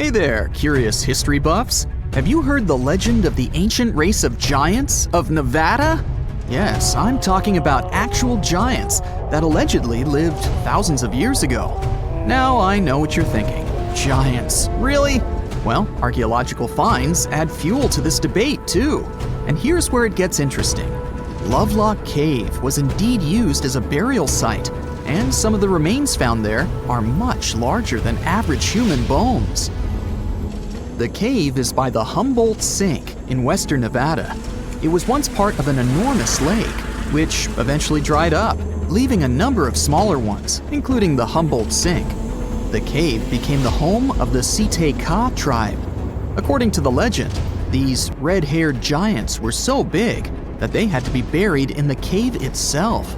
Hey there, curious history buffs. Have you heard the legend of the ancient race of giants of Nevada? Yes, I'm talking about actual giants that allegedly lived thousands of years ago. Now I know what you're thinking. Giants, really? Well, archaeological finds add fuel to this debate too. And here's where it gets interesting. Lovelock Cave was indeed used as a burial site, and some of the remains found there are much larger than average human bones. The cave is by the Humboldt Sink in western Nevada. It was once part of an enormous lake, which eventually dried up, leaving a number of smaller ones, including the Humboldt Sink. The cave became the home of the Site-Ka tribe. According to the legend, these red-haired giants were so big that they had to be buried in the cave itself.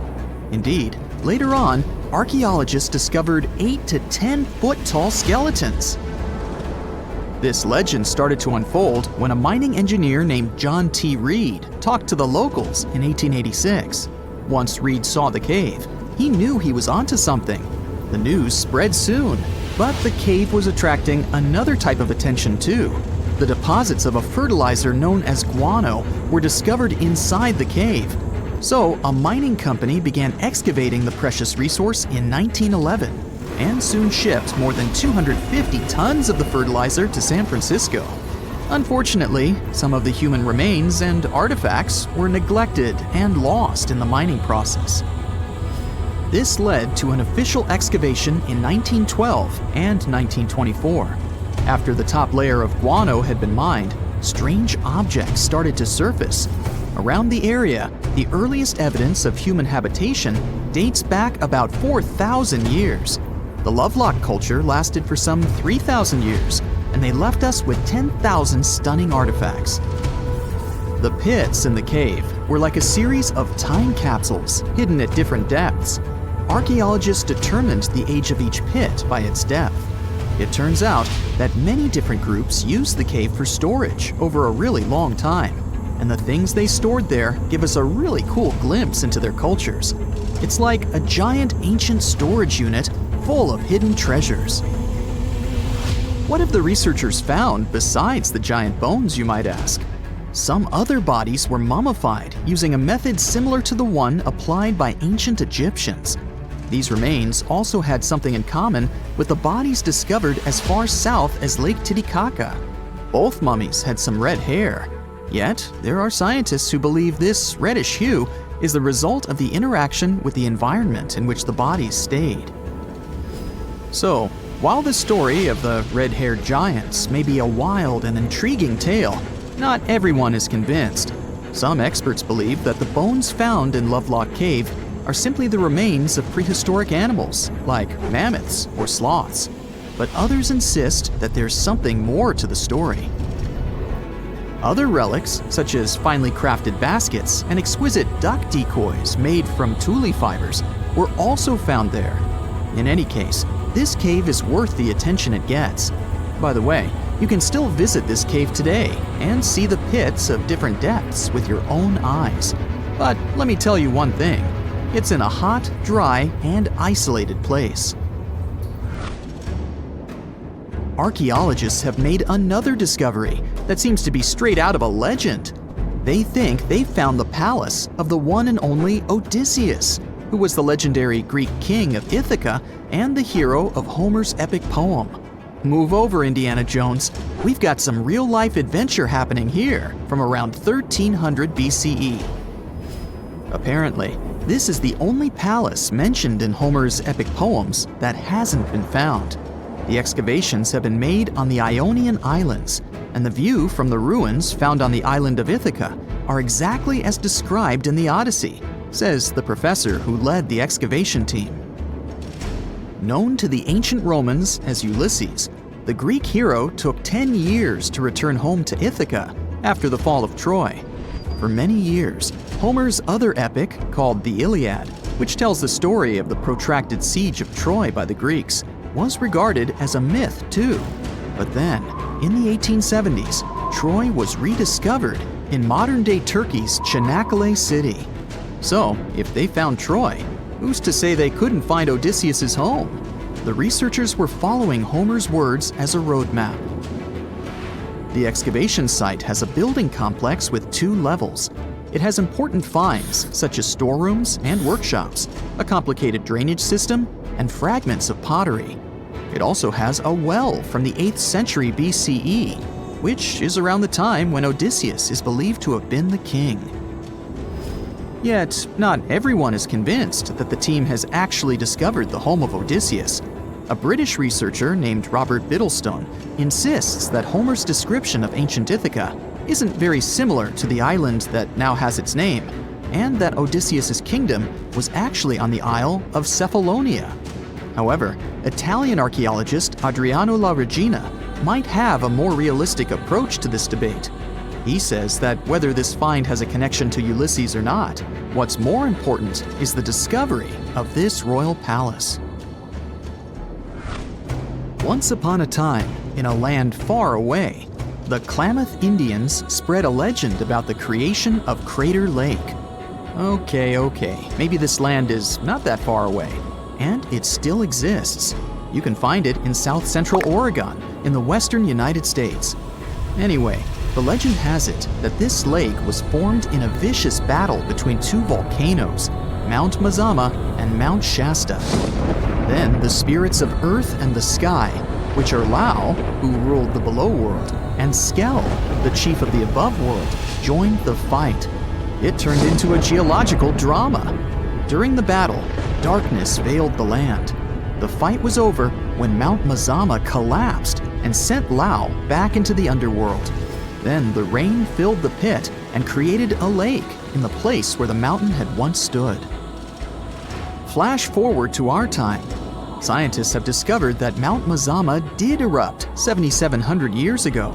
Indeed, later on, archaeologists discovered 8 to 10 foot tall skeletons. This legend started to unfold when a mining engineer named John T. Reed talked to the locals in 1886. Once Reed saw the cave, he knew he was onto something. The news spread soon, but the cave was attracting another type of attention too. The deposits of a fertilizer known as guano were discovered inside the cave. So a mining company began excavating the precious resource in 1911 and soon shipped more than 250 tons of the fertilizer to San Francisco. Unfortunately, some of the human remains and artifacts were neglected and lost in the mining process. This led to an official excavation in 1912 and 1924. After the top layer of guano had been mined, strange objects started to surface. Around the area, the earliest evidence of human habitation dates back about 4,000 years. The Lovelock culture lasted for some 3,000 years, and they left us with 10,000 stunning artifacts. The pits in the cave were like a series of time capsules hidden at different depths. Archaeologists determined the age of each pit by its depth. It turns out that many different groups used the cave for storage over a really long time, and the things they stored there give us a really cool glimpse into their cultures. It's like a giant ancient storage unit full of hidden treasures. What have the researchers found besides the giant bones, you might ask? Some other bodies were mummified using a method similar to the one applied by ancient Egyptians. These remains also had something in common with the bodies discovered as far south as Lake Titicaca. Both mummies had some red hair. Yet, there are scientists who believe this reddish hue is the result of the interaction with the environment in which the bodies stayed. So, while the story of the red-haired giants may be a wild and intriguing tale, not everyone is convinced. Some experts believe that the bones found in Lovelock Cave are simply the remains of prehistoric animals, like mammoths or sloths. But others insist that there's something more to the story. Other relics, such as finely crafted baskets and exquisite duck decoys made from tule fibers, were also found there. In any case, this cave is worth the attention it gets. By the way, you can still visit this cave today and see the pits of different depths with your own eyes. But let me tell you one thing. It's in a hot, dry, and isolated place. Archaeologists have made another discovery that seems to be straight out of a legend. They think they found the palace of the one and only Odysseus, who was the legendary Greek king of Ithaca and the hero of Homer's epic poem. Move over, Indiana Jones. We've got some real-life adventure happening here from around 1300 BCE. Apparently, this is the only palace mentioned in Homer's epic poems that hasn't been found. The excavations have been made on the Ionian Islands, and the view from the ruins found on the island of Ithaca are exactly as described in the Odyssey, says the professor who led the excavation team. Known to the ancient Romans as Ulysses, the Greek hero took 10 years to return home to Ithaca after the fall of Troy. For many years, Homer's other epic, called the Iliad, which tells the story of the protracted siege of Troy by the Greeks, was regarded as a myth too. But then, in the 1870s, Troy was rediscovered in modern-day Turkey's Çanakkale city. So, if they found Troy, who's to say they couldn't find Odysseus's home? The researchers were following Homer's words as a roadmap. The excavation site has a building complex with 2 levels. It has important finds, such as storerooms and workshops, a complicated drainage system, and fragments of pottery. It also has a well from the 8th century BCE, which is around the time when Odysseus is believed to have been the king. Yet, not everyone is convinced that the team has actually discovered the home of Odysseus. A British researcher named Robert Biddlestone insists that Homer's description of ancient Ithaca isn't very similar to the island that now has its name, and that Odysseus's kingdom was actually on the Isle of Cephalonia. However, Italian archaeologist Adriano La Regina might have a more realistic approach to this debate. He says that whether this find has a connection to Ulysses or not, what's more important is the discovery of this royal palace. Once upon a time, in a land far away, the Klamath Indians spread a legend about the creation of Crater Lake. Okay, maybe this land is not that far away, and it still exists. You can find it in south central Oregon, in the western United States. Anyway, the legend has it that this lake was formed in a vicious battle between 2 volcanoes, Mount Mazama and Mount Shasta. Then the spirits of Earth and the Sky, which are Lau, who ruled the below world, and Skell, the chief of the above world, joined the fight. It turned into a geological drama. During the battle, darkness veiled the land. The fight was over when Mount Mazama collapsed and sent Lau back into the underworld. Then the rain filled the pit and created a lake in the place where the mountain had once stood. Flash forward to our time. Scientists have discovered that Mount Mazama did erupt 7,700 years ago.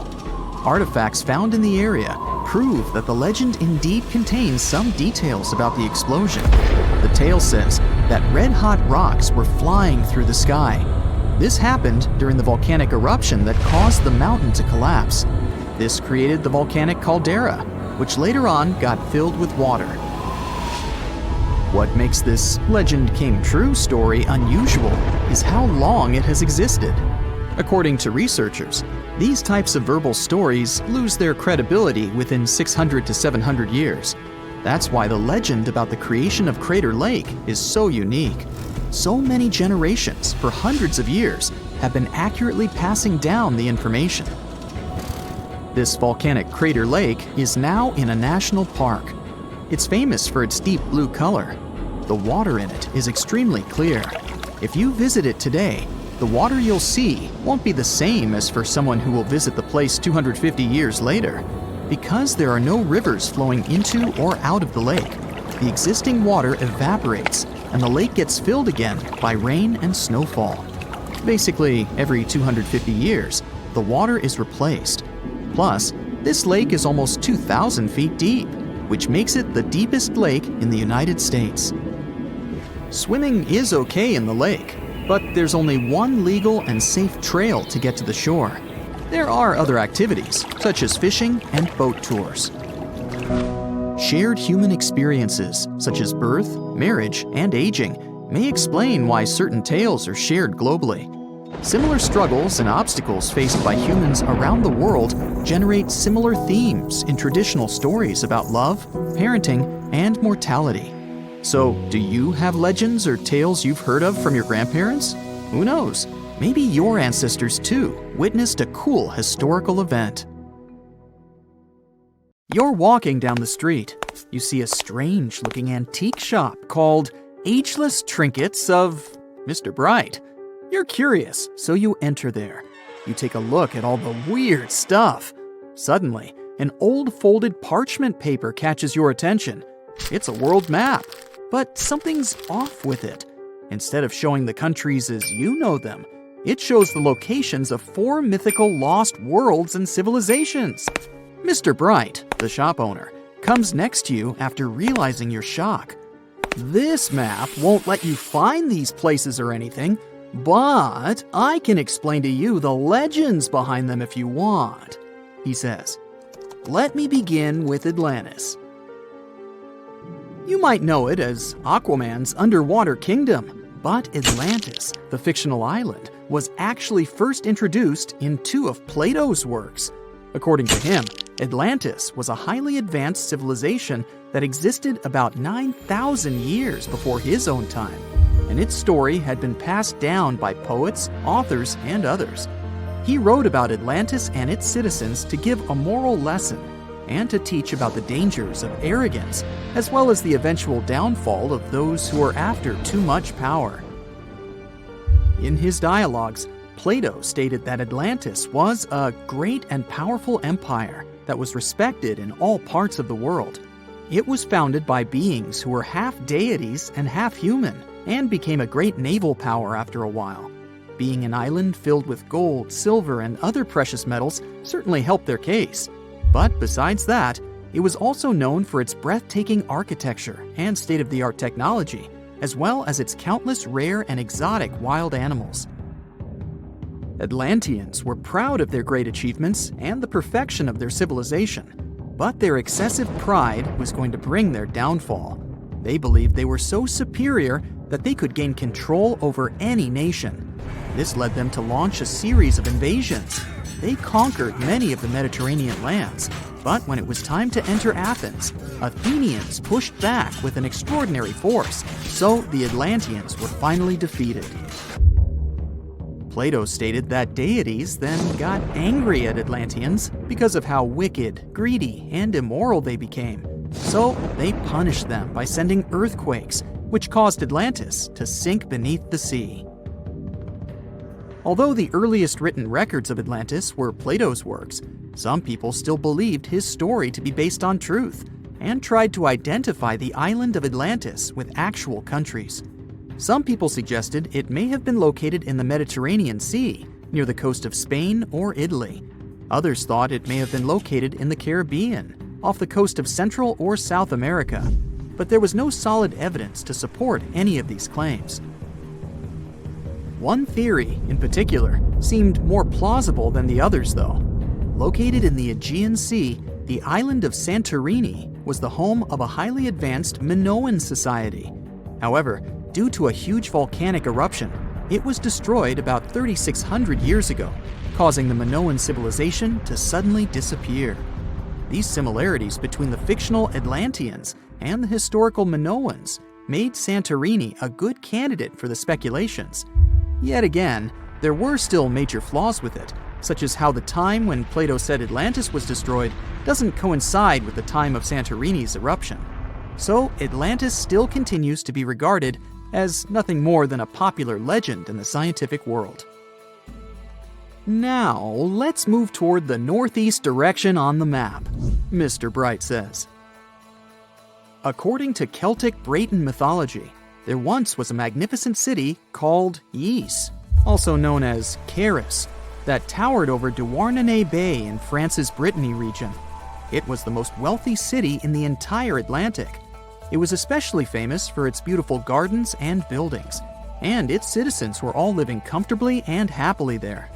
Artifacts found in the area prove that the legend indeed contains some details about the explosion. The tale says that red-hot rocks were flying through the sky. This happened during the volcanic eruption that caused the mountain to collapse. This created the volcanic caldera, which later on got filled with water. What makes this legend came true story unusual is how long it has existed. According to researchers, these types of verbal stories lose their credibility within 600 to 700 years. That's why the legend about the creation of Crater Lake is so unique. So many generations, for hundreds of years, have been accurately passing down the information. This volcanic crater lake is now in a national park. It's famous for its deep blue color. The water in it is extremely clear. If you visit it today, the water you'll see won't be the same as for someone who will visit the place 250 years later. Because there are no rivers flowing into or out of the lake, the existing water evaporates and the lake gets filled again by rain and snowfall. Basically, every 250 years, the water is replaced. Plus, this lake is almost 2,000 feet deep, which makes it the deepest lake in the United States. Swimming is okay in the lake, but there's only one legal and safe trail to get to the shore. There are other activities, such as fishing and boat tours. Shared human experiences, such as birth, marriage, and aging, may explain why certain tales are shared globally. Similar struggles and obstacles faced by humans around the world generate similar themes in traditional stories about love, parenting, and mortality. So, do you have legends or tales you've heard of from your grandparents? Who knows? Maybe your ancestors too witnessed a cool historical event. You're walking down the street. You see a strange-looking antique shop called Ageless Trinkets of Mr. Bright. You're curious, so you enter there. You take a look at all the weird stuff. Suddenly, an old folded parchment paper catches your attention. It's a world map, but something's off with it. Instead of showing the countries as you know them, it shows the locations of 4 mythical lost worlds and civilizations. Mr. Bright, the shop owner, comes next to you after realizing your shock. This map won't let you find these places or anything, but I can explain to you the legends behind them if you want, he says. Let me begin with Atlantis. You might know it as Aquaman's underwater kingdom, But Atlantis, the fictional island, was actually first introduced in two of Plato's works. According to him, Atlantis was a highly advanced civilization that existed about 9,000 years before his own time, and its story had been passed down by poets, authors, and others. He wrote about Atlantis and its citizens to give a moral lesson and to teach about the dangers of arrogance, as well as the eventual downfall of those who are after too much power. In his dialogues, Plato stated that Atlantis was a great and powerful empire that was respected in all parts of the world. It was founded by beings who were half deities and half human, and became a great naval power after a while. Being an island filled with gold, silver, and other precious metals certainly helped their case. But besides that, it was also known for its breathtaking architecture and state-of-the-art technology, as well as its countless rare and exotic wild animals. Atlanteans were proud of their great achievements and the perfection of their civilization, but their excessive pride was going to bring their downfall. They believed they were so superior that they could gain control over any nation. This led them to launch a series of invasions. They conquered many of the Mediterranean lands, but when it was time to enter Athens, Athenians pushed back with an extraordinary force, so the Atlanteans were finally defeated. Plato stated that deities then got angry at Atlanteans because of how wicked, greedy, and immoral they became. So they punished them by sending earthquakes, which caused Atlantis to sink beneath the sea. Although the earliest written records of Atlantis were Plato's works, some people still believed his story to be based on truth and tried to identify the island of Atlantis with actual countries. Some people suggested it may have been located in the Mediterranean Sea, near the coast of Spain or Italy. Others thought it may have been located in the Caribbean, off the coast of Central or South America, but there was no solid evidence to support any of these claims. One theory, in particular, seemed more plausible than the others, though. Located in the Aegean Sea, the island of Santorini was the home of a highly advanced Minoan society. However, due to a huge volcanic eruption, it was destroyed about 3,600 years ago, causing the Minoan civilization to suddenly disappear. These similarities between the fictional Atlanteans and the historical Minoans made Santorini a good candidate for the speculations. Yet again, there were still major flaws with it, such as how the time when Plato said Atlantis was destroyed doesn't coincide with the time of Santorini's eruption. So Atlantis still continues to be regarded as nothing more than a popular legend in the scientific world. Now, let's move toward the northeast direction on the map, Mr. Bright says. According to Celtic Breton mythology, there once was a magnificent city called Ys, also known as Caris, that towered over Douarnenez Bay in France's Brittany region. It was the most wealthy city in the entire Atlantic. It was especially famous for its beautiful gardens and buildings, and its citizens were all living comfortably and happily there.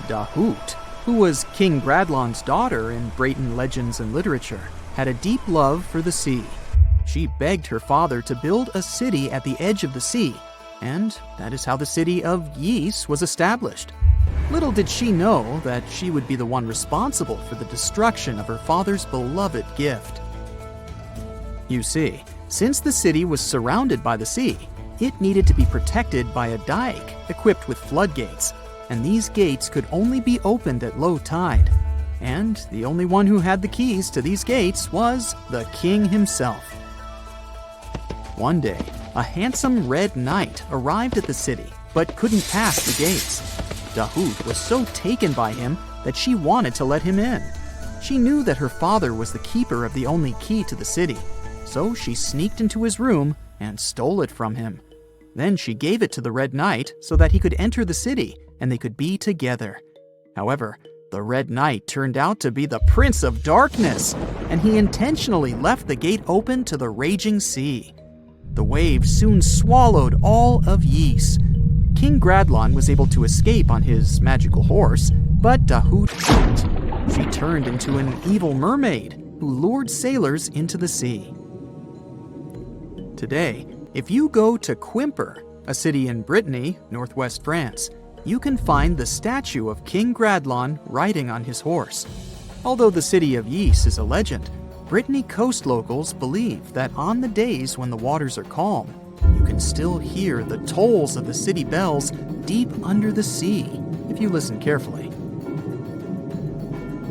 Dahut, who was King Bradlon's daughter in Breton legends and literature, had a deep love for the sea. She begged her father to build a city at the edge of the sea, and that is how the city of Ys was established. Little did she know that she would be the one responsible for the destruction of her father's beloved gift. You see, since the city was surrounded by the sea, it needed to be protected by a dike equipped with floodgates, and these gates could only be opened at low tide. And the only one who had the keys to these gates was the king himself. One day, a handsome red knight arrived at the city, but couldn't pass the gates. Dahut was so taken by him that she wanted to let him in. She knew that her father was the keeper of the only key to the city, so she sneaked into his room and stole it from him. Then she gave it to the Red Knight so that he could enter the city and they could be together. However, the Red Knight turned out to be the Prince of Darkness, and he intentionally left the gate open to the raging sea. The waves soon swallowed all of Ys. King Gradlon was able to escape on his magical horse, but Dahut couldn't. She turned into an evil mermaid who lured sailors into the sea. Today, If you go to Quimper, a city in Brittany, northwest France, you can find the statue of King Gradlon riding on his horse. Although the city of Ypres is a legend, Brittany coast locals believe that on the days when the waters are calm, you can still hear the tolls of the city bells deep under the sea, if you listen carefully.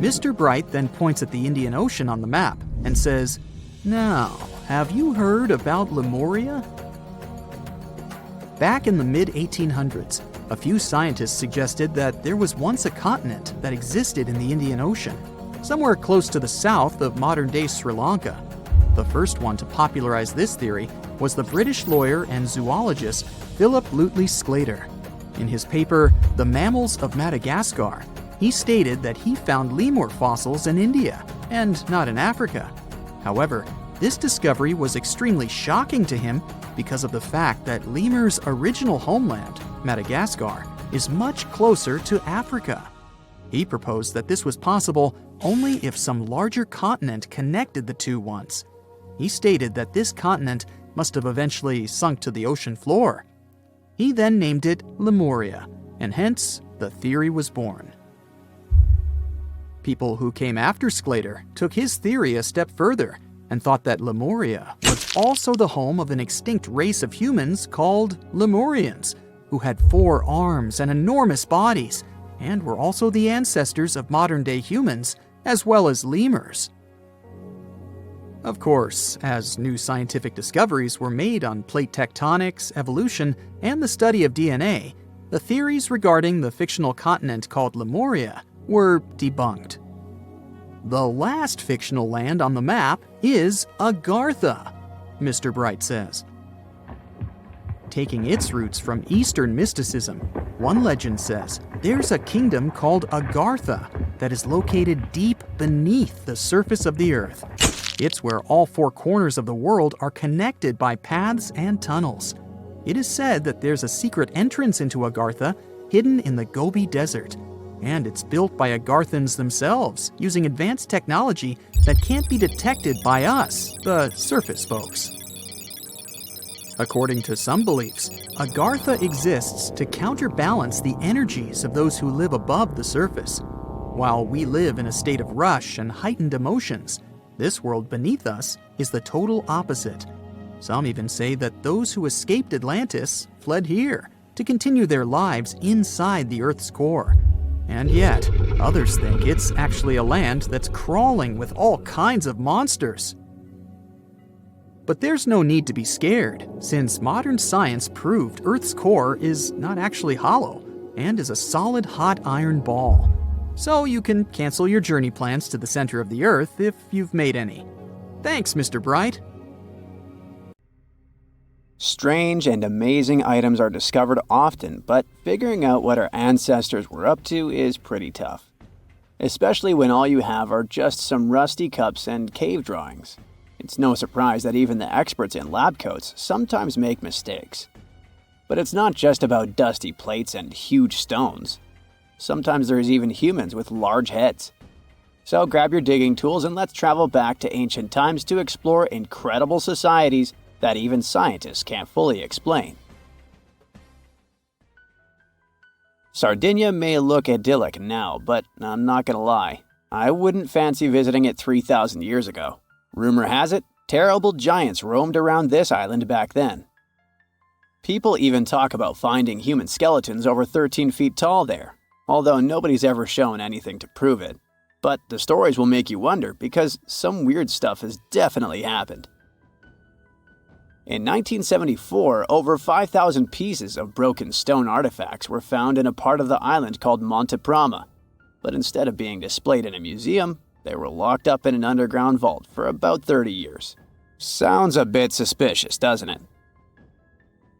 Mr. Bright then points at the Indian Ocean on the map and says, "Now, have you heard about Lemuria?" Back in the mid-1800s, a few scientists suggested that there was once a continent that existed in the Indian Ocean, somewhere close to the south of modern-day Sri Lanka. The first one to popularize this theory was the British lawyer and zoologist Philip Lutley Sclater. In his paper, The Mammals of Madagascar, he stated that he found lemur fossils in India and not in Africa. However, this discovery was extremely shocking to him because of the fact that lemurs' original homeland, Madagascar, is much closer to Africa. He proposed that this was possible only if some larger continent connected the two once. He stated that this continent must have eventually sunk to the ocean floor. He then named it Lemuria, and hence the theory was born. People who came after Sclater took his theory a step further and thought that Lemuria was also the home of an extinct race of humans called Lemurians, who had 4 arms and enormous bodies, and were also the ancestors of modern-day humans, as well as lemurs. Of course, as new scientific discoveries were made on plate tectonics, evolution, and the study of DNA, the theories regarding the fictional continent called Lemuria were debunked. The last fictional land on the map is Agartha, Mr. Bright says. Taking its roots from Eastern mysticism, one legend says there's a kingdom called Agartha that is located deep beneath the surface of the earth. It's where all 4 corners of the world are connected by paths and tunnels. It is said that there's a secret entrance into Agartha hidden in the Gobi Desert, and it's built by Agarthans themselves using advanced technology that can't be detected by us, the surface folks. According to some beliefs, Agartha exists to counterbalance the energies of those who live above the surface. While we live in a state of rush and heightened emotions, this world beneath us is the total opposite. Some even say that those who escaped Atlantis fled here to continue their lives inside the Earth's core. And yet, others think it's actually a land that's crawling with all kinds of monsters. But there's no need to be scared, since modern science proved Earth's core is not actually hollow and is a solid hot iron ball. So you can cancel your journey plans to the center of the Earth if you've made any. Thanks, Mr. Bright. Strange and amazing items are discovered often, but figuring out what our ancestors were up to is pretty tough. Especially when all you have are just some rusty cups and cave drawings. It's no surprise that even the experts in lab coats sometimes make mistakes. But it's not just about dusty plates and huge stones. Sometimes there's even humans with large heads. So grab your digging tools and let's travel back to ancient times to explore incredible societies that even scientists can't fully explain. Sardinia may look idyllic now, but I'm not gonna lie, I wouldn't fancy visiting it 3,000 years ago. Rumor has it, terrible giants roamed around this island back then. People even talk about finding human skeletons over 13 feet tall there, although nobody's ever shown anything to prove it. But the stories will make you wonder because some weird stuff has definitely happened. In 1974, over 5,000 pieces of broken stone artifacts were found in a part of the island called Monte Prama, but instead of being displayed in a museum, they were locked up in an underground vault for about 30 years. Sounds a bit suspicious, doesn't it?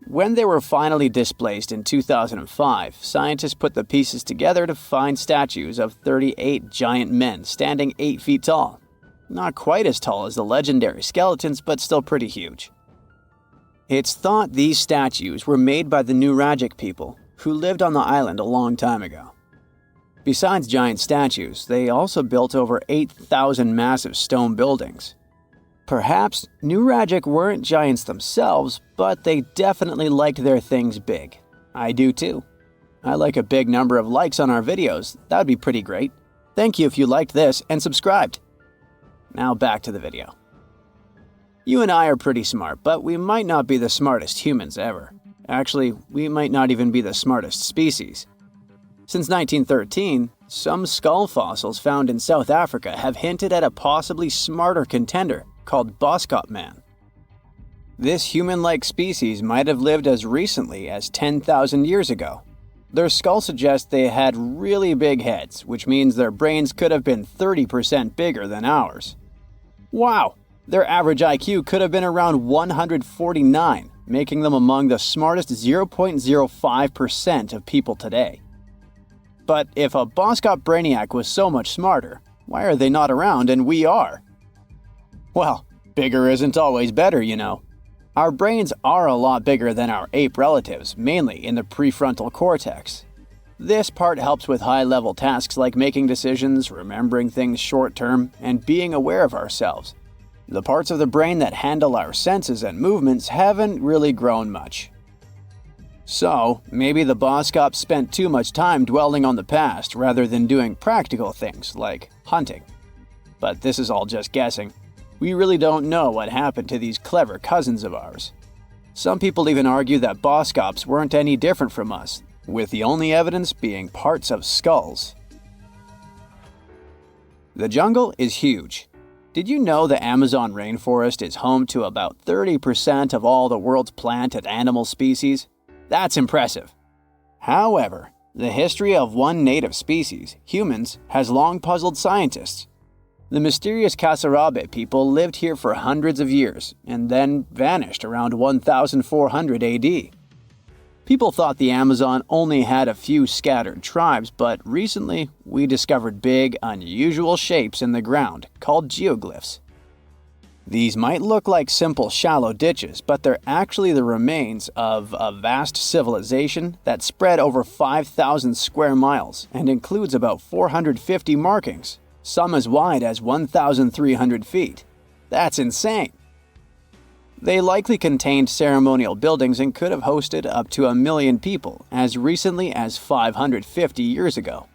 When they were finally displaced in 2005, scientists put the pieces together to find statues of 38 giant men standing 8 feet tall. Not quite as tall as the legendary skeletons, but still pretty huge. It's thought these statues were made by the Nuragic people, who lived on the island a long time ago. Besides giant statues, they also built over 8,000 massive stone buildings. Perhaps Nuragic weren't giants themselves, but they definitely liked their things big. I do too. I like a big number of likes on our videos. That would be pretty great. Thank you if you liked this and subscribed. Now back to the video. You and I are pretty smart, but we might not be the smartest humans ever. Actually, we might not even be the smartest species. Since 1913, some skull fossils found in South Africa have hinted at a possibly smarter contender called Boskop man. This human-like species might have lived as recently as 10,000 years ago. Their skull suggests they had really big heads, which means their brains could have been 30% bigger than ours. Wow! Their average IQ could have been around 149, making them among the smartest 0.05% of people today. But if a Boskop brainiac was so much smarter, why are they not around and we are? Well, bigger isn't always better, you know. Our brains are a lot bigger than our ape relatives, mainly in the prefrontal cortex. This part helps with high-level tasks like making decisions, remembering things short-term, and being aware of ourselves. The parts of the brain that handle our senses and movements haven't really grown much. So, maybe the Boskops spent too much time dwelling on the past rather than doing practical things like hunting. But this is all just guessing. We really don't know what happened to these clever cousins of ours. Some people even argue that Boskops weren't any different from us, with the only evidence being parts of skulls. The jungle is huge. Did you know the Amazon rainforest is home to about 30% of all the world's plant and animal species? That's impressive. However, the history of one native species, humans, has long puzzled scientists. The mysterious Kasarabe people lived here for hundreds of years and then vanished around 1400 AD. People thought the Amazon only had a few scattered tribes, but recently we discovered big, unusual shapes in the ground called geoglyphs. These might look like simple shallow ditches, but they're actually the remains of a vast civilization that spread over 5,000 square miles and includes about 450 markings, some as wide as 1,300 feet. That's insane! They likely contained ceremonial buildings and could have hosted up to 1 million people as recently as 550 years ago.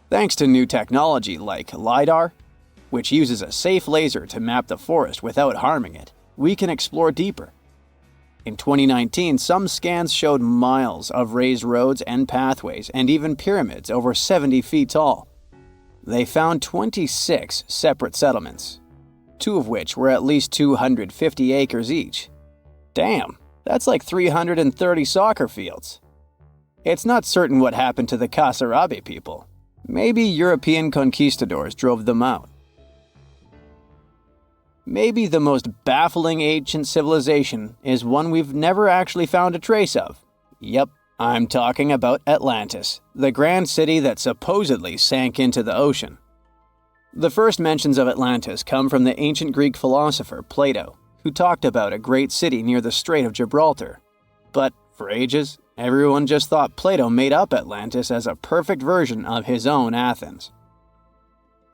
Thanks to new technology like LiDAR, which uses a safe laser to map the forest without harming it, we can explore deeper. In 2019, some scans showed miles of raised roads and pathways and even pyramids over 70 feet tall. They found 26 separate settlements, 2 of which were at least 250 acres each. Damn, that's like 330 soccer fields. It's not certain what happened to the Kasarabe people. Maybe European conquistadors drove them out. Maybe the most baffling ancient civilization is one we've never actually found a trace of. Yep, I'm talking about Atlantis, the grand city that supposedly sank into the ocean. The first mentions of Atlantis come from the ancient Greek philosopher Play-Doh, who talked about a great city near the Strait of Gibraltar. But for ages, everyone just thought Play-Doh made up Atlantis as a perfect version of his own Athens.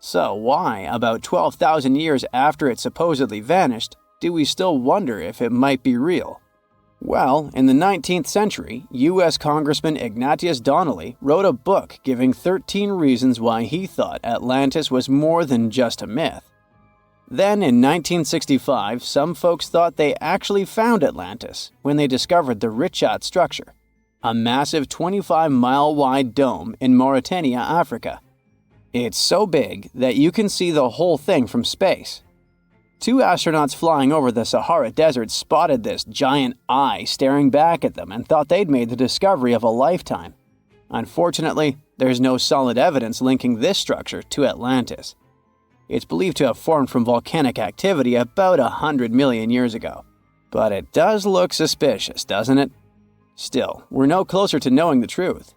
So why, about 12,000 years after it supposedly vanished, do we still wonder if it might be real? Well, in the 19th century, U.S. Congressman Ignatius Donnelly wrote a book giving 13 reasons why he thought Atlantis was more than just a myth. Then in 1965, some folks thought they actually found Atlantis when they discovered the Richat structure, a massive 25-mile-wide dome in Mauritania, Africa. It's so big that you can see the whole thing from space. 2 astronauts flying over the Sahara Desert spotted this giant eye staring back at them and thought they'd made the discovery of a lifetime. Unfortunately, there's no solid evidence linking this structure to Atlantis. It's believed to have formed from volcanic activity about 100 million years ago. But it does look suspicious, doesn't it? Still, we're no closer to knowing the truth.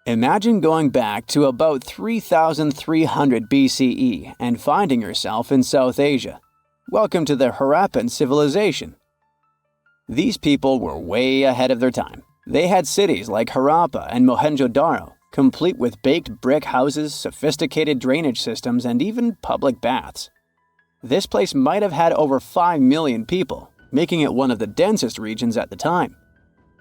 Imagine going back to about 3,300 BCE and finding yourself in South Asia. Welcome to the Harappan civilization. These people were way ahead of their time. They had cities like Harappa and Mohenjo-daro, complete with baked brick houses, sophisticated drainage systems, and even public baths. This place might have had over 5 million people, making it one of the densest regions at the time.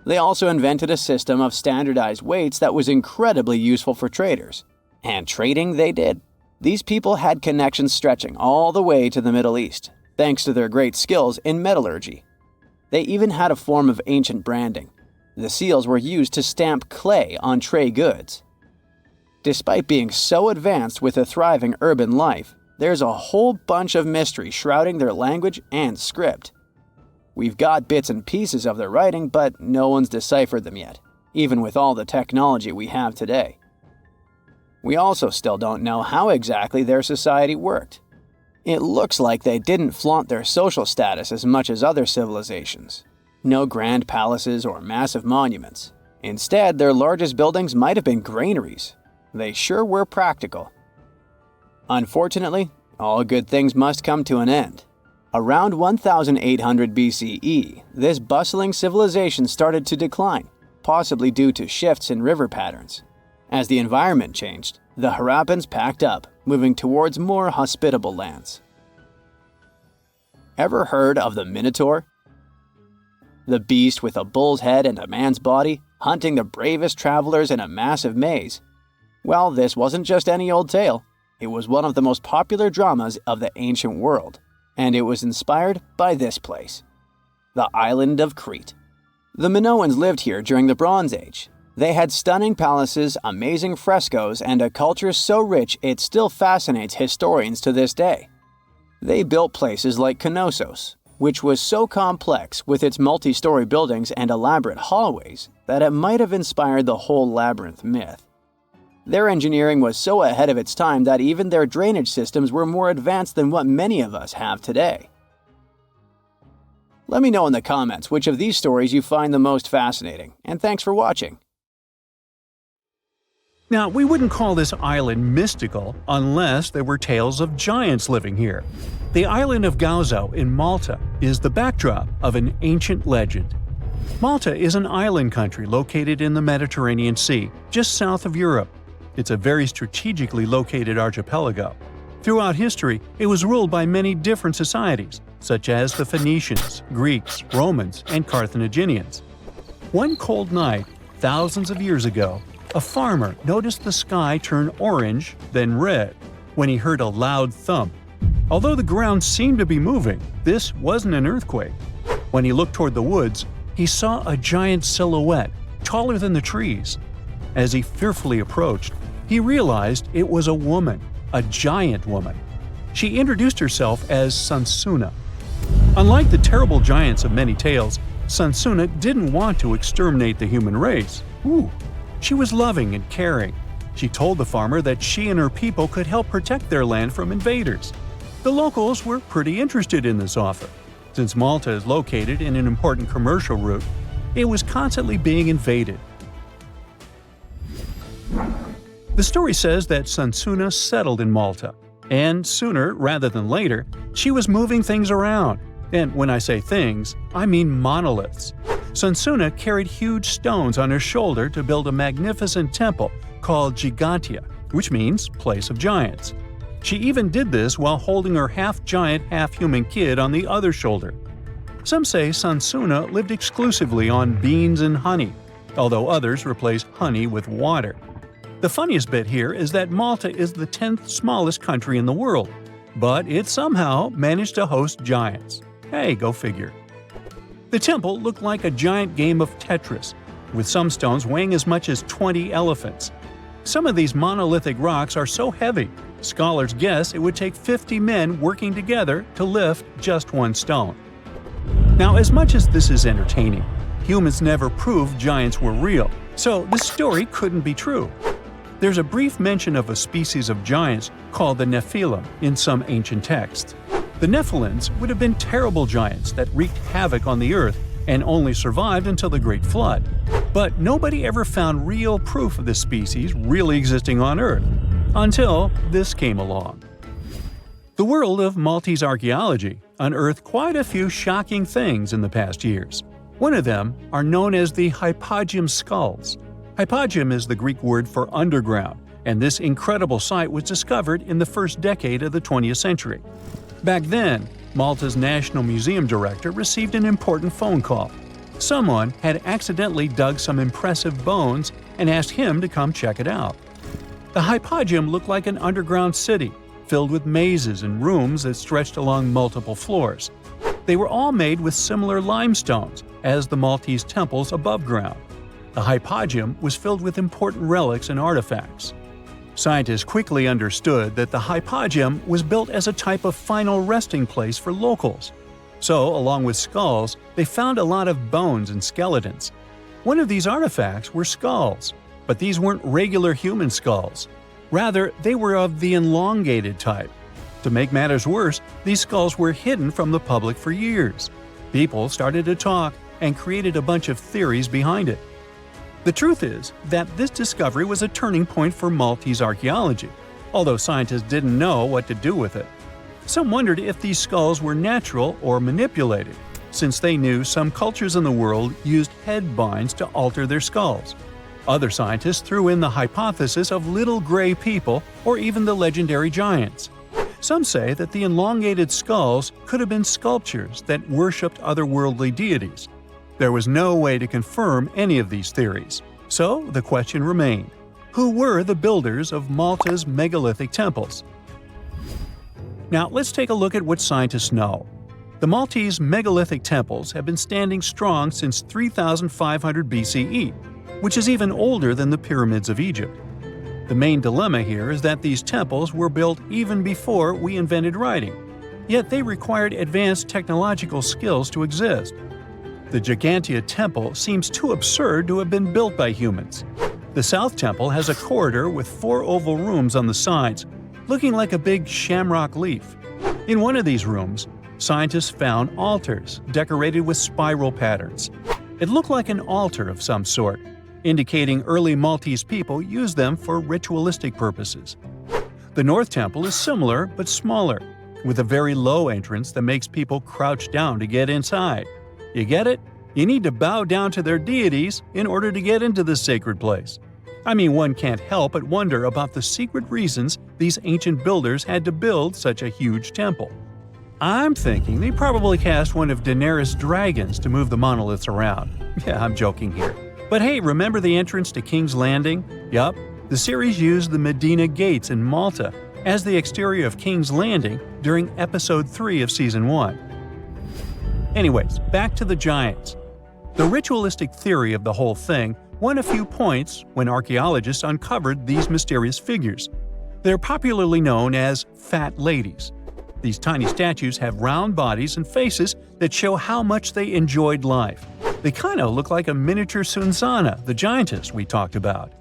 They also invented a system of standardized weights that was incredibly useful for traders. And trading they did. These people had connections stretching all the way to the Middle East, thanks to their great skills in metallurgy. They even had a form of ancient branding. The seals were used to stamp clay on trade goods. Despite being so advanced with a thriving urban life, there's a whole bunch of mystery shrouding their language and script. We've got bits and pieces of their writing, but no one's deciphered them yet, even with all the technology we have today. We also still don't know how exactly their society worked. It looks like they didn't flaunt their social status as much as other civilizations. No grand palaces or massive monuments. Instead, their largest buildings might have been granaries. They sure were practical. Unfortunately, all good things must come to an end. Around 1800 BCE, this bustling civilization started to decline, possibly due to shifts in river patterns. As the environment changed, the Harappans packed up, moving towards more hospitable lands. Ever heard of the Minotaur? The beast with a bull's head and a man's body, hunting the bravest travelers in a massive maze. Well, this wasn't just any old tale. It was one of the most popular dramas of the ancient world, and it was inspired by this place, the island of Crete. The Minoans lived here during the Bronze Age. They had stunning palaces, amazing frescoes, and a culture so rich it still fascinates historians to this day. They built places like Knossos, which was so complex with its multi-story buildings and elaborate hallways that it might have inspired the whole labyrinth myth. Their engineering was so ahead of its time that even their drainage systems were more advanced than what many of us have today. Let me know in the comments which of these stories you find the most fascinating, and thanks for watching. Now, we wouldn't call this island mystical unless there were tales of giants living here. The island of Gozo in Malta is the backdrop of an ancient legend. Malta is an island country located in the Mediterranean Sea, just south of Europe. It's a very strategically located archipelago. Throughout history, it was ruled by many different societies, such as the Phoenicians, Greeks, Romans, and Carthaginians. One cold night, thousands of years ago, a farmer noticed the sky turn orange, then red, when he heard a loud thump. Although the ground seemed to be moving, this wasn't an earthquake. When he looked toward the woods, he saw a giant silhouette, taller than the trees. As he fearfully approached, he realized it was a woman, a giant woman. She introduced herself as Sansuna. Unlike the terrible giants of many tales, Sansuna didn't want to exterminate the human race. She was loving and caring. She told the farmer that she and her people could help protect their land from invaders. The locals were pretty interested in this offer. Since Malta is located in an important commercial route, it was constantly being invaded. The story says that Sansuna settled in Malta, and sooner rather than later, she was moving things around. And when I say things, I mean monoliths. Sansuna carried huge stones on her shoulder to build a magnificent temple called Ggantija, which means place of giants. She even did this while holding her half-giant, half-human kid on the other shoulder. Some say Sansuna lived exclusively on beans and honey, although others replaced honey with water. The funniest bit here is that Malta is the 10th smallest country in the world, but it somehow managed to host giants. Hey, go figure. The temple looked like a giant game of Tetris, with some stones weighing as much as 20 elephants. Some of these monolithic rocks are so heavy, scholars guess it would take 50 men working together to lift just one stone. Now, as much as this is entertaining, humans never proved giants were real, so this story couldn't be true. There's a brief mention of a species of giants called the Nephilim in some ancient texts. The Nephilims would have been terrible giants that wreaked havoc on the earth and only survived until the Great Flood. But nobody ever found real proof of this species really existing on Earth, until this came along. The world of Maltese archaeology unearthed quite a few shocking things in the past years. One of them are known as the Hypogeum skulls. Hypogeum is the Greek word for underground, and this incredible site was discovered in the first decade of the 20th century. Back then, Malta's National Museum director received an important phone call. Someone had accidentally dug some impressive bones and asked him to come check it out. The Hypogeum looked like an underground city, filled with mazes and rooms that stretched along multiple floors. They were all made with similar limestones as the Maltese temples above ground. The Hypogeum was filled with important relics and artifacts. Scientists quickly understood that the Hypogeum was built as a type of final resting place for locals. So, along with skulls, they found a lot of bones and skeletons. One of these artifacts were skulls, but these weren't regular human skulls. Rather, they were of the elongated type. To make matters worse, these skulls were hidden from the public for years. People started to talk and created a bunch of theories behind it. The truth is that this discovery was a turning point for Maltese archaeology, although scientists didn't know what to do with it. Some wondered if these skulls were natural or manipulated, since they knew some cultures in the world used head binds to alter their skulls. Other scientists threw in the hypothesis of little gray people or even the legendary giants. Some say that the elongated skulls could have been sculptures that worshipped otherworldly deities. There was no way to confirm any of these theories, so the question remained: who were the builders of Malta's megalithic temples? Now let's take a look at what scientists know. The Maltese megalithic temples have been standing strong since 3500 BCE, which is even older than the pyramids of Egypt. The main dilemma here is that these temples were built even before we invented writing, yet they required advanced technological skills to exist. The Ggantija Temple seems too absurd to have been built by humans. The South Temple has a corridor with 4 oval rooms on the sides, looking like a big shamrock leaf. In one of these rooms, scientists found altars decorated with spiral patterns. It looked like an altar of some sort, indicating early Maltese people used them for ritualistic purposes. The North Temple is similar but smaller, with a very low entrance that makes people crouch down to get inside. You get it? You need to bow down to their deities in order to get into this sacred place. I mean, one can't help but wonder about the secret reasons these ancient builders had to build such a huge temple. I'm thinking they probably cast one of Daenerys' dragons to move the monoliths around. Yeah, I'm joking here. But hey, remember the entrance to King's Landing? Yup, the series used the Medina Gates in Malta as the exterior of King's Landing during Episode 3 of Season 1. Anyways, back to the giants. The ritualistic theory of the whole thing won a few points when archaeologists uncovered these mysterious figures. They're popularly known as fat ladies. These tiny statues have round bodies and faces that show how much they enjoyed life. They kinda look like a miniature Sunsana, the giantess we talked about.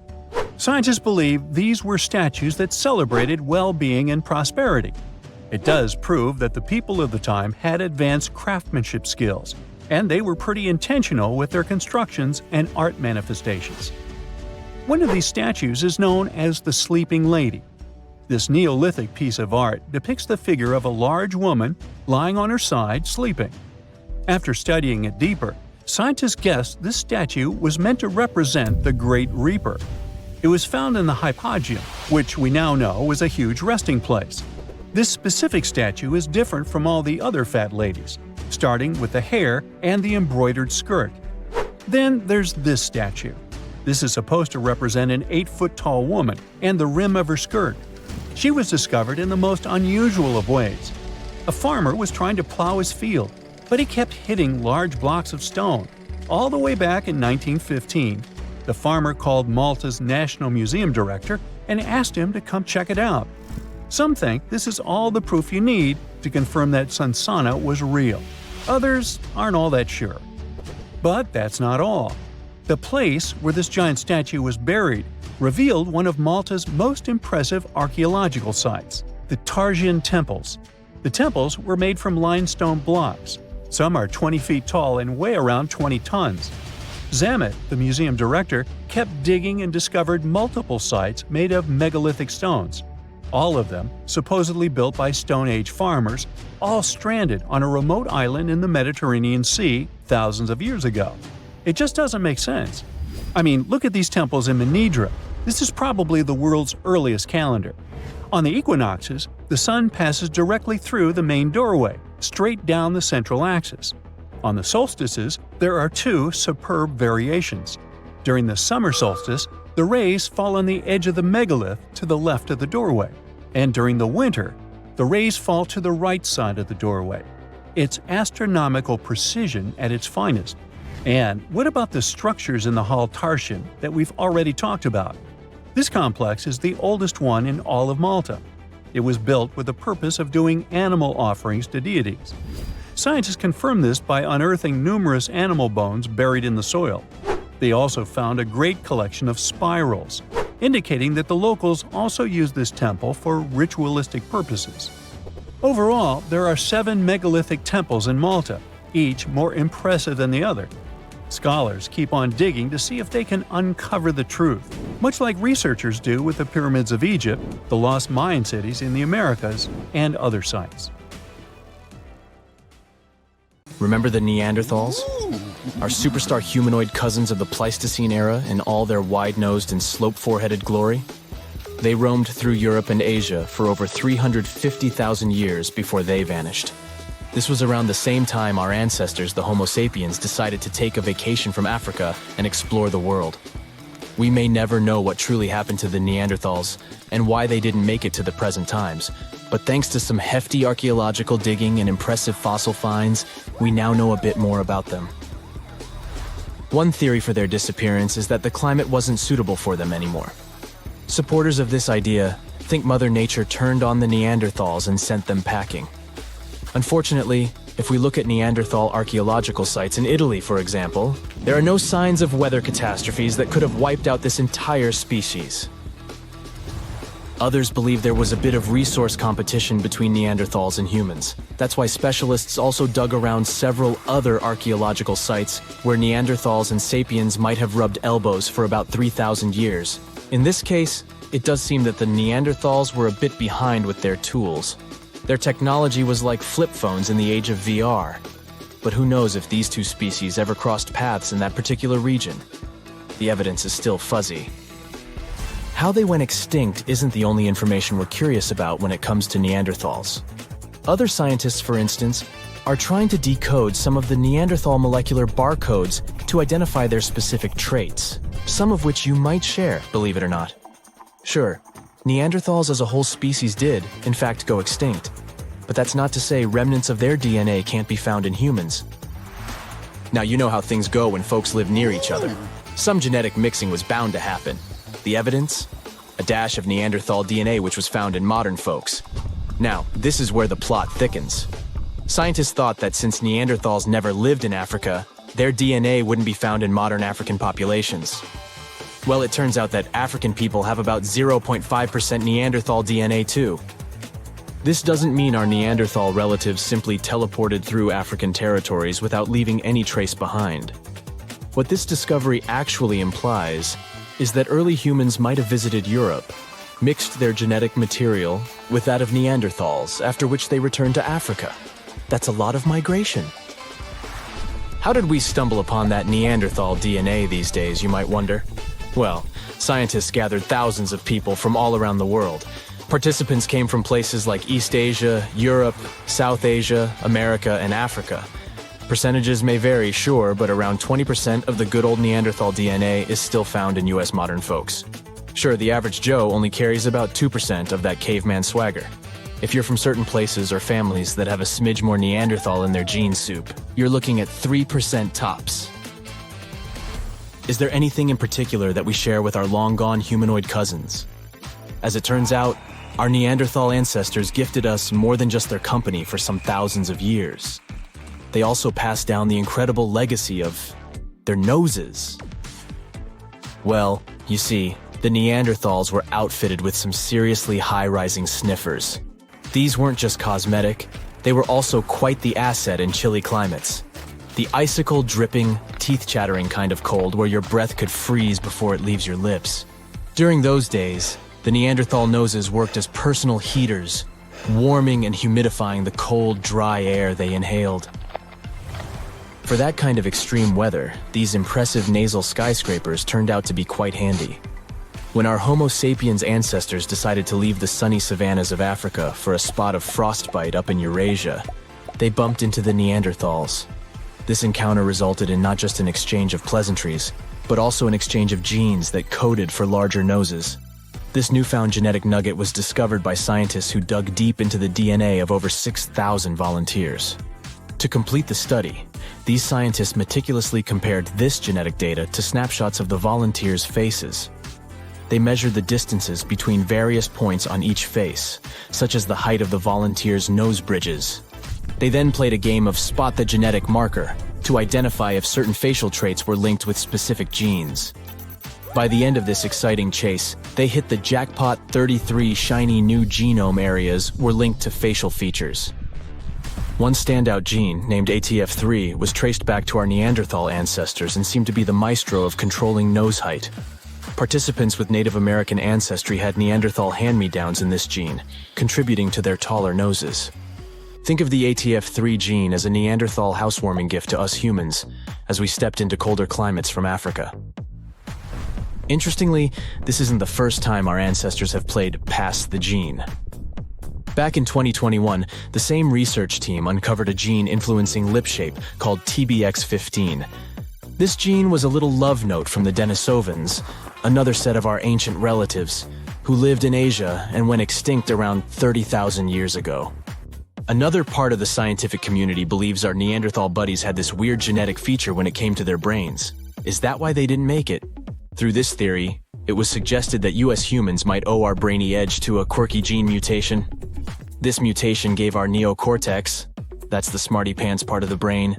Scientists believe these were statues that celebrated well-being and prosperity. It does prove that the people of the time had advanced craftsmanship skills, and they were pretty intentional with their constructions and art manifestations. One of these statues is known as the Sleeping Lady. This Neolithic piece of art depicts the figure of a large woman lying on her side sleeping. After studying it deeper, scientists guessed this statue was meant to represent the Great Reaper. It was found in the Hypogeum, which we now know was a huge resting place. This specific statue is different from all the other fat ladies, starting with the hair and the embroidered skirt. Then there's this statue. This is supposed to represent an 8-foot-tall woman and the rim of her skirt. She was discovered in the most unusual of ways. A farmer was trying to plow his field, but he kept hitting large blocks of stone. All the way back in 1915, the farmer called Malta's National Museum director and asked him to come check it out. Some think this is all the proof you need to confirm that Sunsana was real. Others aren't all that sure. But that's not all. The place where this giant statue was buried revealed one of Malta's most impressive archaeological sites, the Ggantija Temples. The temples were made from limestone blocks. Some are 20 feet tall and weigh around 20 tons. Zamet, the museum director, kept digging and discovered multiple sites made of megalithic stones. All of them supposedly built by Stone Age farmers, all stranded on a remote island in the Mediterranean Sea thousands of years ago. It just doesn't make sense. I mean, look at these temples in Manidra. This is probably the world's earliest calendar. On the equinoxes, the sun passes directly through the main doorway, straight down the central axis. On the solstices, there are two superb variations. During the summer solstice, the rays fall on the edge of the megalith to the left of the doorway, and during the winter, the rays fall to the right side of the doorway. It's astronomical precision at its finest. And what about the structures in the Hall Tarshan that we've already talked about? This complex is the oldest one in all of Malta. It was built with the purpose of doing animal offerings to deities. Scientists confirm this by unearthing numerous animal bones buried in the soil. They also found a great collection of spirals, indicating that the locals also used this temple for ritualistic purposes. Overall, there are 7 megalithic temples in Malta, each more impressive than the other. Scholars keep on digging to see if they can uncover the truth, much like researchers do with the pyramids of Egypt, the lost Mayan cities in the Americas, and other sites. Remember the Neanderthals? Our superstar humanoid cousins of the Pleistocene era in all their wide-nosed and slope-foreheaded glory? They roamed through Europe and Asia for over 350,000 years before they vanished. This was around the same time our ancestors, the Homo sapiens, decided to take a vacation from Africa and explore the world. We may never know what truly happened to the Neanderthals and why they didn't make it to the present times, but thanks to some hefty archaeological digging and impressive fossil finds, we now know a bit more about them. One theory for their disappearance is that the climate wasn't suitable for them anymore. Supporters of this idea think Mother Nature turned on the Neanderthals and sent them packing. Unfortunately, if we look at Neanderthal archaeological sites in Italy, for example, there are no signs of weather catastrophes that could have wiped out this entire species. Others believe there was a bit of resource competition between Neanderthals and humans. That's why specialists also dug around several other archaeological sites where Neanderthals and sapiens might have rubbed elbows for about 3,000 years. In this case, it does seem that the Neanderthals were a bit behind with their tools. Their technology was like flip phones in the age of VR. But who knows if these two species ever crossed paths in that particular region? The evidence is still fuzzy. How they went extinct isn't the only information we're curious about when it comes to Neanderthals. Other scientists, for instance, are trying to decode some of the Neanderthal molecular barcodes to identify their specific traits, some of which you might share, believe it or not. Sure, Neanderthals as a whole species did, in fact, go extinct. But that's not to say remnants of their DNA can't be found in humans. Now, you know how things go when folks live near each other. Some genetic mixing was bound to happen. The evidence? A dash of Neanderthal DNA which was found in modern folks. Now, this is where the plot thickens. Scientists thought that since Neanderthals never lived in Africa, their DNA wouldn't be found in modern African populations. Well, it turns out that African people have about 0.5% Neanderthal DNA too. This doesn't mean our Neanderthal relatives simply teleported through African territories without leaving any trace behind. What this discovery actually implies is that early humans might have visited Europe, mixed their genetic material with that of Neanderthals, after which they returned to Africa. That's a lot of migration. How did we stumble upon that Neanderthal DNA these days, you might wonder? Well, scientists gathered thousands of people from all around the world. Participants came from places like East Asia, Europe, South Asia, America, and Africa. Percentages may vary, sure, but around 20% of the good old Neanderthal DNA is still found in US modern folks. Sure, the average Joe only carries about 2% of that caveman swagger. If you're from certain places or families that have a smidge more Neanderthal in their gene soup, you're looking at 3% tops. Is there anything in particular that we share with our long-gone humanoid cousins? As it turns out, our Neanderthal ancestors gifted us more than just their company for some thousands of years. They also passed down the incredible legacy of their noses. Well, you see, the Neanderthals were outfitted with some seriously high-rising sniffers. These weren't just cosmetic, they were also quite the asset in chilly climates. The icicle-dripping, teeth-chattering kind of cold where your breath could freeze before it leaves your lips. During those days, the Neanderthal noses worked as personal heaters, warming and humidifying the cold, dry air they inhaled. For that kind of extreme weather, these impressive nasal skyscrapers turned out to be quite handy. When our Homo sapiens ancestors decided to leave the sunny savannas of Africa for a spot of frostbite up in Eurasia, they bumped into the Neanderthals. This encounter resulted in not just an exchange of pleasantries, but also an exchange of genes that coded for larger noses. This newfound genetic nugget was discovered by scientists who dug deep into the DNA of over 6,000 volunteers. To complete the study, these scientists meticulously compared this genetic data to snapshots of the volunteers' faces. They measured the distances between various points on each face, such as the height of the volunteers' nose bridges. They then played a game of spot the genetic marker to identify if certain facial traits were linked with specific genes. By the end of this exciting chase, they hit the jackpot. 33 shiny new genome areas were linked to facial features. One standout gene, named ATF3, was traced back to our Neanderthal ancestors and seemed to be the maestro of controlling nose height. Participants with Native American ancestry had Neanderthal hand-me-downs in this gene, contributing to their taller noses. Think of the ATF3 gene as a Neanderthal housewarming gift to us humans as we stepped into colder climates from Africa. Interestingly, this isn't the first time our ancestors have played pass the gene. Back in 2021, the same research team uncovered a gene influencing lip shape called TBX15. This gene was a little love note from the Denisovans, another set of our ancient relatives, who lived in Asia and went extinct around 30,000 years ago. Another part of the scientific community believes our Neanderthal buddies had this weird genetic feature when it came to their brains. Is that why they didn't make it? Through this theory, it was suggested that US humans might owe our brainy edge to a quirky gene mutation. This mutation gave our neocortex, that's the smarty pants part of the brain,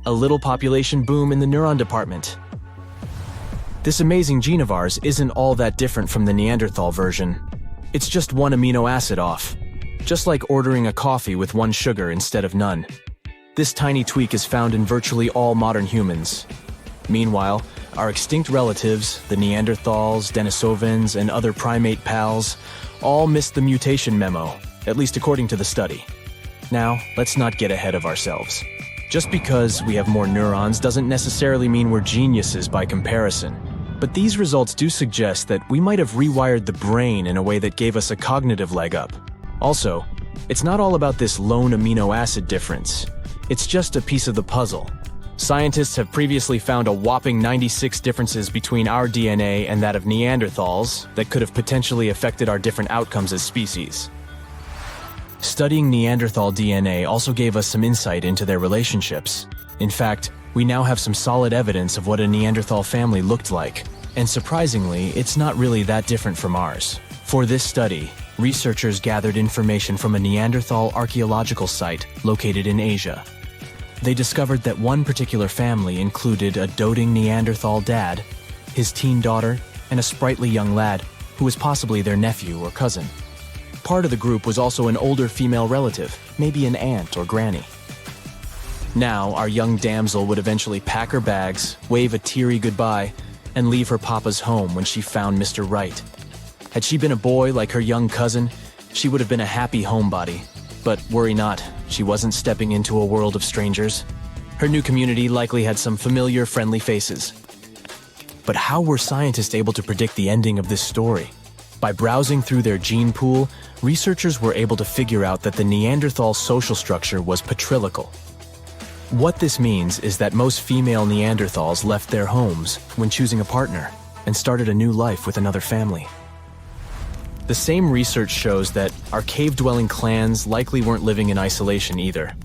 a little population boom in the neuron department. This amazing gene of ours isn't all that different from the Neanderthal version. It's just one amino acid off, just like ordering a coffee with one sugar instead of none. This tiny tweak is found in virtually all modern humans. Meanwhile, our extinct relatives, the Neanderthals, Denisovans, and other primate pals, all missed the mutation memo, at least according to the study. Now, let's not get ahead of ourselves. Just because we have more neurons doesn't necessarily mean we're geniuses by comparison. But these results do suggest that we might have rewired the brain in a way that gave us a cognitive leg up. Also, it's not all about this lone amino acid difference. It's just a piece of the puzzle. Scientists have previously found a whopping 96 differences between our DNA and that of Neanderthals that could have potentially affected our different outcomes as species. Studying Neanderthal DNA also gave us some insight into their relationships. In fact, we now have some solid evidence of what a Neanderthal family looked like. And surprisingly, it's not really that different from ours. For this study, researchers gathered information from a Neanderthal archaeological site located in Asia. They discovered that one particular family included a doting Neanderthal dad, his teen daughter, and a sprightly young lad who was possibly their nephew or cousin. Part of the group was also an older female relative, maybe an aunt or granny. Now, our young damsel would eventually pack her bags, wave a teary goodbye, and leave her papa's home when she found Mr. Right. Had she been a boy like her young cousin, she would have been a happy homebody. But worry not, she wasn't stepping into a world of strangers. Her new community likely had some familiar, friendly faces. But how were scientists able to predict the ending of this story? By browsing through their gene pool, researchers were able to figure out that the Neanderthal social structure was patrilical. What this means is that most female Neanderthals left their homes when choosing a partner and started a new life with another family. The same research shows that our cave-dwelling clans likely weren't living in isolation either.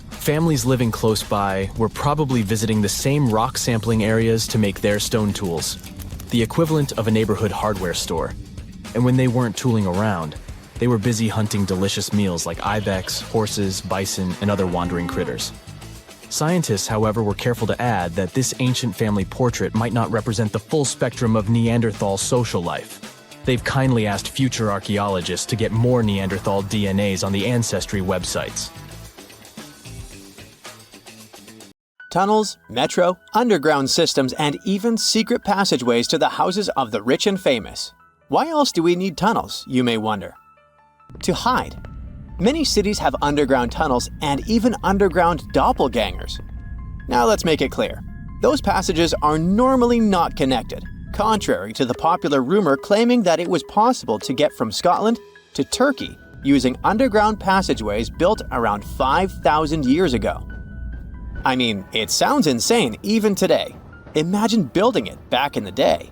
Families living close by were probably visiting the same rock sampling areas to make their stone tools, the equivalent of a neighborhood hardware store. And when they weren't tooling around, they were busy hunting delicious meals like ibex, horses, bison, and other wandering critters. Scientists, however, were careful to add that this ancient family portrait might not represent the full spectrum of Neanderthal social life. They've kindly asked future archaeologists to get more Neanderthal DNAs on the Ancestry websites. Tunnels, metro, underground systems, and even secret passageways to the houses of the rich and famous. Why else do we need tunnels, you may wonder? To hide. Many cities have underground tunnels and even underground doppelgangers. Now let's make it clear. Those passages are normally not connected, contrary to the popular rumor claiming that it was possible to get from Scotland to Turkey using underground passageways built around 5,000 years ago. I mean, it sounds insane even today. Imagine building it back in the day.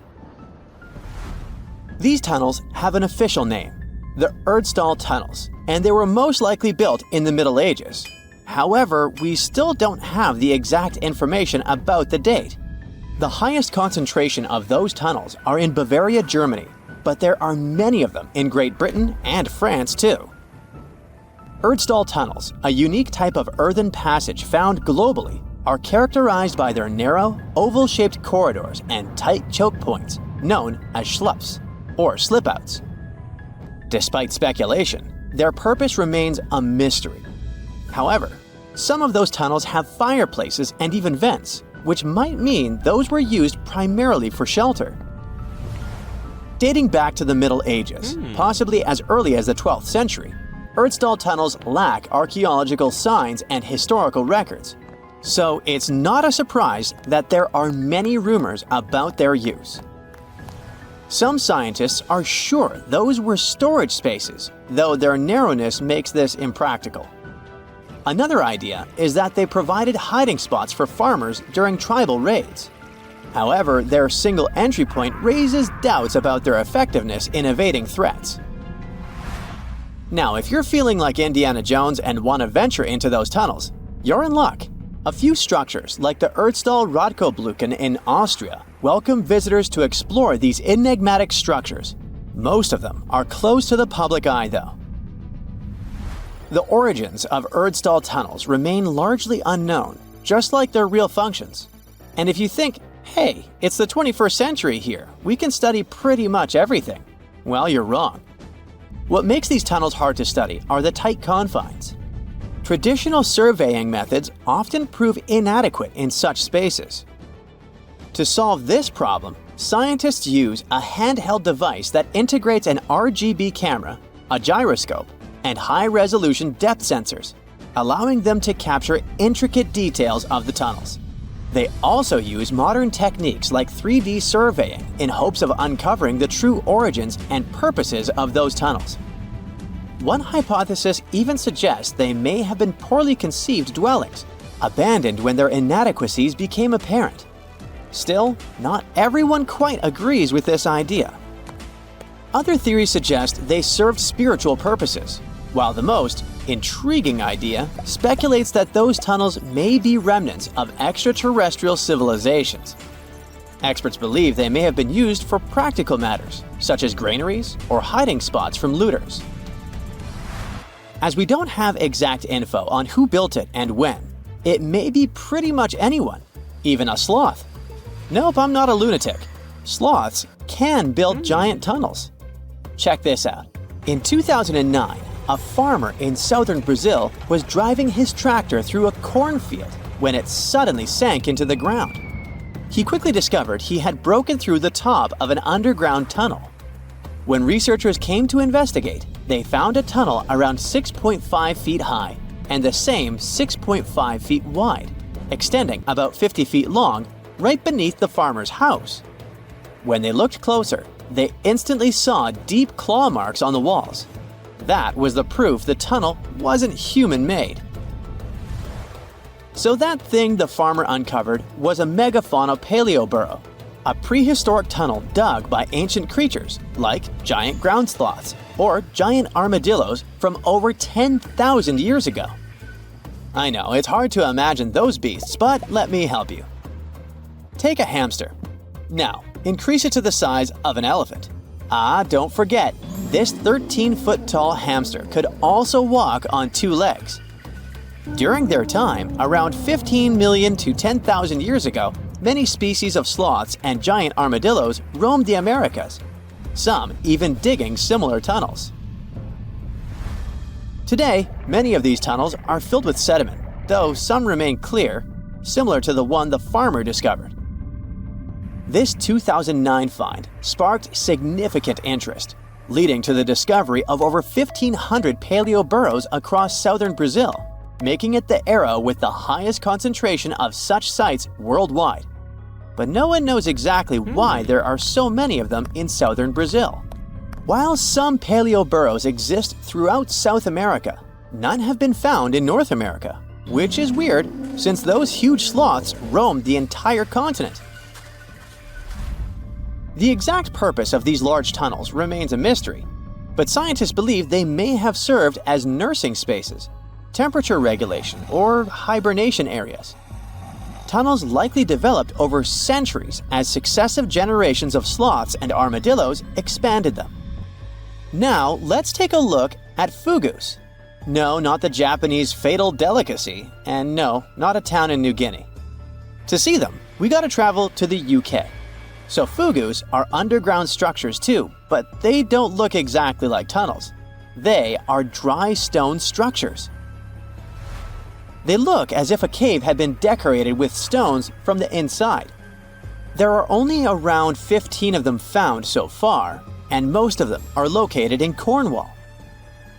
These tunnels have an official name, the Erdstall Tunnels, and they were most likely built in the Middle Ages. However, we still don't have the exact information about the date. The highest concentration of those tunnels are in Bavaria, Germany, but there are many of them in Great Britain and France too. Erdstall tunnels, a unique type of earthen passage found globally, are characterized by their narrow, oval-shaped corridors and tight choke points, known as schlups, or slip-outs. Despite speculation, their purpose remains a mystery. However, some of those tunnels have fireplaces and even vents, which might mean those were used primarily for shelter. Dating back to the Middle Ages, possibly as early as the 12th century, Erdstall tunnels lack archaeological signs and historical records, so it's not a surprise that there are many rumors about their use. Some scientists are sure those were storage spaces, though their narrowness makes this impractical. Another idea is that they provided hiding spots for farmers during tribal raids. However, their single entry point raises doubts about their effectiveness in evading threats. Now, if you're feeling like Indiana Jones and want to venture into those tunnels, you're in luck. A few structures, like the Erdstall Radkobluken in Austria, welcome visitors to explore these enigmatic structures. Most of them are closed to the public eye, though. The origins of Erdstall tunnels remain largely unknown, just like their real functions. And if you think, hey, it's the 21st century here, we can study pretty much everything, well, you're wrong. What makes these tunnels hard to study are the tight confines. Traditional surveying methods often prove inadequate in such spaces. To solve this problem, scientists use a handheld device that integrates an RGB camera, a gyroscope, and high-resolution depth sensors, allowing them to capture intricate details of the tunnels. They also use modern techniques like 3D surveying in hopes of uncovering the true origins and purposes of those tunnels. One hypothesis even suggests they may have been poorly conceived dwellings, abandoned when their inadequacies became apparent. Still, not everyone quite agrees with this idea. Other theories suggest they served spiritual purposes, while the most intriguing idea speculates that those tunnels may be remnants of extraterrestrial civilizations. Experts believe they may have been used for practical matters, such as granaries or hiding spots from looters. As we don't have exact info on who built it and when, it may be pretty much anyone, even a sloth. Nope, I'm not a lunatic. Sloths can build giant tunnels. Check this out. In 2009, a farmer in southern Brazil was driving his tractor through a cornfield when it suddenly sank into the ground. He quickly discovered he had broken through the top of an underground tunnel. When researchers came to investigate, they found a tunnel around 6.5 feet high and the same 6.5 feet wide, extending about 50 feet long, right beneath the farmer's house. When they looked closer, they instantly saw deep claw marks on the walls. That was the proof the tunnel wasn't human-made. So that thing the farmer uncovered was a megafauna paleoburrow, a prehistoric tunnel dug by ancient creatures like giant ground sloths or giant armadillos from over 10,000 years ago. I know, it's hard to imagine those beasts, but let me help you. Take a hamster. Now, increase it to the size of an elephant. Don't forget, this 13-foot-tall hamster could also walk on two legs. During their time, around 15 million to 10,000 years ago, many species of sloths and giant armadillos roamed the Americas, some even digging similar tunnels. Today, many of these tunnels are filled with sediment, though some remain clear, similar to the one the farmer discovered. This 2009 find sparked significant interest, leading to the discovery of over 1,500 paleoburrows across southern Brazil. making it the era with the highest concentration of such sites worldwide. But no one knows exactly why there are so many of them in southern Brazil. While some paleo burrows exist throughout South America, none have been found in North America, which is weird since those huge sloths roamed the entire continent. The exact purpose of these large tunnels remains a mystery, but scientists believe they may have served as nursing spaces, temperature regulation, or hibernation areas. Tunnels likely developed over centuries as successive generations of sloths and armadillos expanded them. Now, let's take a look at fugus. No, not the Japanese fatal delicacy, and no, not a town in New Guinea. To see them, we gotta travel to the UK. So fugus are underground structures too, but they don't look exactly like tunnels. They are dry stone structures. They look as if a cave had been decorated with stones from the inside. There are only around 15 of them found so far, and most of them are located in Cornwall.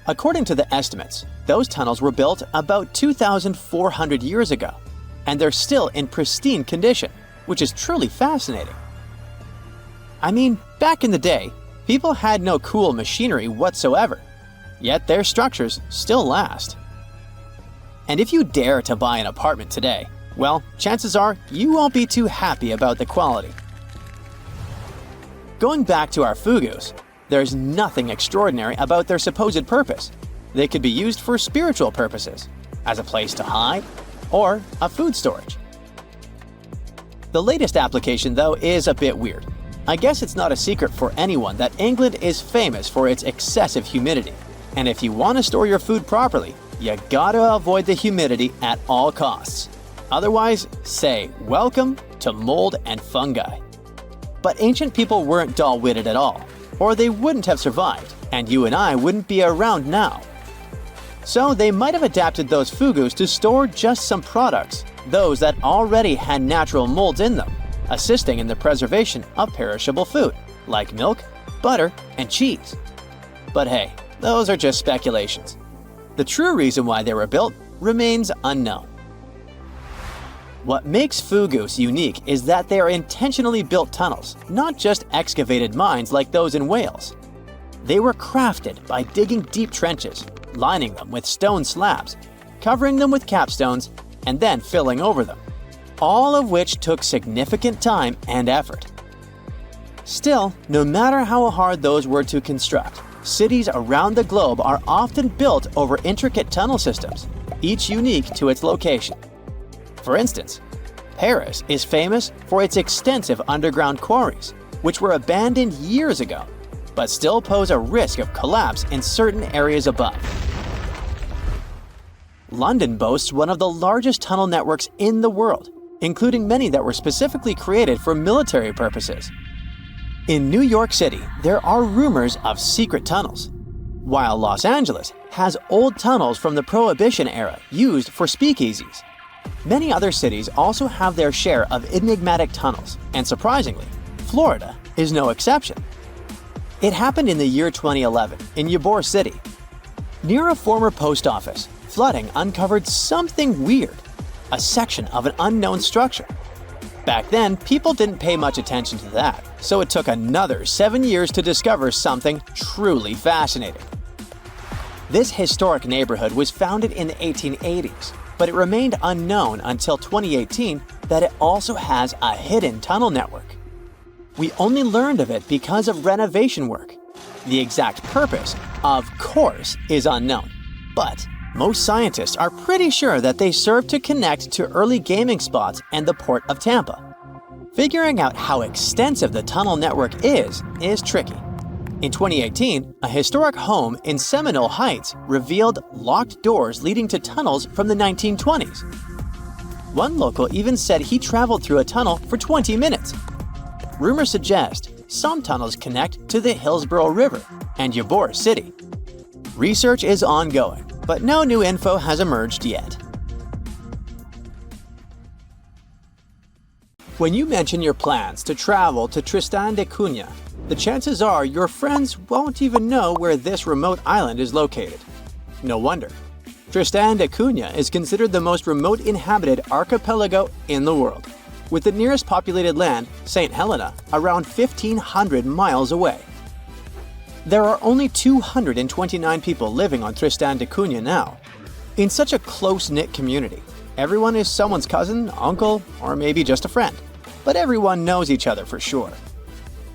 According to the estimates, those tunnels were built about 2,400 years ago, and they're still in pristine condition, which is truly fascinating. I mean, back in the day, people had no cool machinery whatsoever, yet their structures still last. And if you dare to buy an apartment today, well, chances are you won't be too happy about the quality. Going back to our fugus, there's nothing extraordinary about their supposed purpose. They could be used for spiritual purposes, as a place to hide, or a food storage. The latest application, though, is a bit weird. I guess it's not a secret for anyone that England is famous for its excessive humidity. And if you want to store your food properly, you gotta avoid the humidity at all costs. Otherwise, say welcome to mold and fungi. But ancient people weren't dull-witted at all, or they wouldn't have survived, and you and I wouldn't be around now. So they might have adapted those fugus to store just some products, those that already had natural molds in them, assisting in the preservation of perishable food, like milk, butter, and cheese. But hey, those are just speculations. The true reason why they were built remains unknown. What makes fugus unique is that they are intentionally built tunnels, not just excavated mines like those in Wales. They were crafted by digging deep trenches, lining them with stone slabs, covering them with capstones, and then filling over them, all of which took significant time and effort. Still, no matter how hard those were to construct, cities around the globe are often built over intricate tunnel systems, each unique to its location. For instance, Paris is famous for its extensive underground quarries, which were abandoned years ago, but still pose a risk of collapse in certain areas above. London boasts one of the largest tunnel networks in the world, including many that were specifically created for military purposes. In New York City, there are rumors of secret tunnels, while Los Angeles has old tunnels from the Prohibition era used for speakeasies. Many other cities also have their share of enigmatic tunnels, and surprisingly, Florida is no exception. It happened in the year 2011 in Ybor City. Near a former post office, flooding uncovered something weird, a section of an unknown structure. Back then, people didn't pay much attention to that, so it took another 7 years to discover something truly fascinating. This historic neighborhood was founded in the 1880s, but it remained unknown until 2018 that it also has a hidden tunnel network. We only learned of it because of renovation work. The exact purpose, of course, is unknown, but most scientists are pretty sure that they serve to connect to early gaming spots and the port of Tampa. Figuring out how extensive the tunnel network is tricky. In 2018, a historic home in Seminole Heights revealed locked doors leading to tunnels from the 1920s. One local even said he traveled through a tunnel for 20 minutes. Rumors suggest some tunnels connect to the Hillsborough River and Ybor City. Research is ongoing, but no new info has emerged yet. When you mention your plans to travel to Tristan da Cunha, the chances are your friends won't even know where this remote island is located. No wonder. Tristan da Cunha is considered the most remote inhabited archipelago in the world, with the nearest populated land, St. Helena, around 1,500 miles away. There are only 229 people living on Tristan da Cunha now. In such a close-knit community, everyone is someone's cousin, uncle, or maybe just a friend, but everyone knows each other for sure.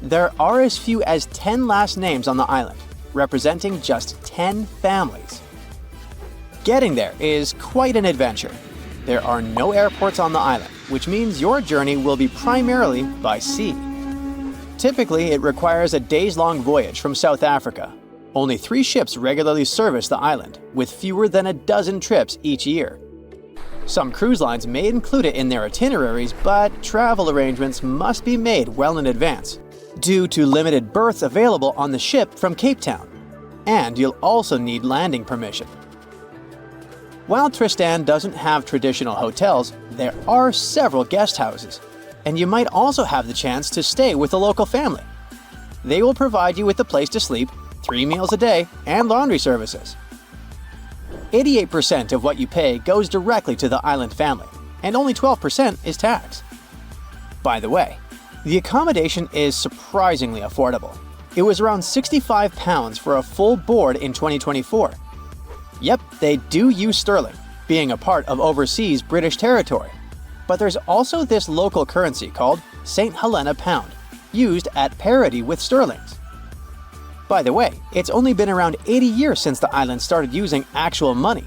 There are as few as 10 last names on the island, representing just 10 families. Getting there is quite an adventure. There are no airports on the island, which means your journey will be primarily by sea. Typically, it requires a days-long voyage from South Africa. Only 3 ships regularly service the island, with fewer than a dozen trips each year. Some cruise lines may include it in their itineraries, but travel arrangements must be made well in advance, due to limited berths available on the ship from Cape Town. And you'll also need landing permission. While Tristan doesn't have traditional hotels, there are several guest houses, and you might also have the chance to stay with a local family. They will provide you with a place to sleep, 3 meals a day, and laundry services. 88% of what you pay goes directly to the island family, and only 12% is tax. By the way, the accommodation is surprisingly affordable. It was around £65 for a full board in 2024. Yep, they do use sterling, being a part of overseas British territory. But there's also this local currency called St. Helena Pound, used at parity with sterlings. By the way, it's only been around 80 years since the island started using actual money.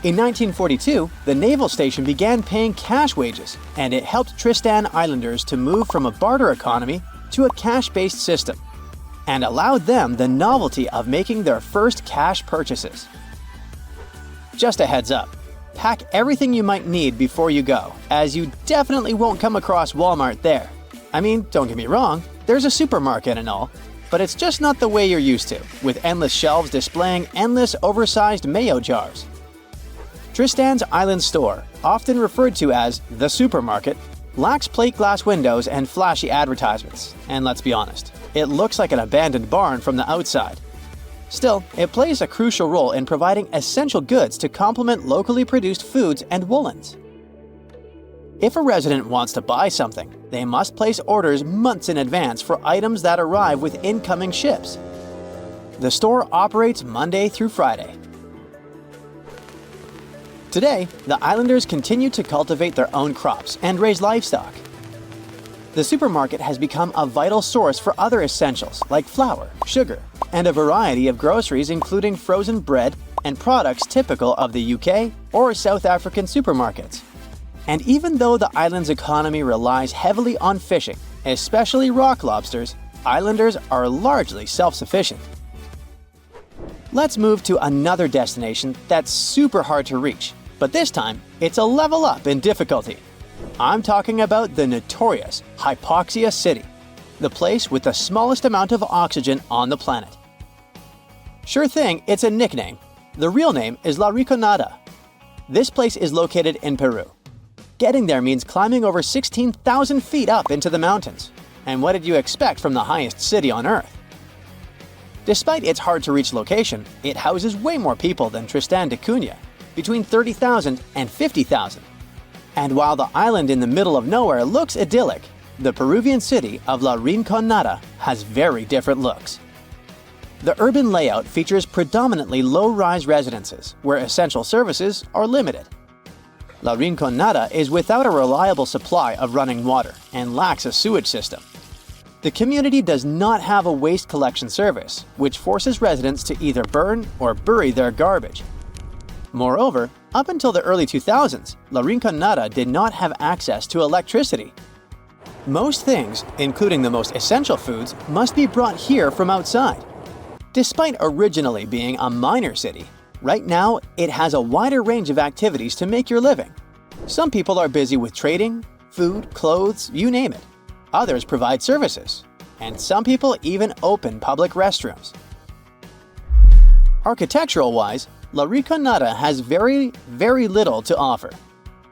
In 1942, the naval station began paying cash wages, and it helped Tristan Islanders to move from a barter economy to a cash-based system, and allowed them the novelty of making their first cash purchases. Just a heads up, pack everything you might need before you go, as you definitely won't come across Walmart there. I mean, don't get me wrong, there's a supermarket and all, but it's just not the way you're used to, with endless shelves displaying endless oversized mayo jars. Tristan's Island store, often referred to as the supermarket, lacks plate glass windows and flashy advertisements, and let's be honest, it looks like an abandoned barn from the outside. Still, it plays a crucial role in providing essential goods to complement locally produced foods and woolens. If a resident wants to buy something, they must place orders months in advance for items that arrive with incoming ships. The store operates Monday through Friday. Today, the islanders continue to cultivate their own crops and raise livestock. The supermarket has become a vital source for other essentials like flour, sugar, and a variety of groceries including frozen bread and products typical of the UK or South African supermarkets. And even though the island's economy relies heavily on fishing, especially rock lobsters, islanders are largely self-sufficient. Let's move to another destination that's super hard to reach, but this time it's a level up in difficulty. I'm talking about the notorious Hypoxia City, the place with the smallest amount of oxygen on the planet. Sure thing, it's a nickname. The real name is La Rinconada. This place is located in Peru. Getting there means climbing over 16,000 feet up into the mountains. And what did you expect from the highest city on Earth? Despite its hard-to-reach location, it houses way more people than Tristan da Cunha, between 30,000 and 50,000. And while the island in the middle of nowhere looks idyllic, the Peruvian city of La Rinconada has very different looks. The urban layout features predominantly low-rise residences, where essential services are limited. La Rinconada is without a reliable supply of running water and lacks a sewage system. The community does not have a waste collection service, which forces residents to either burn or bury their garbage. Moreover, up until the early 2000s, La Rinconada did not have access to electricity. Most things, including the most essential foods, must be brought here from outside. Despite originally being a minor city, right now it has a wider range of activities to make your living. Some people are busy with trading, food, clothes, you name it. Others provide services, and some people even open public restrooms. Architectural-wise, La Rinconada has very little to offer.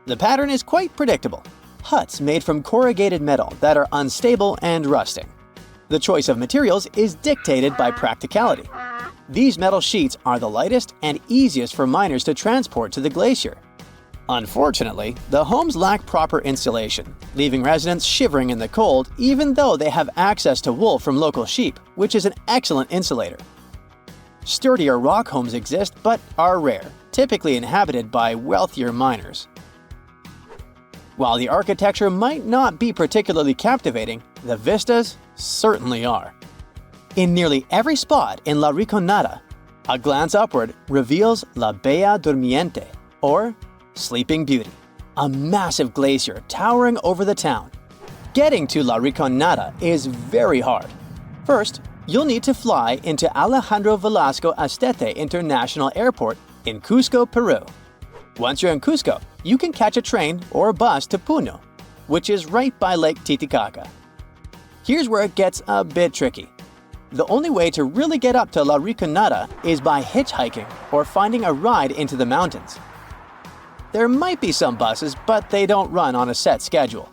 The pattern is quite predictable. Huts made from corrugated metal that are unstable and rusting. The choice of materials is dictated by practicality. These metal sheets are the lightest and easiest for miners to transport to the glacier. Unfortunately, the homes lack proper insulation, leaving residents shivering in the cold even though they have access to wool from local sheep, which is an excellent insulator. Sturdier rock homes exist but are rare, typically inhabited by wealthier miners. While the architecture might not be particularly captivating, the vistas certainly are. In nearly every spot in La Rinconada, a glance upward reveals La Bella Durmiente, or Sleeping Beauty, a massive glacier towering over the town. Getting to La Rinconada is very hard. First, you'll need to fly into Alejandro Velasco Astete International Airport in Cusco, Peru. Once you're in Cusco, you can catch a train or a bus to Puno, which is right by Lake Titicaca. Here's where it gets a bit tricky. The only way to really get up to La Rinconada is by hitchhiking or finding a ride into the mountains. There might be some buses, but they don't run on a set schedule.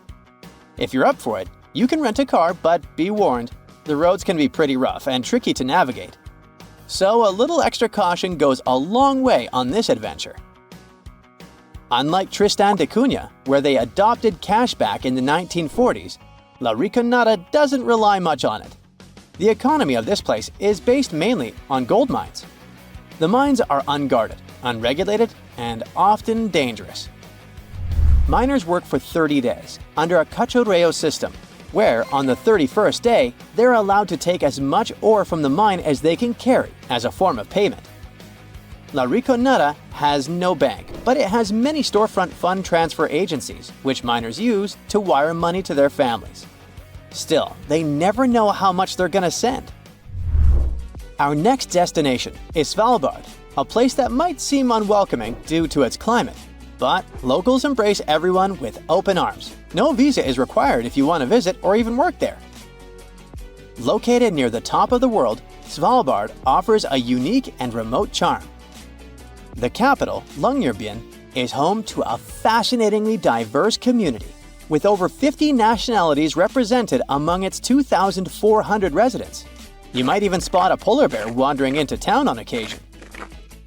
If you're up for it, you can rent a car, but be warned, the roads can be pretty rough and tricky to navigate. So a little extra caution goes a long way on this adventure. Unlike Tristan da Cunha, where they adopted cashback in the 1940s, La Rinconada doesn't rely much on it. The economy of this place is based mainly on gold mines. The mines are unguarded, unregulated, and often dangerous. Miners work for 30 days under a cachorreo system, where on the 31st day, they're allowed to take as much ore from the mine as they can carry as a form of payment. La Rinconada has no bank, but it has many storefront fund transfer agencies, which miners use to wire money to their families. Still, they never know how much they're gonna send. Our next destination is Svalbard, a place that might seem unwelcoming due to its climate. But locals embrace everyone with open arms. No visa is required if you want to visit or even work there. Located near the top of the world, Svalbard offers a unique and remote charm. The capital, Longyearbyen, is home to a fascinatingly diverse community, with over 50 nationalities represented among its 2,400 residents. You might even spot a polar bear wandering into town on occasion.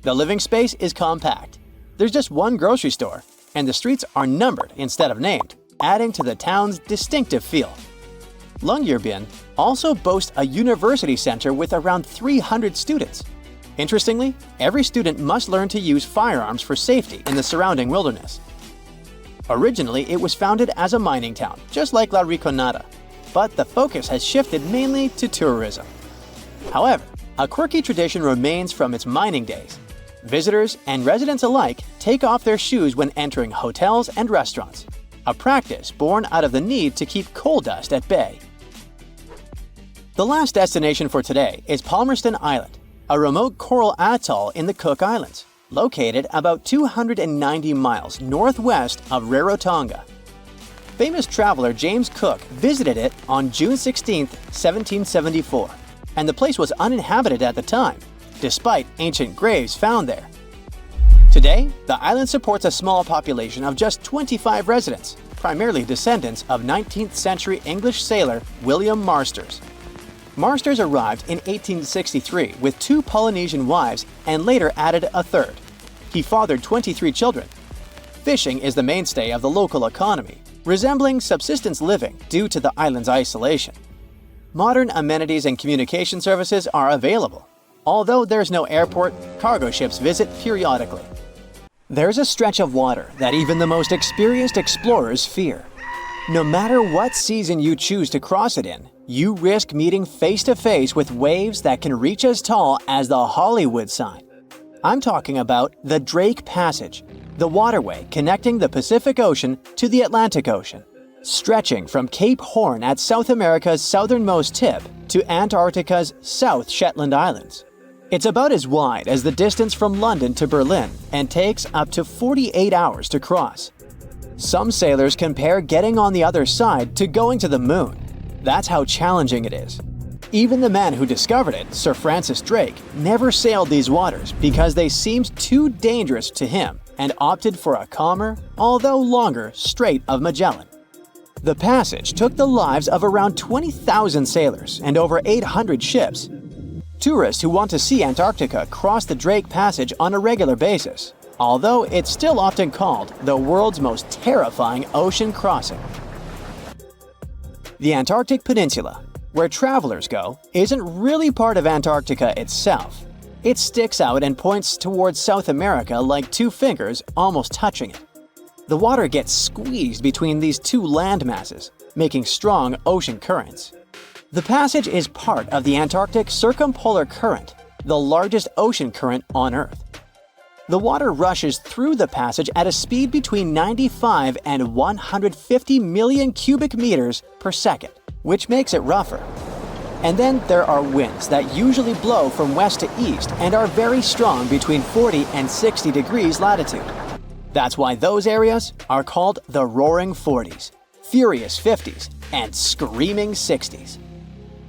The living space is compact. There's just one grocery store, and the streets are numbered instead of named, adding to the town's distinctive feel. Longyearbyen also boasts a university center with around 300 students. Interestingly, every student must learn to use firearms for safety in the surrounding wilderness. Originally, it was founded as a mining town, just like La Rinconada, but the focus has shifted mainly to tourism. However, a quirky tradition remains from its mining days. Visitors and residents alike take off their shoes when entering hotels and restaurants, a practice born out of the need to keep coal dust at bay. The last destination for today is Palmerston Island, a remote coral atoll in the Cook Islands, located about 290 miles northwest of Rarotonga. Famous traveler James Cook visited it on June 16, 1774, and the place was uninhabited at the time, despite ancient graves found there. Today, the island supports a small population of just 25 residents, primarily descendants of 19th century English sailor William Marsters. Marsters arrived in 1863 with 2 Polynesian wives and later added a third. He fathered 23 children. Fishing is the mainstay of the local economy, resembling subsistence living due to the island's isolation. Modern amenities and communication services are available. Although there's no airport, cargo ships visit periodically. There's a stretch of water that even the most experienced explorers fear. No matter what season you choose to cross it in, you risk meeting face-to-face with waves that can reach as tall as the Hollywood sign. I'm talking about the Drake Passage, the waterway connecting the Pacific Ocean to the Atlantic Ocean, stretching from Cape Horn at South America's southernmost tip to Antarctica's South Shetland Islands. It's about as wide as the distance from London to Berlin and takes up to 48 hours to cross. Some sailors compare getting on the other side to going to the moon. That's how challenging it is. Even the man who discovered it, Sir Francis Drake, never sailed these waters because they seemed too dangerous to him and opted for a calmer, although longer, Strait of Magellan. The passage took the lives of around 20,000 sailors and over 800 ships. Tourists who want to see Antarctica cross the Drake Passage on a regular basis, although it's still often called the world's most terrifying ocean crossing. The Antarctic Peninsula, where travelers go, isn't really part of Antarctica itself. It sticks out and points towards South America like two fingers almost touching it. The water gets squeezed between these two land masses, making strong ocean currents. The passage is part of the Antarctic Circumpolar Current, the largest ocean current on Earth. The water rushes through the passage at a speed between 95 and 150 million cubic meters per second, which makes it rougher. And then there are winds that usually blow from west to east and are very strong between 40 and 60 degrees latitude. That's why those areas are called the Roaring Forties, Furious 50s, and Screaming 60s.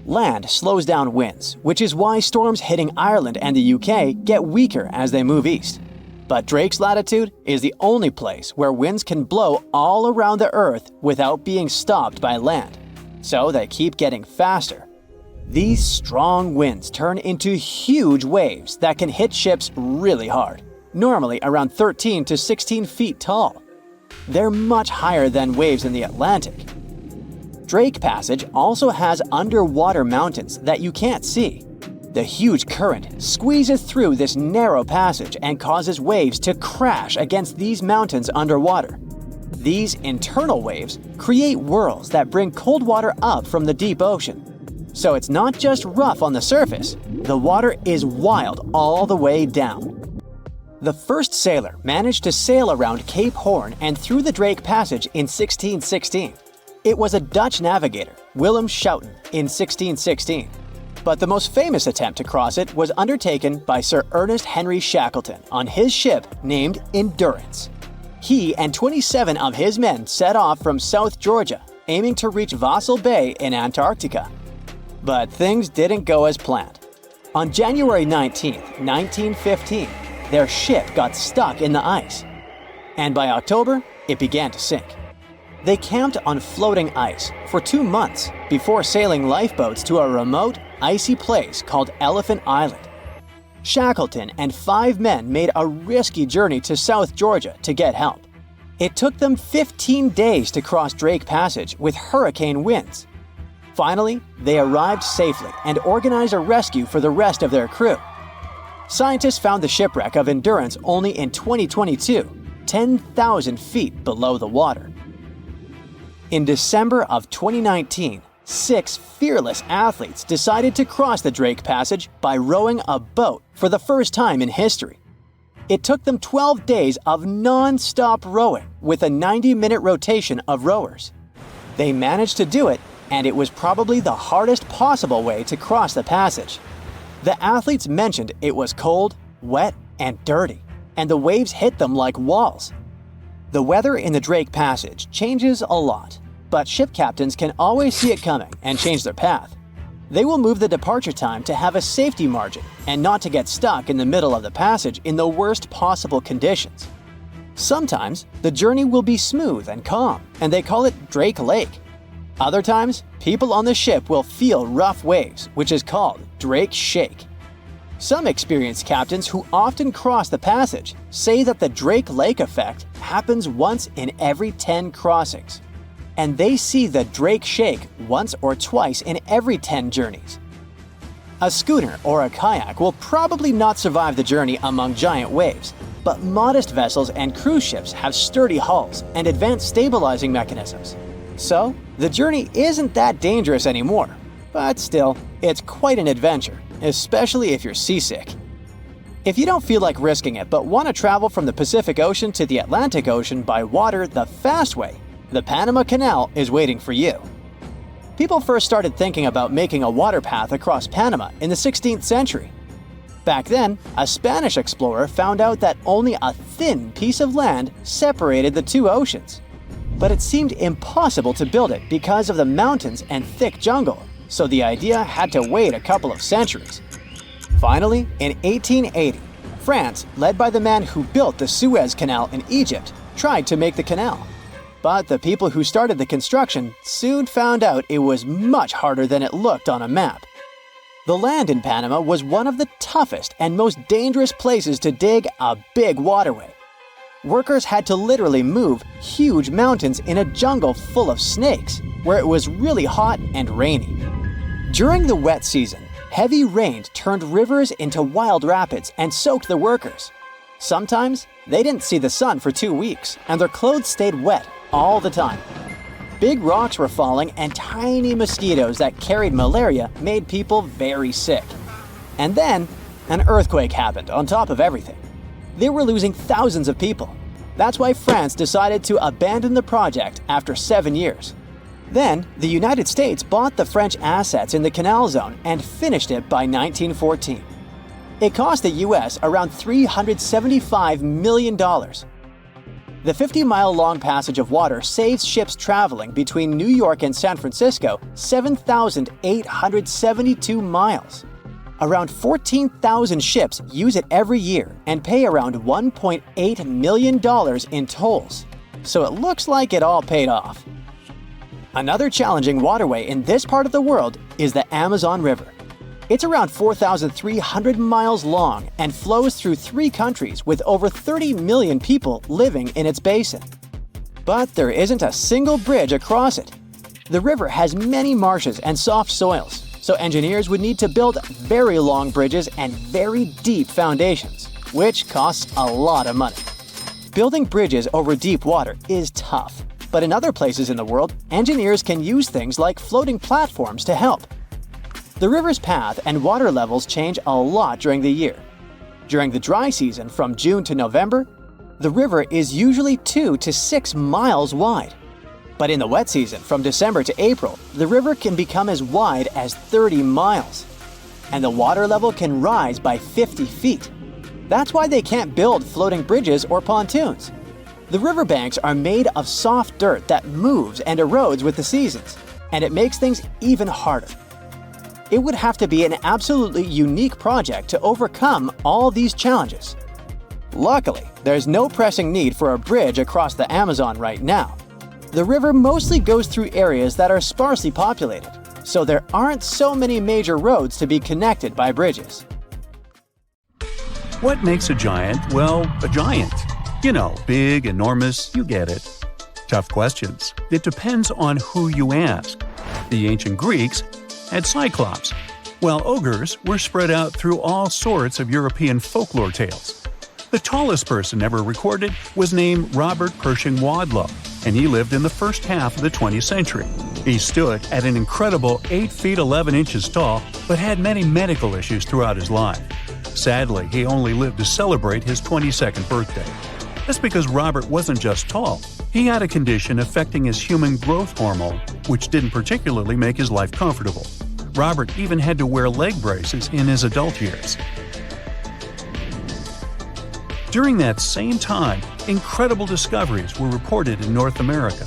Land slows down winds, which is why storms hitting Ireland and the UK get weaker as they move east. But Drake's latitude is the only place where winds can blow all around the Earth without being stopped by land, so they keep getting faster. These strong winds turn into huge waves that can hit ships really hard, normally around 13 to 16 feet tall. They're much higher than waves in the Atlantic. Drake Passage also has underwater mountains that you can't see. The huge current squeezes through this narrow passage and causes waves to crash against these mountains underwater. These internal waves create whirls that bring cold water up from the deep ocean. So it's not just rough on the surface, the water is wild all the way down. The first sailor managed to sail around Cape Horn and through the Drake Passage in 1616. It was a Dutch navigator, Willem Schouten, in 1616. But the most famous attempt to cross it was undertaken by Sir Ernest Henry Shackleton on his ship named Endurance. He and 27 of his men set off from South Georgia, aiming to reach Vassal Bay in Antarctica. But things didn't go as planned. On January 19, 1915, their ship got stuck in the ice. And by October, it began to sink. They camped on floating ice for 2 months before sailing lifeboats to a remote, icy place called Elephant Island. Shackleton and 5 men made a risky journey to South Georgia to get help. It took them 15 days to cross Drake Passage with hurricane winds. Finally, they arrived safely and organized a rescue for the rest of their crew. Scientists found the shipwreck of Endurance only in 2022, 10,000 feet below the water. In December of 2019, 6 fearless athletes decided to cross the Drake Passage by rowing a boat for the first time in history. It took them 12 days of non-stop rowing with a 90-minute rotation of rowers. They managed to do it, and it was probably the hardest possible way to cross the passage. The athletes mentioned it was cold, wet, and dirty, and the waves hit them like walls. The weather in the Drake Passage changes a lot, but ship captains can always see it coming and change their path. They will move the departure time to have a safety margin and not to get stuck in the middle of the passage in the worst possible conditions. Sometimes, the journey will be smooth and calm, and they call it Drake Lake. Other times, people on the ship will feel rough waves, which is called Drake Shake. Some experienced captains who often cross the passage say that the Drake Lake effect happens once in every 10 crossings, and they see the Drake Shake once or twice in every 10 journeys. A schooner or a kayak will probably not survive the journey among giant waves, but modest vessels and cruise ships have sturdy hulls and advanced stabilizing mechanisms. So, the journey isn't that dangerous anymore, but still, it's quite an adventure, especially if you're seasick. If you don't feel like risking it but want to travel from the Pacific Ocean to the Atlantic Ocean by water the fast way, the Panama Canal is waiting for you. People first started thinking about making a water path across Panama in the 16th century. Back then, a Spanish explorer found out that only a thin piece of land separated the two oceans. But it seemed impossible to build it because of the mountains and thick jungle, so the idea had to wait a couple of centuries. Finally, in 1880, France, led by the man who built the Suez Canal in Egypt, tried to make the canal. But the people who started the construction soon found out it was much harder than it looked on a map. The land in Panama was one of the toughest and most dangerous places to dig a big waterway. Workers had to literally move huge mountains in a jungle full of snakes, where it was really hot and rainy. During the wet season, heavy rain turned rivers into wild rapids and soaked the workers. Sometimes, they didn't see the sun for 2 weeks, and their clothes stayed wet all the time. Big rocks were falling, and tiny mosquitoes that carried malaria made people very sick. And then, an earthquake happened on top of everything. They were losing thousands of people. That's why France decided to abandon the project after 7 years. Then, the United States bought the French assets in the canal zone and finished it by 1914. It cost the US around $375 million. The 50-mile-long passage of water saves ships traveling between New York and San Francisco 7,872 miles. Around 14,000 ships use it every year and pay around $1.8 million in tolls. So it looks like it all paid off. Another challenging waterway in this part of the world is the Amazon River. It's around 4,300 miles long and flows through 3 countries with over 30 million people living in its basin. But there isn't a single bridge across it. The river has many marshes and soft soils, so engineers would need to build very long bridges and very deep foundations, which costs a lot of money. Building bridges over deep water is tough, but in other places in the world, engineers can use things like floating platforms to help. The river's path and water levels change a lot during the year. During the dry season from June to November, the river is usually 2 to 6 miles wide. But in the wet season from December to April, the river can become as wide as 30 miles. And the water level can rise by 50 feet. That's why they can't build floating bridges or pontoons. The riverbanks are made of soft dirt that moves and erodes with the seasons, and it makes things even harder. It would have to be an absolutely unique project to overcome all these challenges. Luckily, there's no pressing need for a bridge across the Amazon right now. The river mostly goes through areas that are sparsely populated, so there aren't so many major roads to be connected by bridges. What makes a giant, well, a giant? You know, big, enormous, you get it. Tough questions. It depends on who you ask. The ancient Greeks had cyclops, while ogres were spread out through all sorts of European folklore tales. The tallest person ever recorded was named Robert Pershing Wadlow, and he lived in the first half of the 20th century. He stood at an incredible 8 feet 11 inches tall, but had many medical issues throughout his life. Sadly, he only lived to celebrate his 22nd birthday. That's because Robert wasn't just tall. He had a condition affecting his human growth hormone, which didn't particularly make his life comfortable. Robert even had to wear leg braces in his adult years. During that same time, incredible discoveries were reported in North America.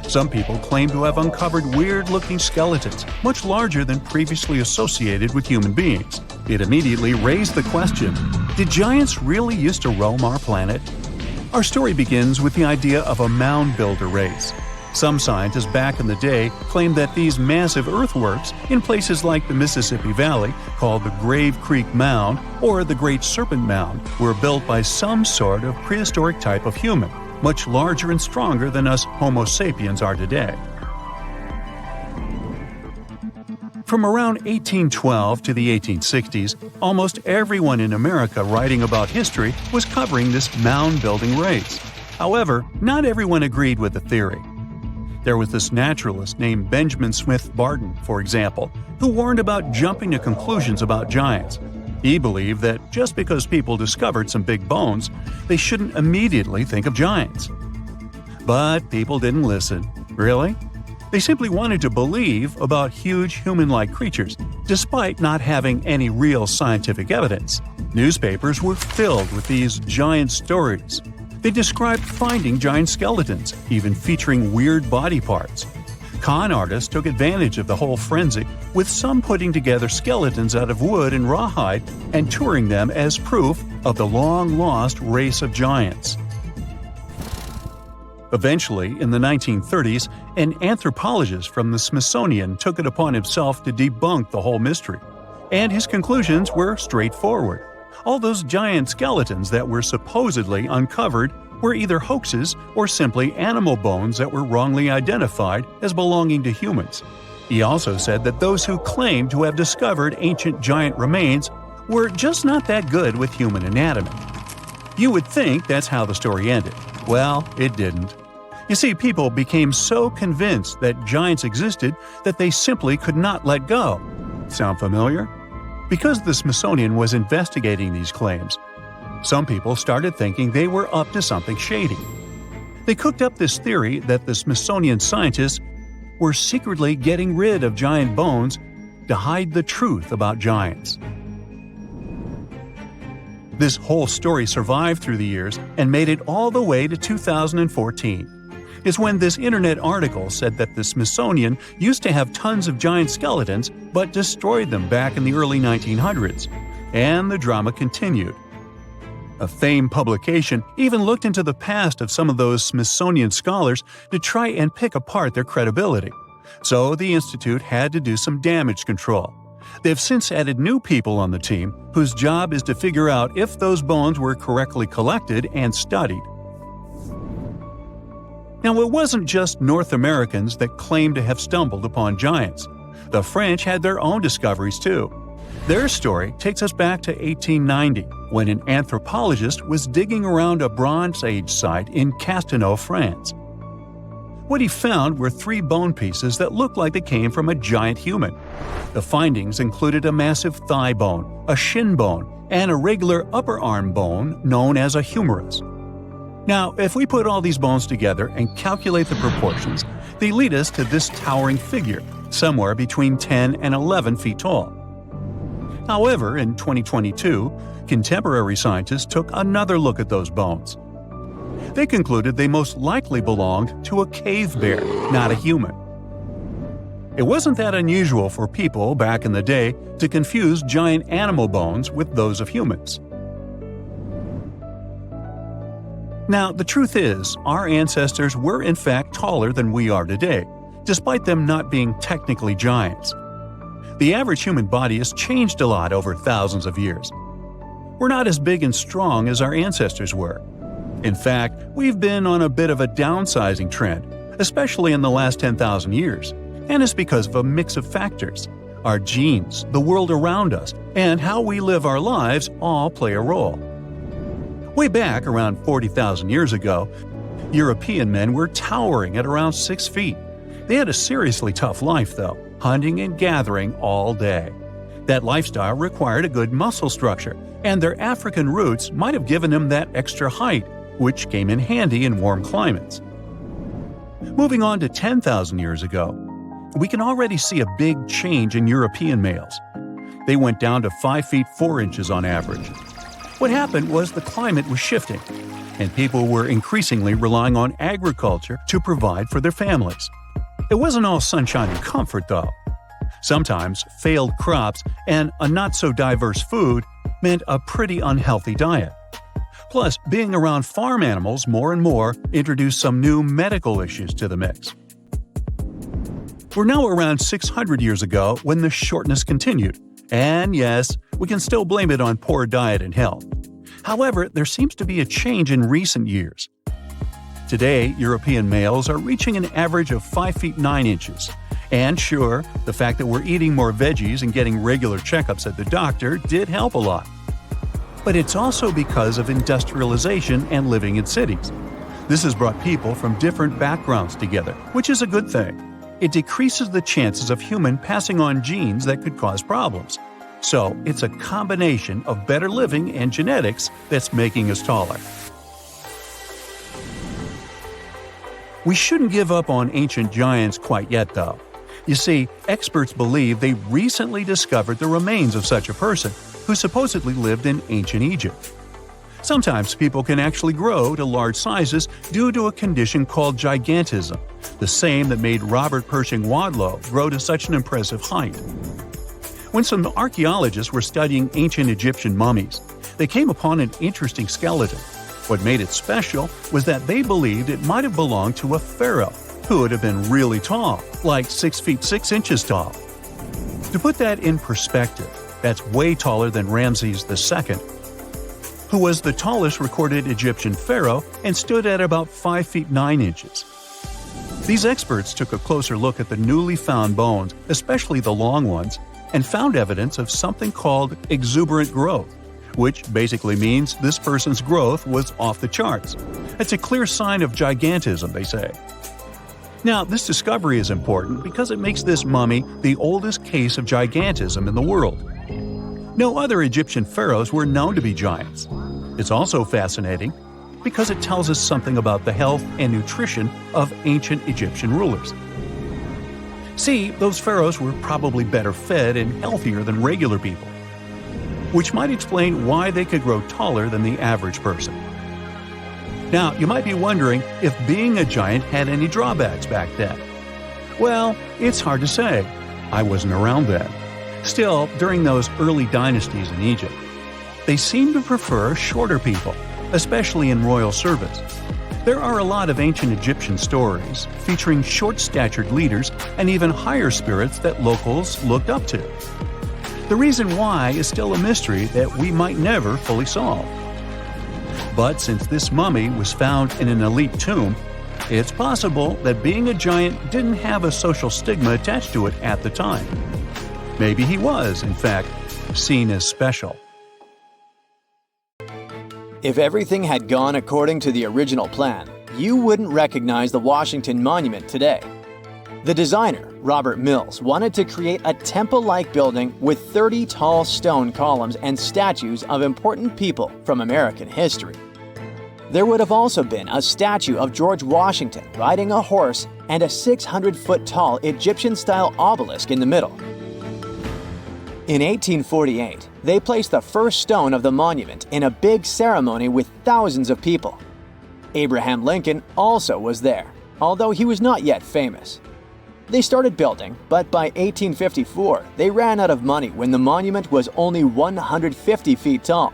Some people claim to have uncovered weird-looking skeletons, much larger than previously associated with human beings. It immediately raised the question, did giants really used to roam our planet? Our story begins with the idea of a mound builder race. Some scientists back in the day claimed that these massive earthworks in places like the Mississippi Valley, called the Grave Creek Mound or the Great Serpent Mound, were built by some sort of prehistoric type of human, much larger and stronger than us Homo sapiens are today. From around 1812 to the 1860s, almost everyone in America writing about history was covering this mound-building race. However, not everyone agreed with the theory. There was this naturalist named Benjamin Smith Barton, for example, who warned about jumping to conclusions about giants. He believed that just because people discovered some big bones, they shouldn't immediately think of giants. But people didn't listen. Really? They simply wanted to believe about huge human-like creatures, despite not having any real scientific evidence. Newspapers were filled with these giant stories. They described finding giant skeletons, even featuring weird body parts. Con artists took advantage of the whole frenzy, with some putting together skeletons out of wood and rawhide and touring them as proof of the long-lost race of giants. Eventually, in the 1930s, an anthropologist from the Smithsonian took it upon himself to debunk the whole mystery. And his conclusions were straightforward. All those giant skeletons that were supposedly uncovered were either hoaxes or simply animal bones that were wrongly identified as belonging to humans. He also said that those who claimed to have discovered ancient giant remains were just not that good with human anatomy. You would think that's how the story ended. Well, it didn't. You see, people became so convinced that giants existed that they simply could not let go. Sound familiar? Because the Smithsonian was investigating these claims, some people started thinking they were up to something shady. They cooked up this theory that the Smithsonian scientists were secretly getting rid of giant bones to hide the truth about giants. This whole story survived through the years and made it all the way to 2014. Is when this internet article said that the Smithsonian used to have tons of giant skeletons but destroyed them back in the early 1900s. And the drama continued. A famed publication even looked into the past of some of those Smithsonian scholars to try and pick apart their credibility. So the institute had to do some damage control. They've since added new people on the team whose job is to figure out if those bones were correctly collected and studied. Now, it wasn't just North Americans that claimed to have stumbled upon giants. The French had their own discoveries too. Their story takes us back to 1890, when an anthropologist was digging around a Bronze Age site in Castelnau, France. What he found were 3 bone pieces that looked like they came from a giant human. The findings included a massive thigh bone, a shin bone, and a regular upper arm bone known as a humerus. Now, if we put all these bones together and calculate the proportions, they lead us to this towering figure, somewhere between 10 and 11 feet tall. However, in 2022, contemporary scientists took another look at those bones. They concluded they most likely belonged to a cave bear, not a human. It wasn't that unusual for people back in the day to confuse giant animal bones with those of humans. Now, the truth is, our ancestors were in fact taller than we are today, despite them not being technically giants. The average human body has changed a lot over thousands of years. We're not as big and strong as our ancestors were. In fact, we've been on a bit of a downsizing trend, especially in the last 10,000 years, and it's because of a mix of factors. Our genes, the world around us, and how we live our lives all play a role. Way back around 40,000 years ago, European men were towering at around 6 feet. They had a seriously tough life, though, hunting and gathering all day. That lifestyle required a good muscle structure, and their African roots might have given them that extra height, which came in handy in warm climates. Moving on to 10,000 years ago, we can already see a big change in European males. They went down to 5 feet 4 inches on average. What happened was the climate was shifting, and people were increasingly relying on agriculture to provide for their families. It wasn't all sunshine and comfort, though. Sometimes failed crops and a not-so-diverse food meant a pretty unhealthy diet. Plus, being around farm animals more and more introduced some new medical issues to the mix. We're now around 600 years ago when the shortness continued. And yes, we can still blame it on poor diet and health. However, there seems to be a change in recent years. Today, European males are reaching an average of 5 feet 9 inches. And sure, the fact that we're eating more veggies and getting regular checkups at the doctor did help a lot. But it's also because of industrialization and living in cities. This has brought people from different backgrounds together, which is a good thing. It decreases the chances of human passing on genes that could cause problems. So, it's a combination of better living and genetics that's making us taller. We shouldn't give up on ancient giants quite yet, though. You see, experts believe they recently discovered the remains of such a person who supposedly lived in ancient Egypt. Sometimes people can actually grow to large sizes due to a condition called gigantism, the same that made Robert Pershing Wadlow grow to such an impressive height. When some archaeologists were studying ancient Egyptian mummies, they came upon an interesting skeleton. What made it special was that they believed it might have belonged to a pharaoh, who would have been really tall, like 6 feet 6 inches tall. To put that in perspective, That's way taller than Ramses II, who was the tallest recorded Egyptian pharaoh and stood at about 5 feet 9 inches. These experts took a closer look at the newly found bones, especially the long ones, and found evidence of something called exuberant growth, which basically means this person's growth was off the charts. It's a clear sign of gigantism, they say. Now, this discovery is important because it makes this mummy the oldest case of gigantism in the world. No other Egyptian pharaohs were known to be giants. It's also fascinating because it tells us something about the health and nutrition of ancient Egyptian rulers. See, those pharaohs were probably better fed and healthier than regular people, which might explain why they could grow taller than the average person. Now, you might be wondering if being a giant had any drawbacks back then. Well, it's hard to say. I wasn't around then. Still, during those early dynasties in Egypt, they seemed to prefer shorter people, especially in royal service. There are a lot of ancient Egyptian stories featuring short-statured leaders and even higher spirits that locals looked up to. The reason why is still a mystery that we might never fully solve. But since this mummy was found in an elite tomb, it's possible that being a giant didn't have a social stigma attached to it at the time. Maybe he was, in fact, seen as special. If everything had gone according to the original plan, you wouldn't recognize the Washington Monument today. The designer, Robert Mills, wanted to create a temple-like building with 30 tall stone columns and statues of important people from American history. There would have also been a statue of George Washington riding a horse and a 600-foot-tall Egyptian-style obelisk in the middle. In 1848, they placed the first stone of the monument in a big ceremony with thousands of people. Abraham Lincoln also was there, although he was not yet famous. They started building, but by 1854, they ran out of money when the monument was only 150 feet tall.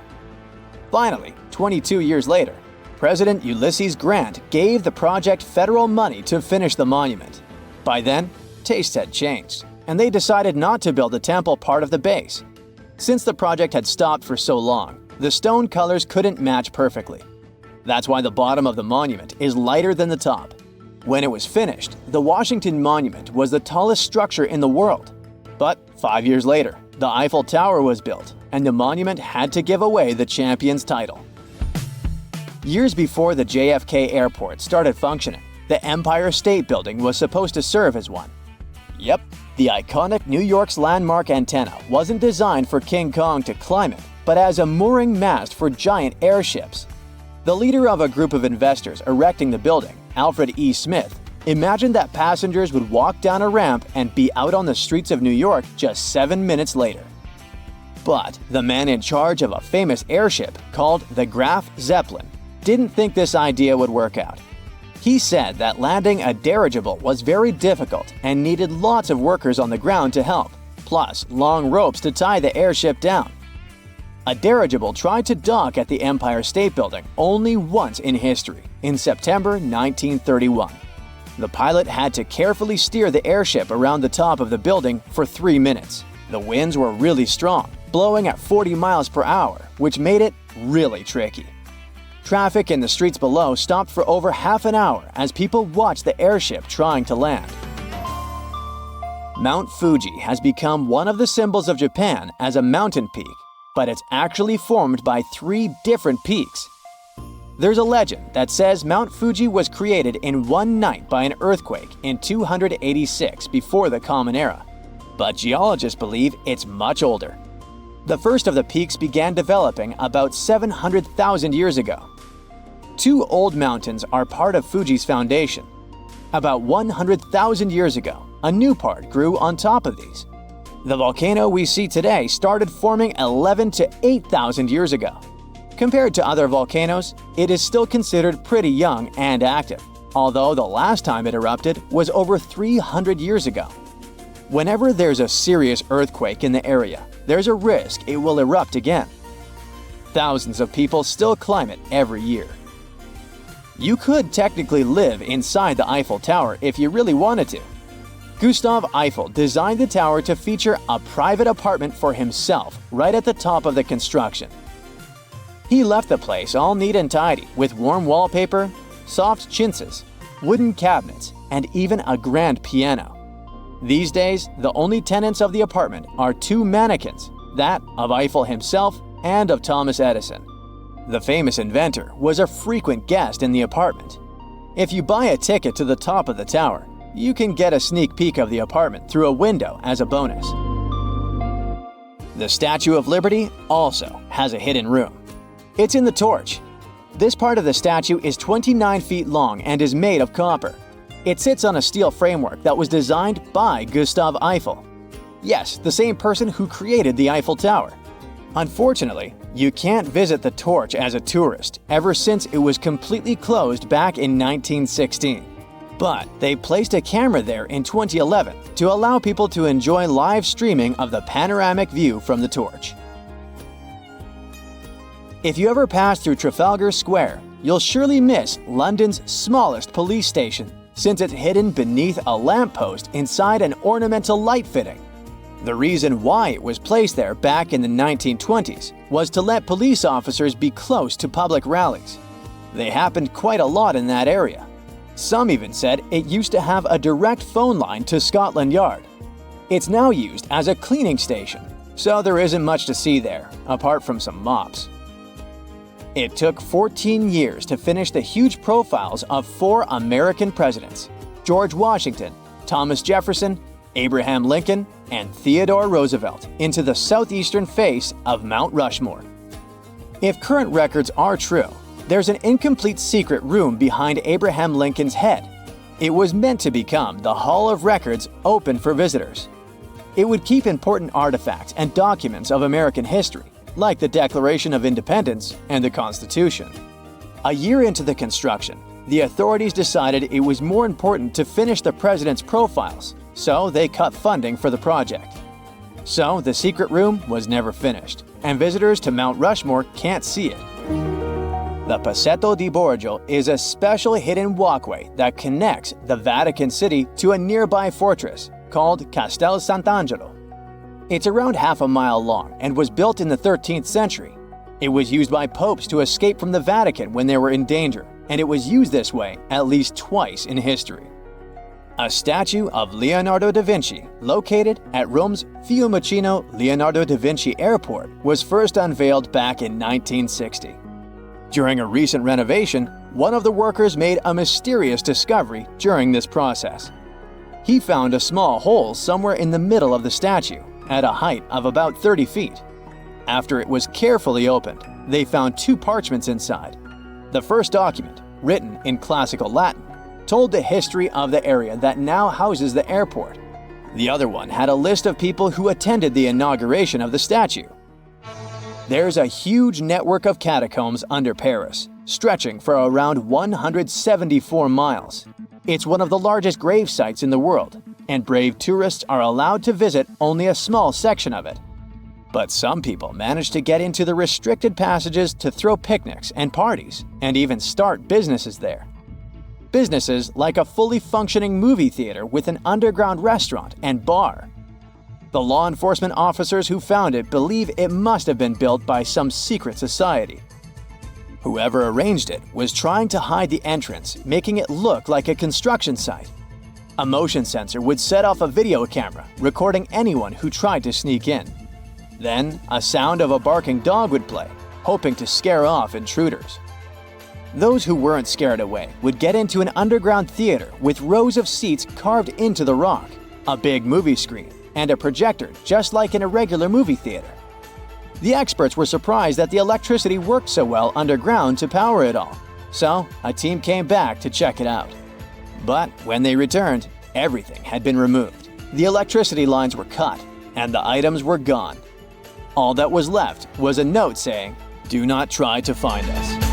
Finally, 22 years later, President Ulysses Grant gave the project federal money to finish the monument. By then, tastes had changed, and they decided not to build the temple part of the base. Since the project had stopped for so long, the stone colors couldn't match perfectly. That's why the bottom of the monument is lighter than the top. When it was finished, the Washington Monument was the tallest structure in the world. But 5 years later, the Eiffel Tower was built, and the monument had to give away the champion's title. Years before the JFK Airport started functioning, the Empire State Building was supposed to serve as one. Yep, the iconic New York's landmark antenna wasn't designed for King Kong to climb it, but as a mooring mast for giant airships. The leader of a group of investors erecting the building, Alfred E. Smith, imagined that passengers would walk down a ramp and be out on the streets of New York just 7 minutes later. But the man in charge of a famous airship called the Graf Zeppelin didn't think this idea would work out. He said that landing a dirigible was very difficult and needed lots of workers on the ground to help, plus long ropes to tie the airship down. A dirigible tried to dock at the Empire State Building only once in history, in September 1931. The pilot had to carefully steer the airship around the top of the building for 3 minutes. The winds were really strong, blowing at 40 miles per hour, which made it really tricky. Traffic in the streets below stopped for over half an hour as people watched the airship trying to land. Mount Fuji has become one of the symbols of Japan as a mountain peak, but it's actually formed by 3 different peaks. There's a legend that says Mount Fuji was created in one night by an earthquake in 286 before the Common Era, but geologists believe it's much older. The first of the peaks began developing about 700,000 years ago. 2 old mountains are part of Fuji's foundation. About 100,000 years ago, a new part grew on top of these. The volcano we see today started forming 11 to 8,000 years ago. Compared to other volcanoes, it is still considered pretty young and active, although the last time it erupted was over 300 years ago. Whenever there's a serious earthquake in the area, there's a risk it will erupt again. Thousands of people still climb it every year. You could technically live inside the Eiffel Tower if you really wanted to. Gustav Eiffel designed the tower to feature a private apartment for himself right at the top of the construction. He left the place all neat and tidy with warm wallpaper, soft chintzes, wooden cabinets, and even a grand piano. These days, the only tenants of the apartment are two mannequins, that of Eiffel himself and of Thomas Edison. The famous inventor was a frequent guest in the apartment. If you buy a ticket to the top of the tower, you can get a sneak peek of the apartment through a window as a bonus. The Statue of Liberty also has a hidden room. It's in the torch. This part of the statue is 29 feet long and is made of copper. It sits on a steel framework that was designed by Gustav Eiffel. Yes, the same person who created the Eiffel Tower. Unfortunately, you can't visit the torch as a tourist ever since it was completely closed back in 1916. But they placed a camera there in 2011 to allow people to enjoy live streaming of the panoramic view from the torch. If you ever pass through Trafalgar Square, you'll surely miss London's smallest police station, since it's hidden beneath a lamppost inside an ornamental light fitting. The reason why it was placed there back in the 1920s was to let police officers be close to public rallies. They happened quite a lot in that area. Some even said it used to have a direct phone line to Scotland Yard. It's now used as a cleaning station, so there isn't much to see there, apart from some mops. It took 14 years to finish the huge profiles of 4 American presidents: George Washington, Thomas Jefferson, Abraham Lincoln, and Theodore Roosevelt into the southeastern face of Mount Rushmore. If current records are true, there's an incomplete secret room behind Abraham Lincoln's head. It was meant to become the Hall of Records open for visitors. It would keep important artifacts and documents of American history, like the Declaration of Independence and the Constitution. A year into the construction, the authorities decided it was more important to finish the president's profiles, so they cut funding for the project. So the secret room was never finished, and visitors to Mount Rushmore can't see it. The Passetto di Borgio is a special hidden walkway that connects the Vatican City to a nearby fortress called Castel Sant'Angelo. It's around half a mile long and was built in the 13th century. It was used by popes to escape from the Vatican when they were in danger, and it was used this way at least twice in history. A statue of Leonardo da Vinci, located at Rome's Fiumicino Leonardo da Vinci Airport, was first unveiled back in 1960. During a recent renovation, one of the workers made a mysterious discovery during this process. He found a small hole somewhere in the middle of the statue, at a height of about 30 feet. After it was carefully opened, they found 2 parchments inside. The first document, written in classical Latin, told the history of the area that now houses the airport. The other one had a list of people who attended the inauguration of the statue. There's a huge network of catacombs under Paris, stretching for around 174 miles. It's one of the largest grave sites in the world, and brave tourists are allowed to visit only a small section of it. But some people manage to get into the restricted passages to throw picnics and parties, and even start businesses there. Businesses like a fully functioning movie theater with an underground restaurant and bar. The law enforcement officers who found it believe it must have been built by some secret society. Whoever arranged it was trying to hide the entrance, making it look like a construction site. A motion sensor would set off a video camera, recording anyone who tried to sneak in. Then, a sound of a barking dog would play, hoping to scare off intruders. Those who weren't scared away would get into an underground theater with rows of seats carved into the rock, a big movie screen, and a projector just like in a regular movie theater. The experts were surprised that the electricity worked so well underground to power it all, so a team came back to check it out. But when they returned, everything had been removed. The electricity lines were cut, and the items were gone. All that was left was a note saying, "Do not try to find us."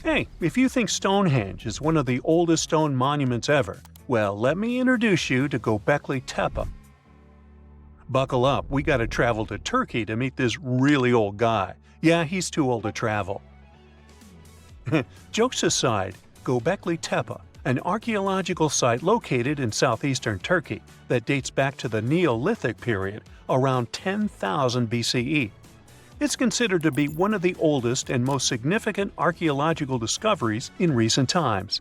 Hey, if you think Stonehenge is one of the oldest stone monuments ever, well, let me introduce you to Gobekli Tepe. Buckle up, we gotta travel to Turkey to meet this really old guy. Yeah, he's too old to travel. Jokes aside, Gobekli Tepe, an archaeological site located in southeastern Turkey that dates back to the Neolithic period around 10,000 BCE. It's considered to be one of the oldest and most significant archaeological discoveries in recent times.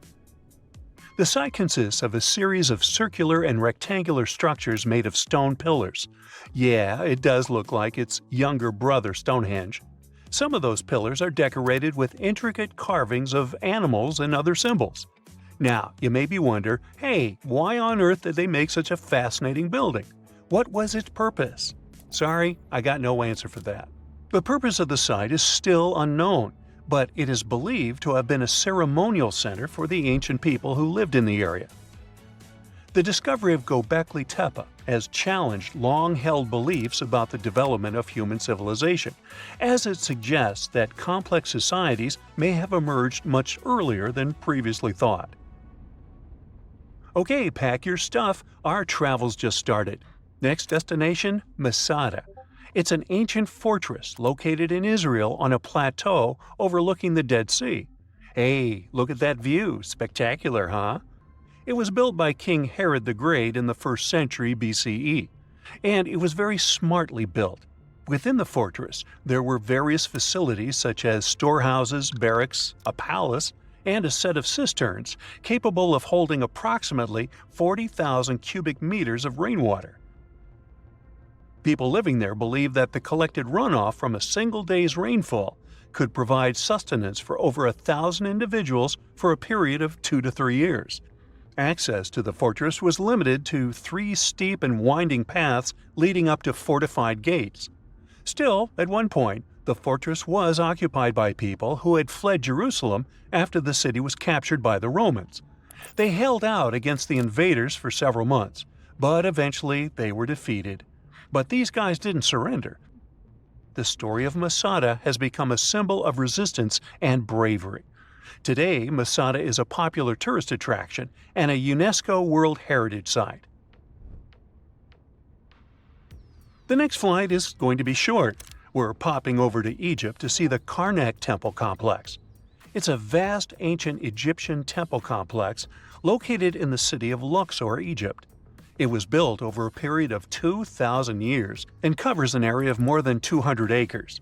The site consists of a series of circular and rectangular structures made of stone pillars. Yeah, it does look like its younger brother Stonehenge. Some of those pillars are decorated with intricate carvings of animals and other symbols. Now, you may be wondering, hey, why on earth did they make such a fascinating building? What was its purpose? Sorry, I got no answer for that. The purpose of the site is still unknown, but it is believed to have been a ceremonial center for the ancient people who lived in the area. The discovery of Gobekli Tepe has challenged long-held beliefs about the development of human civilization, as it suggests that complex societies may have emerged much earlier than previously thought. Okay, pack your stuff, our travels just started. Next destination, Masada. It's an ancient fortress located in Israel on a plateau overlooking the Dead Sea. Hey, look at that view, spectacular, huh? It was built by King Herod the Great in the 1st century BCE, and it was very smartly built. Within the fortress, there were various facilities such as storehouses, barracks, a palace, and a set of cisterns capable of holding approximately 40,000 cubic meters of rainwater. People living there believed that the collected runoff from a single day's rainfall could provide sustenance for over 1,000 individuals for a period of 2 to 3 years. Access to the fortress was limited to 3 steep and winding paths leading up to fortified gates. Still, at one point, the fortress was occupied by people who had fled Jerusalem after the city was captured by the Romans. They held out against the invaders for several months, but eventually they were defeated. But these guys didn't surrender. The story of Masada has become a symbol of resistance and bravery. Today, Masada is a popular tourist attraction and a UNESCO World Heritage Site. The next flight is going to be short. We're popping over to Egypt to see the Karnak Temple Complex. It's a vast ancient Egyptian temple complex located in the city of Luxor, Egypt. It was built over a period of 2,000 years and covers an area of more than 200 acres.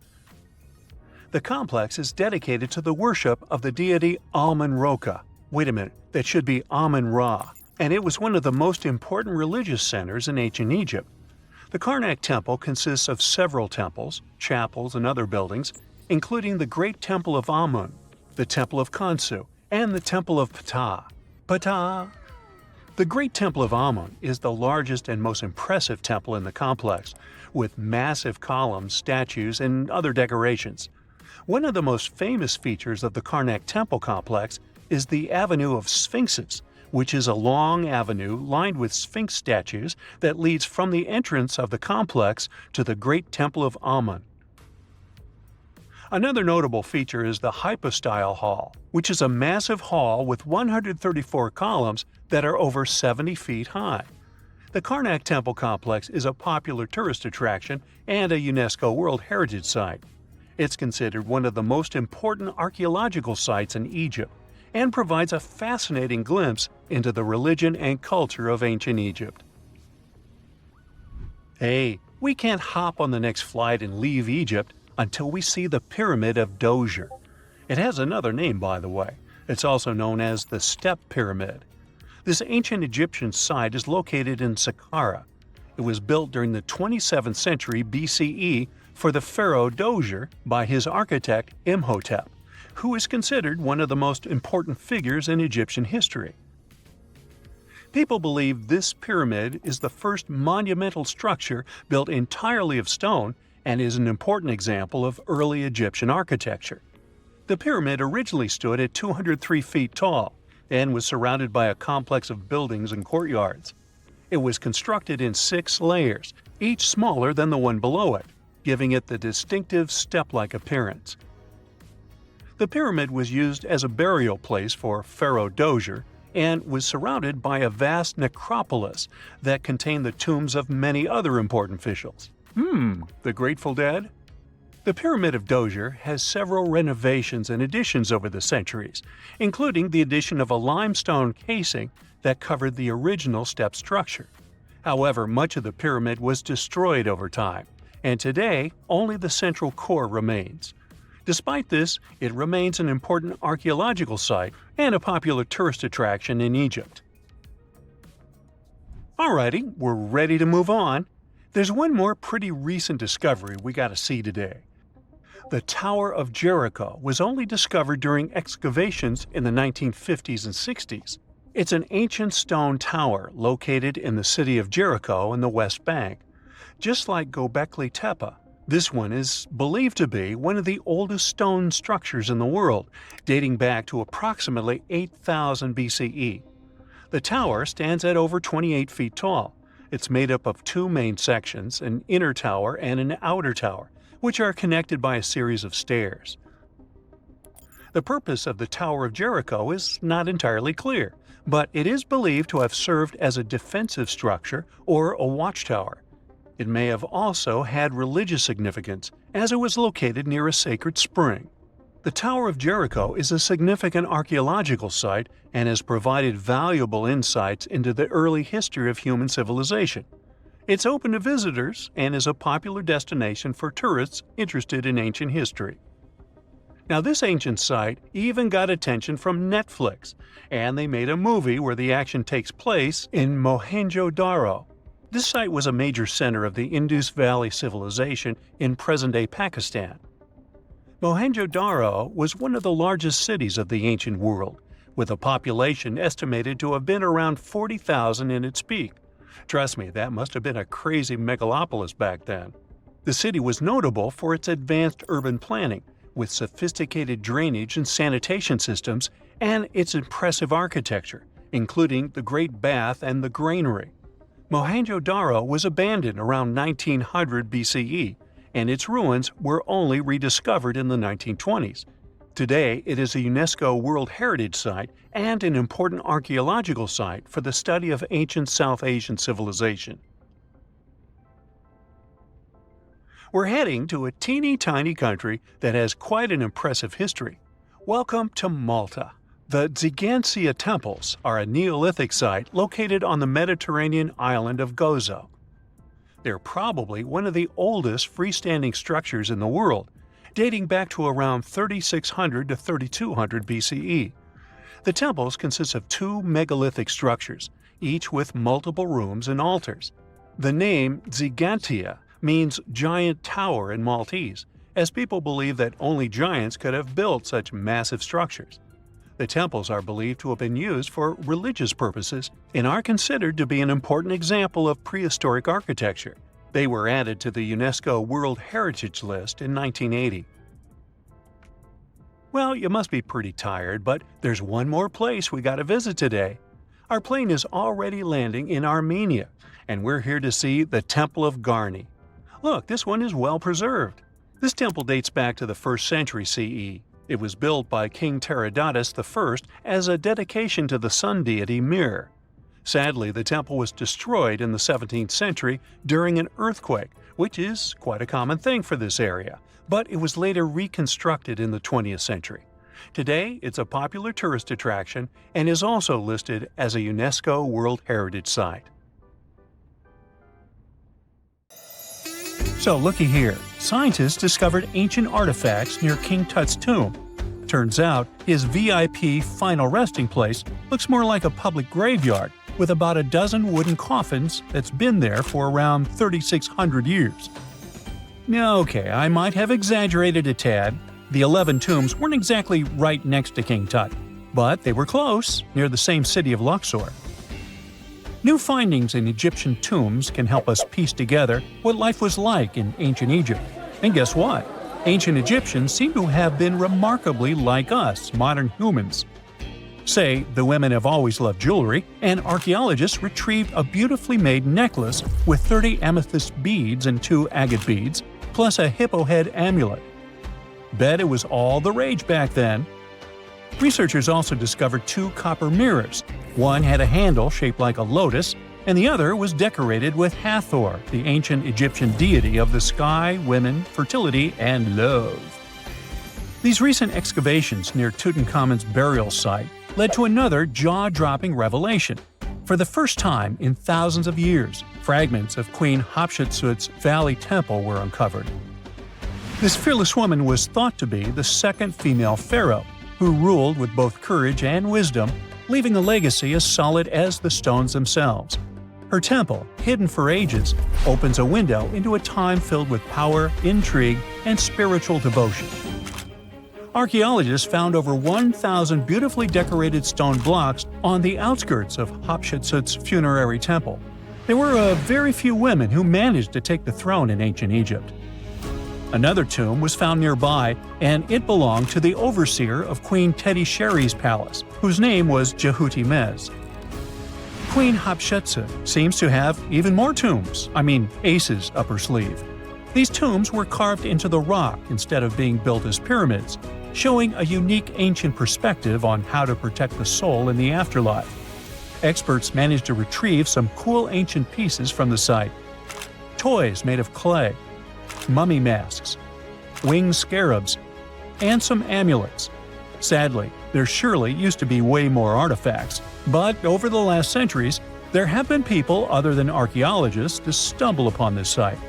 The complex is dedicated to the worship of the deity Amun-Ra. Wait a minute, that should be Amun-Ra, and it was one of the most important religious centers in ancient Egypt. The Karnak Temple consists of several temples, chapels, and other buildings, including the Great Temple of Amun, the Temple of Khonsu, and the Temple of Ptah. Ptah! The Great Temple of Amun is the largest and most impressive temple in the complex, with massive columns, statues, and other decorations. One of the most famous features of the Karnak Temple complex is the Avenue of Sphinxes, which is a long avenue lined with Sphinx statues that leads from the entrance of the complex to the Great Temple of Amun. Another notable feature is the Hypostyle Hall, which is a massive hall with 134 columns that are over 70 feet high. The Karnak Temple Complex is a popular tourist attraction and a UNESCO World Heritage Site. It's considered one of the most important archaeological sites in Egypt and provides a fascinating glimpse into the religion and culture of ancient Egypt. Hey, we can't hop on the next flight and leave Egypt until we see the Pyramid of Djoser. It has another name, by the way. It's also known as the Step Pyramid. This ancient Egyptian site is located in Saqqara. It was built during the 27th century BCE for the pharaoh Djoser by his architect Imhotep, who is considered one of the most important figures in Egyptian history. People believe this pyramid is the first monumental structure built entirely of stone and is an important example of early Egyptian architecture. The pyramid originally stood at 203 feet tall and was surrounded by a complex of buildings and courtyards. It was constructed in 6 layers, each smaller than the one below it, giving it the distinctive step-like appearance. The pyramid was used as a burial place for Pharaoh Djoser and was surrounded by a vast necropolis that contained the tombs of many other important officials. The Grateful Dead? The Pyramid of Djoser has several renovations and additions over the centuries, including the addition of a limestone casing that covered the original step structure. However, much of the pyramid was destroyed over time, and today only the central core remains. Despite this, it remains an important archaeological site and a popular tourist attraction in Egypt. Alrighty, we're ready to move on. There's one more pretty recent discovery we gotta see today. The Tower of Jericho was only discovered during excavations in the 1950s and 60s. It's an ancient stone tower located in the city of Jericho in the West Bank. Just like Gobekli Tepe, this one is believed to be one of the oldest stone structures in the world, dating back to approximately 8000 BCE. The tower stands at over 28 feet tall. It's made up of two main sections, an inner tower and an outer tower, which are connected by a series of stairs. The purpose of the Tower of Jericho is not entirely clear, but it is believed to have served as a defensive structure or a watchtower. It may have also had religious significance, as it was located near a sacred spring. The Tower of Jericho is a significant archaeological site and has provided valuable insights into the early history of human civilization. It's open to visitors and is a popular destination for tourists interested in ancient history. Now, this ancient site even got attention from Netflix, and they made a movie where the action takes place in Mohenjo-daro. This site was a major center of the Indus Valley civilization in present-day Pakistan. Mohenjo-daro was one of the largest cities of the ancient world, with a population estimated to have been around 40,000 in its peak. Trust me, that must have been a crazy megalopolis back then. The city was notable for its advanced urban planning, with sophisticated drainage and sanitation systems, and its impressive architecture, including the Great Bath and the Granary. Mohenjo-daro was abandoned around 1900 BCE, and its ruins were only rediscovered in the 1920s. Today, it is a UNESCO World Heritage Site and an important archaeological site for the study of ancient South Asian civilization. We're heading to a teeny-tiny country that has quite an impressive history. Welcome to Malta. The Ggantija Temples are a Neolithic site located on the Mediterranean island of Gozo. They're probably one of the oldest freestanding structures in the world, dating back to around 3600 to 3200 BCE. The temples consist of two megalithic structures, each with multiple rooms and altars. The name Ggantija means giant tower in Maltese, as people believe that only giants could have built such massive structures. The temples are believed to have been used for religious purposes and are considered to be an important example of prehistoric architecture. They were added to the UNESCO World Heritage List in 1980. Well, you must be pretty tired, but there's one more place we gotta visit today. Our plane is already landing in Armenia, and we're here to see the Temple of Garni. Look, this one is well preserved. This temple dates back to the 1st century CE. It was built by King Tiridates I as a dedication to the sun deity Mir. Sadly, the temple was destroyed in the 17th century during an earthquake, which is quite a common thing for this area, but it was later reconstructed in the 20th century. Today, it's a popular tourist attraction and is also listed as a UNESCO World Heritage Site. So looky here, scientists discovered ancient artifacts near King Tut's tomb. Turns out, his VIP final resting place looks more like a public graveyard with about a dozen wooden coffins that's been there for around 3,600 years. Now, okay, I might have exaggerated a tad. The 11 tombs weren't exactly right next to King Tut, but they were close, near the same city of Luxor. New findings in Egyptian tombs can help us piece together what life was like in ancient Egypt. And guess what? Ancient Egyptians seem to have been remarkably like us, modern humans. Say, the women have always loved jewelry, and archaeologists retrieved a beautifully made necklace with 30 amethyst beads and 2 agate beads, plus a hippo head amulet. Bet it was all the rage back then. Researchers also discovered 2 copper mirrors. One had a handle shaped like a lotus, and the other was decorated with Hathor, the ancient Egyptian deity of the sky, women, fertility, and love. These recent excavations near Tutankhamun's burial site led to another jaw-dropping revelation. For the first time in thousands of years, fragments of Queen Hatshepsut's Valley Temple were uncovered. This fearless woman was thought to be the second female pharaoh, who ruled with both courage and wisdom, leaving a legacy as solid as the stones themselves. Her temple, hidden for ages, opens a window into a time filled with power, intrigue, and spiritual devotion. Archaeologists found over 1,000 beautifully decorated stone blocks on the outskirts of Hatshepsut's funerary temple. There were a very few women who managed to take the throne in ancient Egypt. Another tomb was found nearby, and it belonged to the overseer of Queen Teti Sheri's palace, whose name was Jehuti-Mez. Queen Hatshepsut seems to have even more tombs, aces up her sleeve. These tombs were carved into the rock instead of being built as pyramids, showing a unique ancient perspective on how to protect the soul in the afterlife. Experts managed to retrieve some cool ancient pieces from the site. Toys made of clay, mummy masks, winged scarabs, and some amulets. Sadly, there surely used to be way more artifacts, but over the last centuries, there have been people other than archaeologists to stumble upon this site.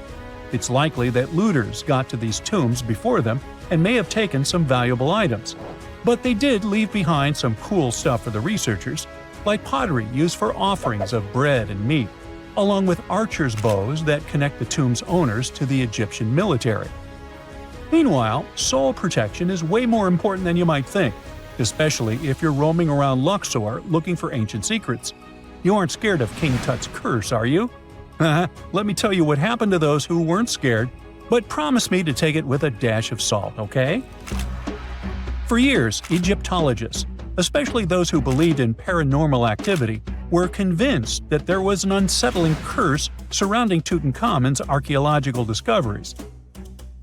It's likely that looters got to these tombs before them and may have taken some valuable items. But they did leave behind some cool stuff for the researchers, like pottery used for offerings of bread and meat, along with archers' bows that connect the tomb's owners to the Egyptian military. Meanwhile, soul protection is way more important than you might think, especially if you're roaming around Luxor looking for ancient secrets. You aren't scared of King Tut's curse, are you? Let me tell you what happened to those who weren't scared, but promise me to take it with a dash of salt, okay? For years, Egyptologists, especially those who believed in paranormal activity, were convinced that there was an unsettling curse surrounding Tutankhamun's archaeological discoveries.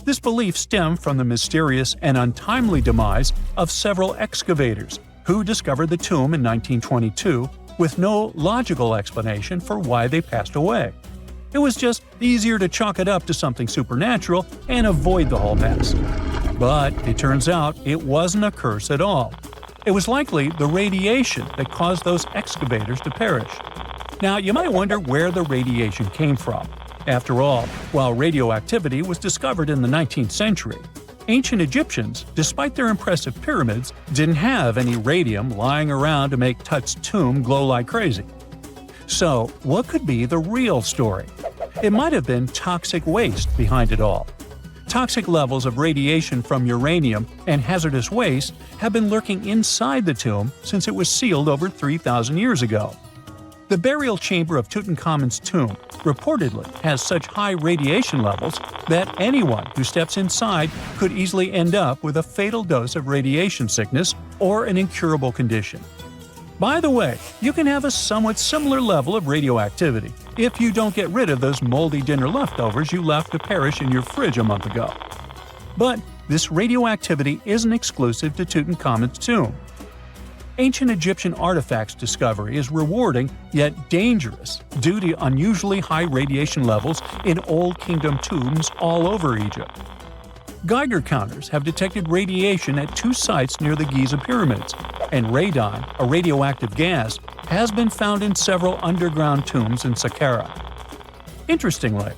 This belief stemmed from the mysterious and untimely demise of several excavators who discovered the tomb in 1922 with no logical explanation for why they passed away. It was just easier to chalk it up to something supernatural and avoid the whole mess. But it turns out it wasn't a curse at all. It was likely the radiation that caused those excavators to perish. Now, you might wonder where the radiation came from. After all, while radioactivity was discovered in the 19th century, ancient Egyptians, despite their impressive pyramids, didn't have any radium lying around to make Tut's tomb glow like crazy. So, what could be the real story? It might have been toxic waste behind it all. Toxic levels of radiation from uranium and hazardous waste have been lurking inside the tomb since it was sealed over 3,000 years ago. The burial chamber of Tutankhamun's tomb reportedly has such high radiation levels that anyone who steps inside could easily end up with a fatal dose of radiation sickness or an incurable condition. By the way, you can have a somewhat similar level of radioactivity if you don't get rid of those moldy dinner leftovers you left to perish in your fridge a month ago. But this radioactivity isn't exclusive to Tutankhamun's tomb. Ancient Egyptian artifacts discovery is rewarding yet dangerous due to unusually high radiation levels in Old Kingdom tombs all over Egypt. Geiger counters have detected radiation at 2 sites near the Giza pyramids, and radon, a radioactive gas, has been found in several underground tombs in Saqqara. Interestingly,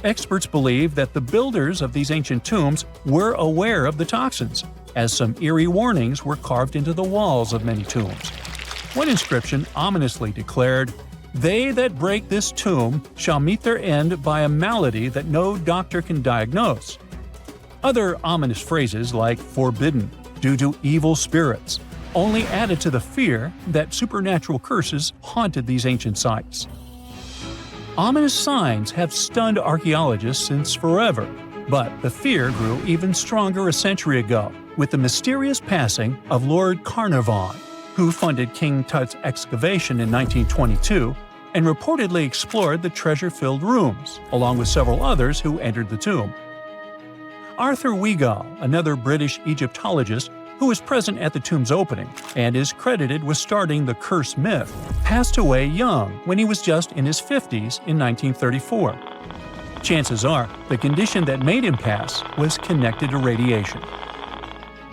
experts believe that the builders of these ancient tombs were aware of the toxins, as some eerie warnings were carved into the walls of many tombs. One inscription ominously declared, "They that break this tomb shall meet their end by a malady that no doctor can diagnose." Other ominous phrases like "forbidden," "due to evil spirits," only added to the fear that supernatural curses haunted these ancient sites. Ominous signs have stunned archaeologists since forever, but the fear grew even stronger a century ago with the mysterious passing of Lord Carnarvon, who funded King Tut's excavation in 1922 and reportedly explored the treasure-filled rooms, along with several others who entered the tomb. Arthur Weigall, another British Egyptologist, who was present at the tomb's opening and is credited with starting the curse myth, passed away young when he was just in his 50s in 1934. Chances are the condition that made him pass was connected to radiation.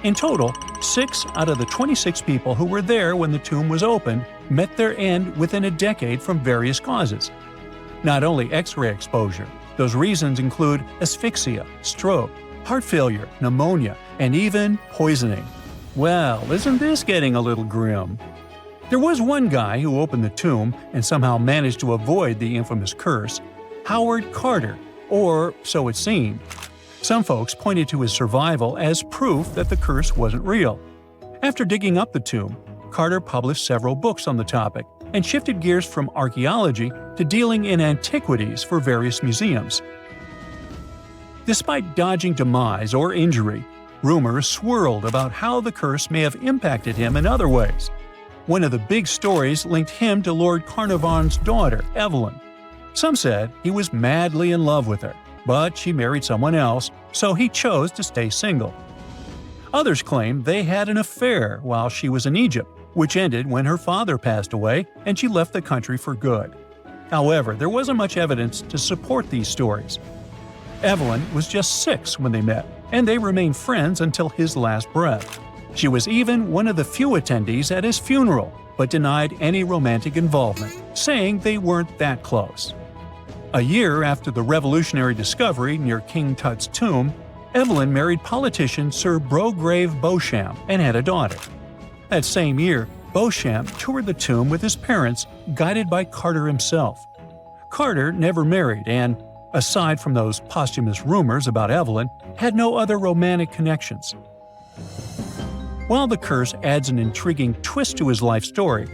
In total, 6 out of the 26 people who were there when the tomb was opened met their end within a decade from various causes. Not only X-ray exposure, those reasons include asphyxia, stroke, heart failure, pneumonia, and even poisoning. Well, isn't this getting a little grim? There was one guy who opened the tomb and somehow managed to avoid the infamous curse, Howard Carter, or so it seemed. Some folks pointed to his survival as proof that the curse wasn't real. After digging up the tomb, Carter published several books on the topic and shifted gears from archaeology to dealing in antiquities for various museums. Despite dodging demise or injury, rumors swirled about how the curse may have impacted him in other ways. One of the big stories linked him to Lord Carnarvon's daughter, Evelyn. Some said he was madly in love with her, but she married someone else, so he chose to stay single. Others claimed they had an affair while she was in Egypt, which ended when her father passed away and she left the country for good. However, there wasn't much evidence to support these stories. Evelyn was just 6 when they met, and they remained friends until his last breath. She was even one of the few attendees at his funeral, but denied any romantic involvement, saying they weren't that close. A year after the revolutionary discovery near King Tut's tomb, Evelyn married politician Sir Brograve Beauchamp and had a daughter. That same year, Beauchamp toured the tomb with his parents, guided by Carter himself. Carter never married and, aside from those posthumous rumors about Evelyn, had no other romantic connections. While the curse adds an intriguing twist to his life story,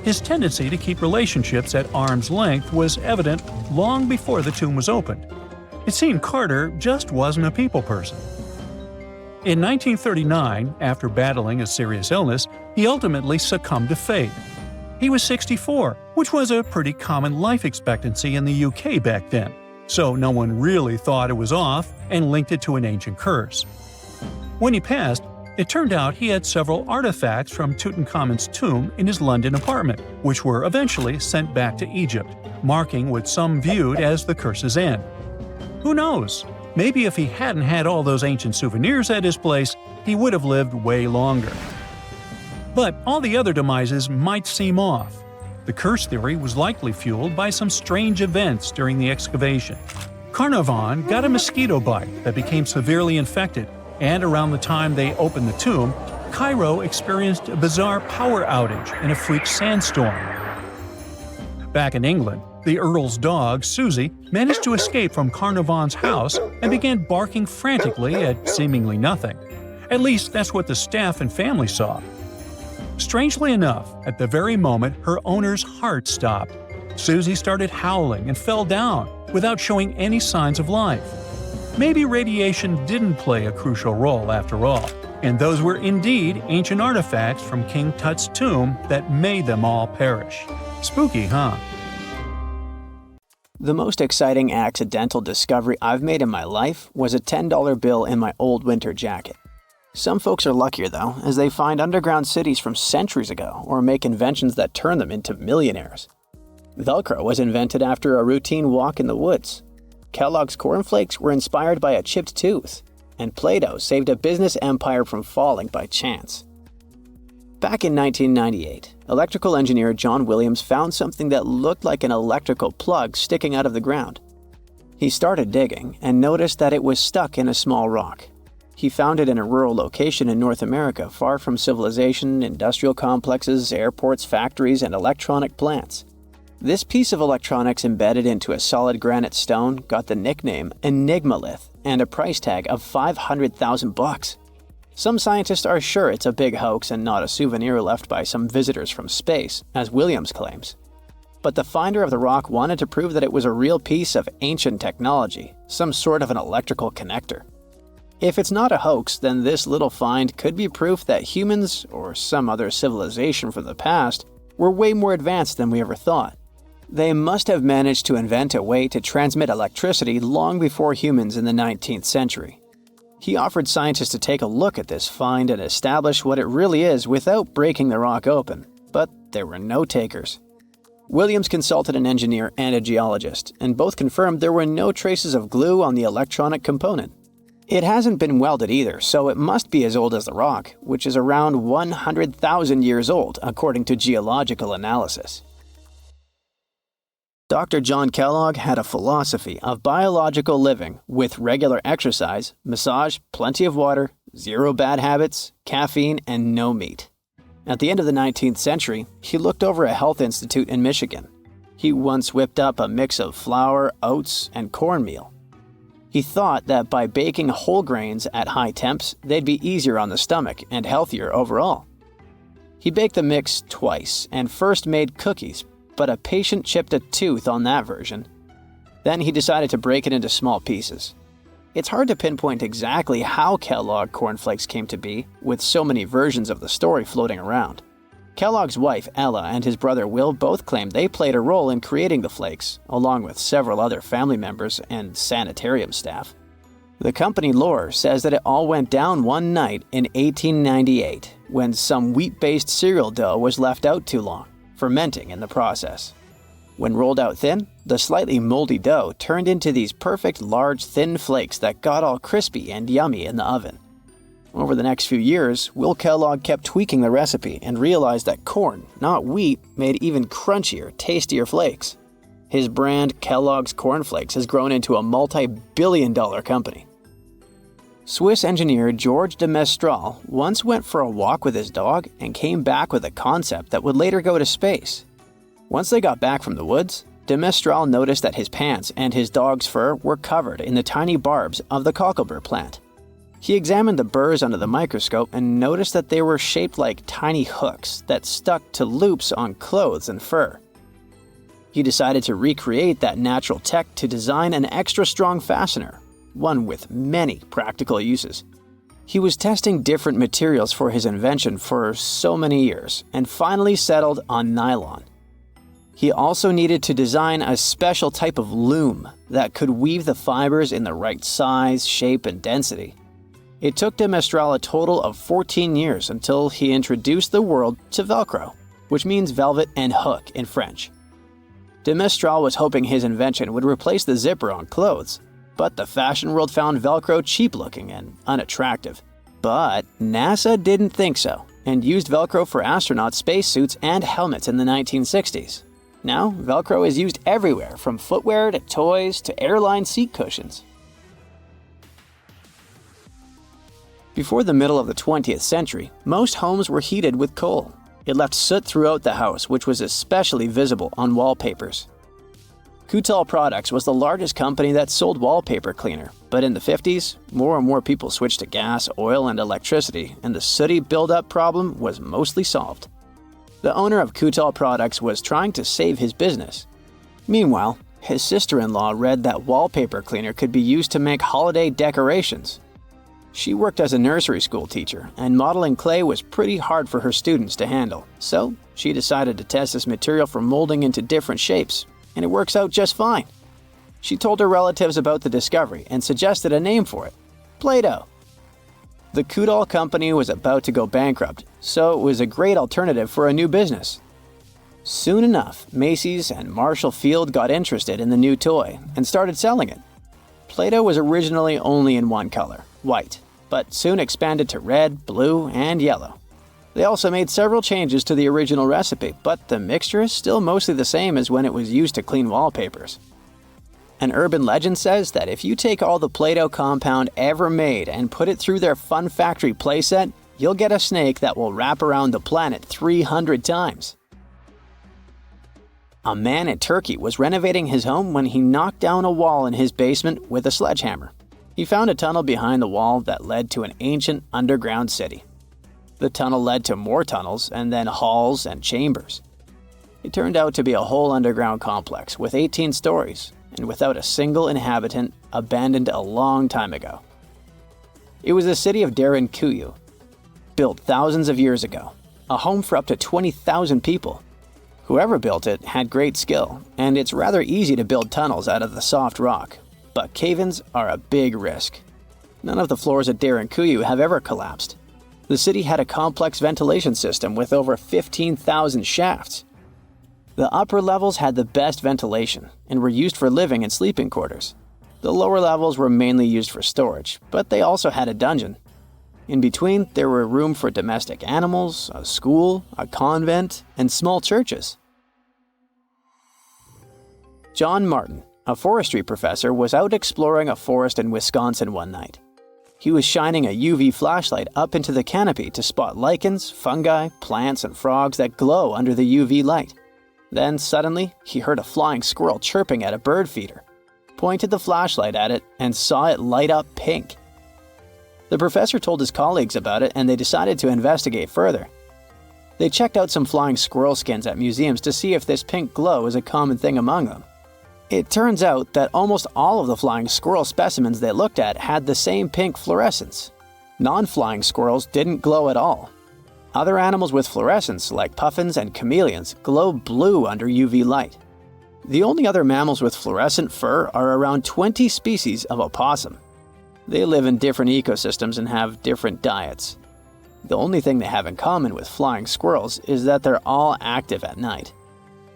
his tendency to keep relationships at arm's length was evident long before the tomb was opened. It seemed Carter just wasn't a people person. In 1939, after battling a serious illness, he ultimately succumbed to fate. He was 64, which was a pretty common life expectancy in the UK back then, so no one really thought it was off and linked it to an ancient curse. When he passed, it turned out he had several artifacts from Tutankhamun's tomb in his London apartment, which were eventually sent back to Egypt, marking what some viewed as the curse's end. Who knows? Maybe if he hadn't had all those ancient souvenirs at his place, he would have lived way longer. But all the other demises might seem off. The curse theory was likely fueled by some strange events during the excavation. Carnarvon got a mosquito bite that became severely infected, and around the time they opened the tomb, Cairo experienced a bizarre power outage in a freak sandstorm. Back in England, the Earl's dog, Susie, managed to escape from Carnarvon's house and began barking frantically at seemingly nothing. At least that's what the staff and family saw. Strangely enough, at the very moment her owner's heart stopped, Susie started howling and fell down without showing any signs of life. Maybe radiation didn't play a crucial role after all, and those were indeed ancient artifacts from King Tut's tomb that made them all perish. Spooky, huh? The most exciting accidental discovery I've made in my life was a $10 bill in my old winter jacket. Some folks are luckier though, as they find underground cities from centuries ago or make inventions that turn them into millionaires. Velcro was invented after a routine walk in the woods. Kellogg's cornflakes were inspired by a chipped tooth, and Play-Doh saved a business empire from falling by chance. Back in 1998, electrical engineer John Williams found something that looked like an electrical plug sticking out of the ground. He started digging and noticed that it was stuck in a small rock. He found it in a rural location in North America, far from civilization, industrial complexes, airports, factories, and electronic plants. This piece of electronics embedded into a solid granite stone got the nickname Enigmalith and a price tag of $500,000. Some scientists are sure it's a big hoax and not a souvenir left by some visitors from space, as Williams claims. But the finder of the rock wanted to prove that it was a real piece of ancient technology, some sort of an electrical connector. If it's not a hoax, then this little find could be proof that humans, or some other civilization from the past, were way more advanced than we ever thought. They must have managed to invent a way to transmit electricity long before humans in the 19th century. He offered scientists to take a look at this find and establish what it really is without breaking the rock open, but there were no takers. Williams consulted an engineer and a geologist, and both confirmed there were no traces of glue on the electronic component. It hasn't been welded either, so it must be as old as the rock, which is around 100,000 years old, according to geological analysis. Dr. John Kellogg had a philosophy of biological living with regular exercise, massage, plenty of water, zero bad habits, caffeine, and no meat. At the end of the 19th century, he looked over a health institute in Michigan. He once whipped up a mix of flour, oats, and cornmeal. He thought that by baking whole grains at high temps, they'd be easier on the stomach and healthier overall. He baked the mix twice and first made cookies, but a patient chipped a tooth on that version. Then he decided to break it into small pieces. It's hard to pinpoint exactly how Kellogg cornflakes came to be, with so many versions of the story floating around. Kellogg's wife, Ella, and his brother Will both claimed they played a role in creating the flakes, along with several other family members and sanitarium staff. The company lore says that it all went down one night in 1898, when some wheat-based cereal dough was left out too long, fermenting in the process. When rolled out thin, the slightly moldy dough turned into these perfect large thin flakes that got all crispy and yummy in the oven. Over the next few years, Will Kellogg kept tweaking the recipe and realized that corn, not wheat, made even crunchier, tastier flakes. His brand, Kellogg's Cornflakes, has grown into a multi-billion-dollar company. Swiss engineer George de Mestral once went for a walk with his dog and came back with a concept that would later go to space. Once they got back from the woods, de Mestral noticed that his pants and his dog's fur were covered in the tiny barbs of the cocklebur plant. He examined the burrs under the microscope and noticed that they were shaped like tiny hooks that stuck to loops on clothes and fur. He decided to recreate that natural tech to design an extra strong fastener, one with many practical uses. He was testing different materials for his invention for so many years and finally settled on nylon. He also needed to design a special type of loom that could weave the fibers in the right size, shape, and density. It took de Mestral a total of 14 years until he introduced the world to Velcro, which means velvet and hook in French. De Mestral was hoping his invention would replace the zipper on clothes, but the fashion world found Velcro cheap-looking and unattractive. But NASA didn't think so, and used Velcro for astronaut spacesuits and helmets in the 1960s. Now, Velcro is used everywhere, from footwear to toys to airline seat cushions. Before the middle of the 20th century, most homes were heated with coal. It left soot throughout the house, which was especially visible on wallpapers. Kutal Products was the largest company that sold wallpaper cleaner, but in the 50s, more and more people switched to gas, oil, and electricity, and the sooty buildup problem was mostly solved. The owner of Kutal Products was trying to save his business. Meanwhile, his sister-in-law read that wallpaper cleaner could be used to make holiday decorations. She worked as a nursery school teacher, and modeling clay was pretty hard for her students to handle, so she decided to test this material for molding into different shapes, and it works out just fine. She told her relatives about the discovery and suggested a name for it: Play-Doh. The Kutal company was about to go bankrupt, so it was a great alternative for a new business. Soon enough, Macy's and Marshall Field got interested in the new toy and started selling it. Play-Doh was originally only in one color, white, but soon expanded to red, blue, and yellow. They also made several changes to the original recipe, but the mixture is still mostly the same as when it was used to clean wallpapers. An urban legend says that if you take all the Play-Doh compound ever made and put it through their Fun Factory playset, you'll get a snake that will wrap around the planet 300 times. A man in Turkey was renovating his home when he knocked down a wall in his basement with a sledgehammer. He found a tunnel behind the wall that led to an ancient underground city. The tunnel led to more tunnels and then halls and chambers. It turned out to be a whole underground complex with 18 stories and without a single inhabitant, abandoned a long time ago. It was the city of Ggantija, built thousands of years ago, a home for up to 20,000 people. Whoever built it had great skill, and it's rather easy to build tunnels out of the soft rock, but cave-ins are a big risk. None of the floors at Ggantija have ever collapsed. The city had a complex ventilation system with over 15,000 shafts. The upper levels had the best ventilation and were used for living and sleeping quarters. The lower levels were mainly used for storage, but they also had a dungeon. In between, there were room for domestic animals, a school, a convent, and small churches. John Martin, a forestry professor, was out exploring a forest in Wisconsin one night. He was shining a UV flashlight up into the canopy to spot lichens, fungi, plants, and frogs that glow under the UV light. Then suddenly, he heard a flying squirrel chirping at a bird feeder, pointed the flashlight at it, and saw it light up pink. The professor told his colleagues about it, and they decided to investigate further. They checked out some flying squirrel skins at museums to see if this pink glow is a common thing among them. It turns out that almost all of the flying squirrel specimens they looked at had the same pink fluorescence. Non-flying squirrels didn't glow at all. Other animals with fluorescence, like puffins and chameleons, glow blue under UV light. The only other mammals with fluorescent fur are around 20 species of opossum. They live in different ecosystems and have different diets. The only thing they have in common with flying squirrels is that they're all active at night.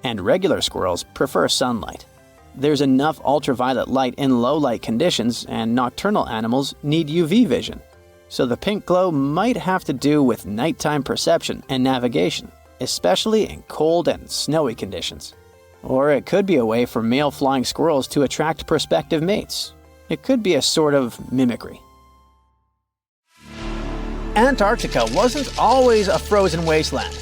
And regular squirrels prefer sunlight. There's enough ultraviolet light in low-light conditions, and nocturnal animals need UV vision. So the pink glow might have to do with nighttime perception and navigation, especially in cold and snowy conditions. Or it could be a way for male flying squirrels to attract prospective mates. It could be a sort of mimicry. Antarctica wasn't always a frozen wasteland.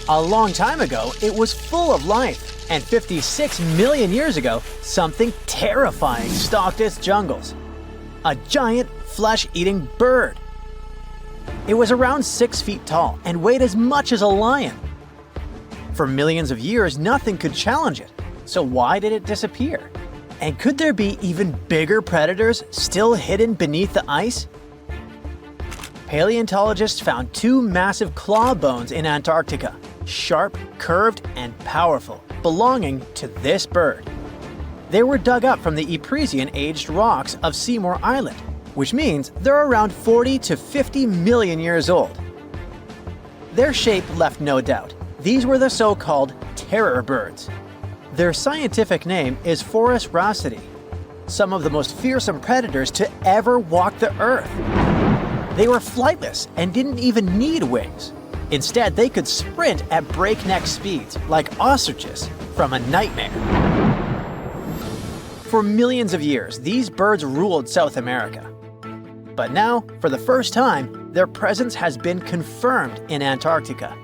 A long time ago, it was full of life. And 56 million years ago, something terrifying stalked its jungles. A giant, flesh-eating bird. It was around 6 feet tall and weighed as much as a lion. For millions of years, nothing could challenge it. So why did it disappear? And could there be even bigger predators still hidden beneath the ice? Paleontologists found 2 massive claw bones in Antarctica, sharp, curved, and powerful, belonging to this bird. They were dug up from the Epresian-aged rocks of Seymour Island, which means they're around 40 to 50 million years old. Their shape left no doubt. These were the so-called terror birds. Their scientific name is Forus raceti, some of the most fearsome predators to ever walk the earth. They were flightless and didn't even need wings. Instead, they could sprint at breakneck speeds, like ostriches, from a nightmare. For millions of years, these birds ruled South America. But now, for the first time, their presence has been confirmed in Antarctica.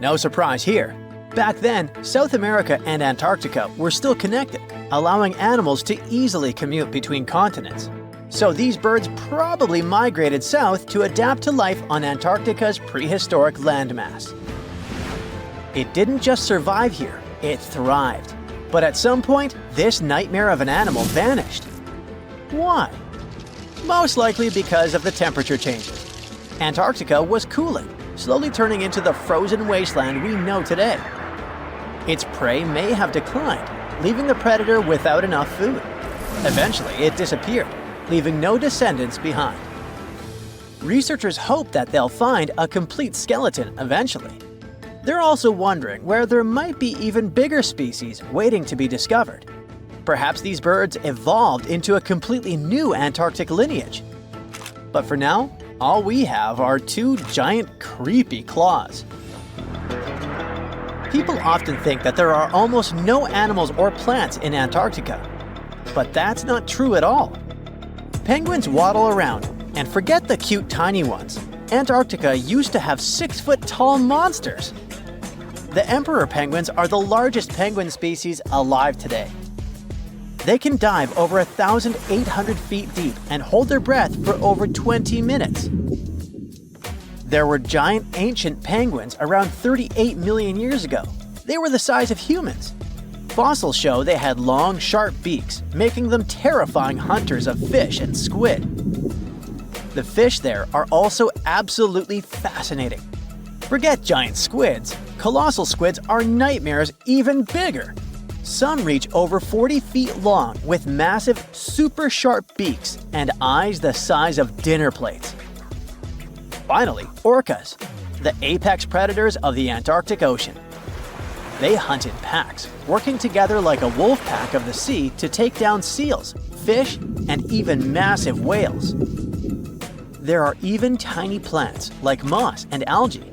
No surprise here. Back then, South America and Antarctica were still connected, allowing animals to easily commute between continents. So these birds probably migrated south to adapt to life on Antarctica's prehistoric landmass. It didn't just survive here, it thrived. But at some point, this nightmare of an animal vanished. Why? Most likely because of the temperature changes. Antarctica was cooling, slowly turning into the frozen wasteland we know today. Its prey may have declined, leaving the predator without enough food. Eventually, it disappeared, leaving no descendants behind. Researchers hope that they'll find a complete skeleton eventually. They're also wondering where there might be even bigger species waiting to be discovered. Perhaps these birds evolved into a completely new Antarctic lineage. But for now, all we have are 2 giant, creepy claws. People often think that there are almost no animals or plants in Antarctica. But that's not true at all. Penguins waddle around, and forget the cute tiny ones. Antarctica used to have 6-foot-tall monsters. The emperor penguins are the largest penguin species alive today. They can dive over 1,800 feet deep and hold their breath for over 20 minutes. There were giant ancient penguins around 38 million years ago. They were the size of humans. Fossils show they had long, sharp beaks, making them terrifying hunters of fish and squid. The fish there are also absolutely fascinating. Forget giant squids. Colossal squids are nightmares even bigger. Some reach over 40 feet long with massive, super sharp beaks and eyes the size of dinner plates. Finally, orcas, the apex predators of the Antarctic Ocean. They hunt in packs, working together like a wolf pack of the sea to take down seals, fish, and even massive whales. There are even tiny plants like moss and algae,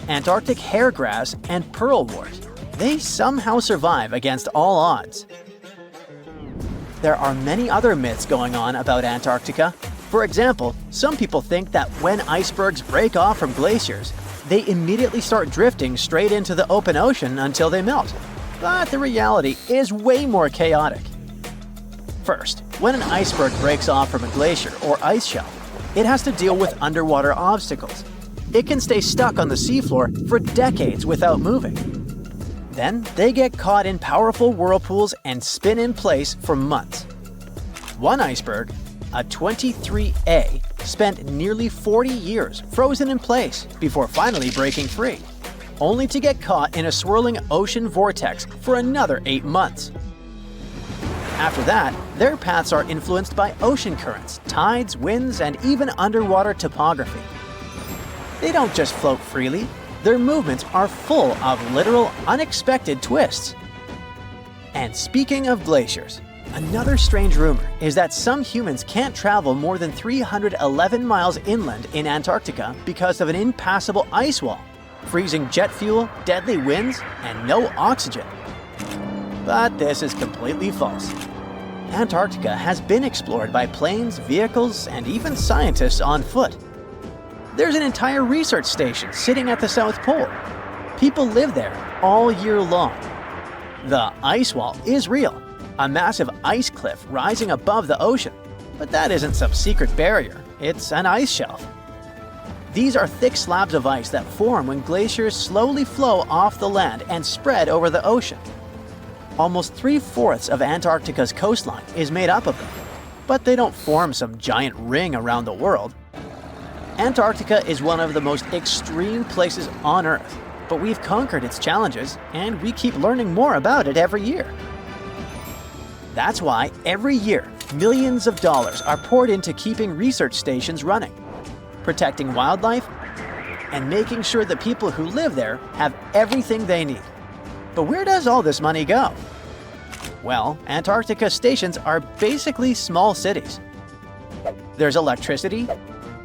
Antarctic hairgrass and pearlwort. They somehow survive against all odds. There are many other myths going on about Antarctica. For example, some people think that when icebergs break off from glaciers, they immediately start drifting straight into the open ocean until they melt. But the reality is way more chaotic. First, when an iceberg breaks off from a glacier or ice shelf, it has to deal with underwater obstacles. It can stay stuck on the seafloor for decades without moving. Then they get caught in powerful whirlpools and spin in place for months. One iceberg, a 23A, spent nearly 40 years frozen in place before finally breaking free, only to get caught in a swirling ocean vortex for another 8 months. After that, their paths are influenced by ocean currents, tides, winds, and even underwater topography. They don't just float freely. Their movements are full of literal, unexpected twists. And speaking of glaciers, another strange rumor is that some humans can't travel more than 311 miles inland in Antarctica because of an impassable ice wall, freezing jet fuel, deadly winds, and no oxygen. But this is completely false. Antarctica has been explored by planes, vehicles, and even scientists on foot. There's an entire research station sitting at the South Pole. People live there all year long. The ice wall is real, a massive ice cliff rising above the ocean. But that isn't some secret barrier, it's an ice shelf. These are thick slabs of ice that form when glaciers slowly flow off the land and spread over the ocean. Almost 3/4 of Antarctica's coastline is made up of them, but they don't form some giant ring around the world. Antarctica is one of the most extreme places on Earth, but we've conquered its challenges, and we keep learning more about it every year. That's why every year, millions of dollars are poured into keeping research stations running, protecting wildlife, and making sure the people who live there have everything they need. But where does all this money go? Well, Antarctica stations are basically small cities. There's electricity,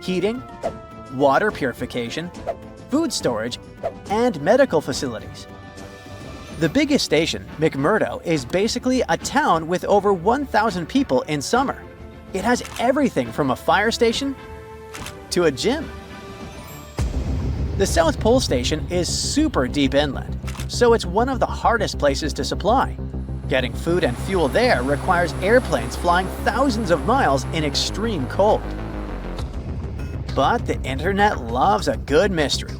heating, water purification, food storage, and medical facilities. The biggest station, McMurdo, is basically a town with over 1,000 people in summer. It has everything from a fire station to a gym. The South Pole Station is super deep inland, so it's one of the hardest places to supply. Getting food and fuel there requires airplanes flying thousands of miles in extreme cold. But the internet loves a good mystery.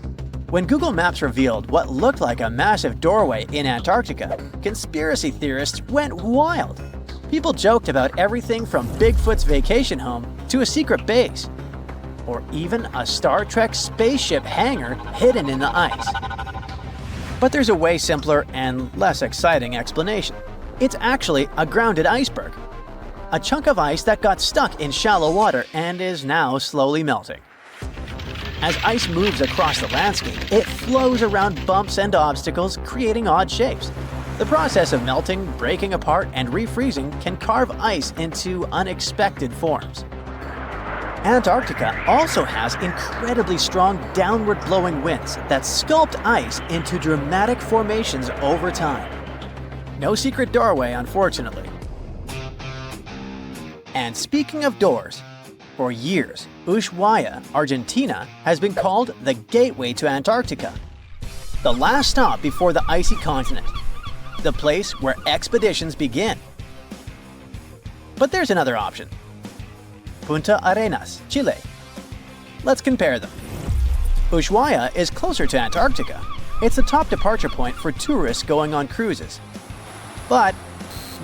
When Google Maps revealed what looked like a massive doorway in Antarctica, conspiracy theorists went wild. People joked about everything from Bigfoot's vacation home to a secret base, or even a Star Trek spaceship hangar hidden in the ice. But there's a way simpler and less exciting explanation. It's actually a grounded iceberg, a chunk of ice that got stuck in shallow water and is now slowly melting. As ice moves across the landscape, it flows around bumps and obstacles, creating odd shapes. The process of melting, breaking apart, and refreezing can carve ice into unexpected forms. Antarctica also has incredibly strong downward-blowing winds that sculpt ice into dramatic formations over time. No secret doorway, unfortunately. And speaking of doors, for years, Ushuaia, Argentina, has been called the gateway to Antarctica, the last stop before the icy continent, the place where expeditions begin. But there's another option. Punta Arenas, Chile. Let's compare them. Ushuaia is closer to Antarctica. It's the top departure point for tourists going on cruises. But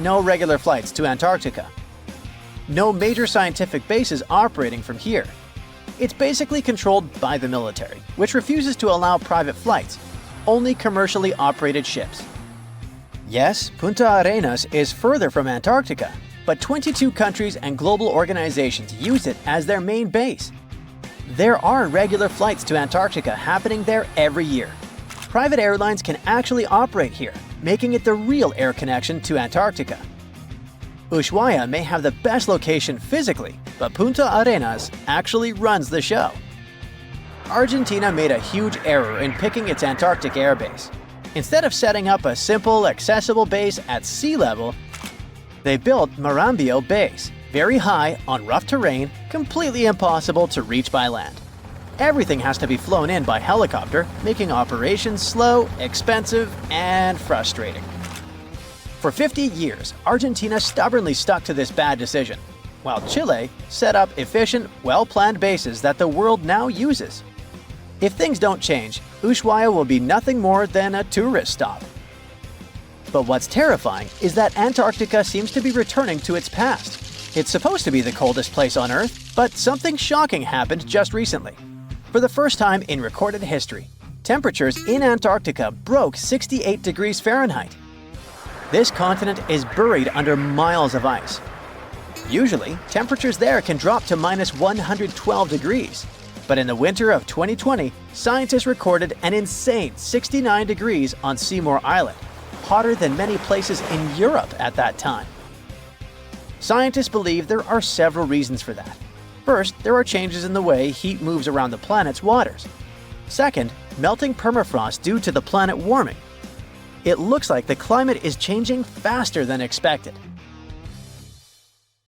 no regular flights to Antarctica. No major scientific bases operating from here. It's basically controlled by the military, which refuses to allow private flights, only commercially operated ships. Yes, Punta Arenas is further from Antarctica, but 22 countries and global organizations use it as their main base. There are regular flights to Antarctica happening there every year. Private airlines can actually operate here, making it the real air connection to Antarctica. Ushuaia may have the best location physically, but Punta Arenas actually runs the show. Argentina made a huge error in picking its Antarctic airbase. Instead of setting up a simple, accessible base at sea level, they built Marambio Base, very high on rough terrain, completely impossible to reach by land. Everything has to be flown in by helicopter, making operations slow, expensive, and frustrating. For 50 years, Argentina stubbornly stuck to this bad decision, while Chile set up efficient, well-planned bases that the world now uses. If things don't change, Ushuaia will be nothing more than a tourist stop. But what's terrifying is that Antarctica seems to be returning to its past. It's supposed to be the coldest place on Earth, but something shocking happened just recently. For the first time in recorded history, temperatures in Antarctica broke 68 degrees Fahrenheit. This continent is buried under miles of ice. Usually, temperatures there can drop to minus 112 degrees. But in the winter of 2020, scientists recorded an insane 69 degrees on Seymour Island, hotter than many places in Europe at that time. Scientists believe there are several reasons for that. First, there are changes in the way heat moves around the planet's waters. Second, melting permafrost due to the planet warming. It looks like the climate is changing faster than expected.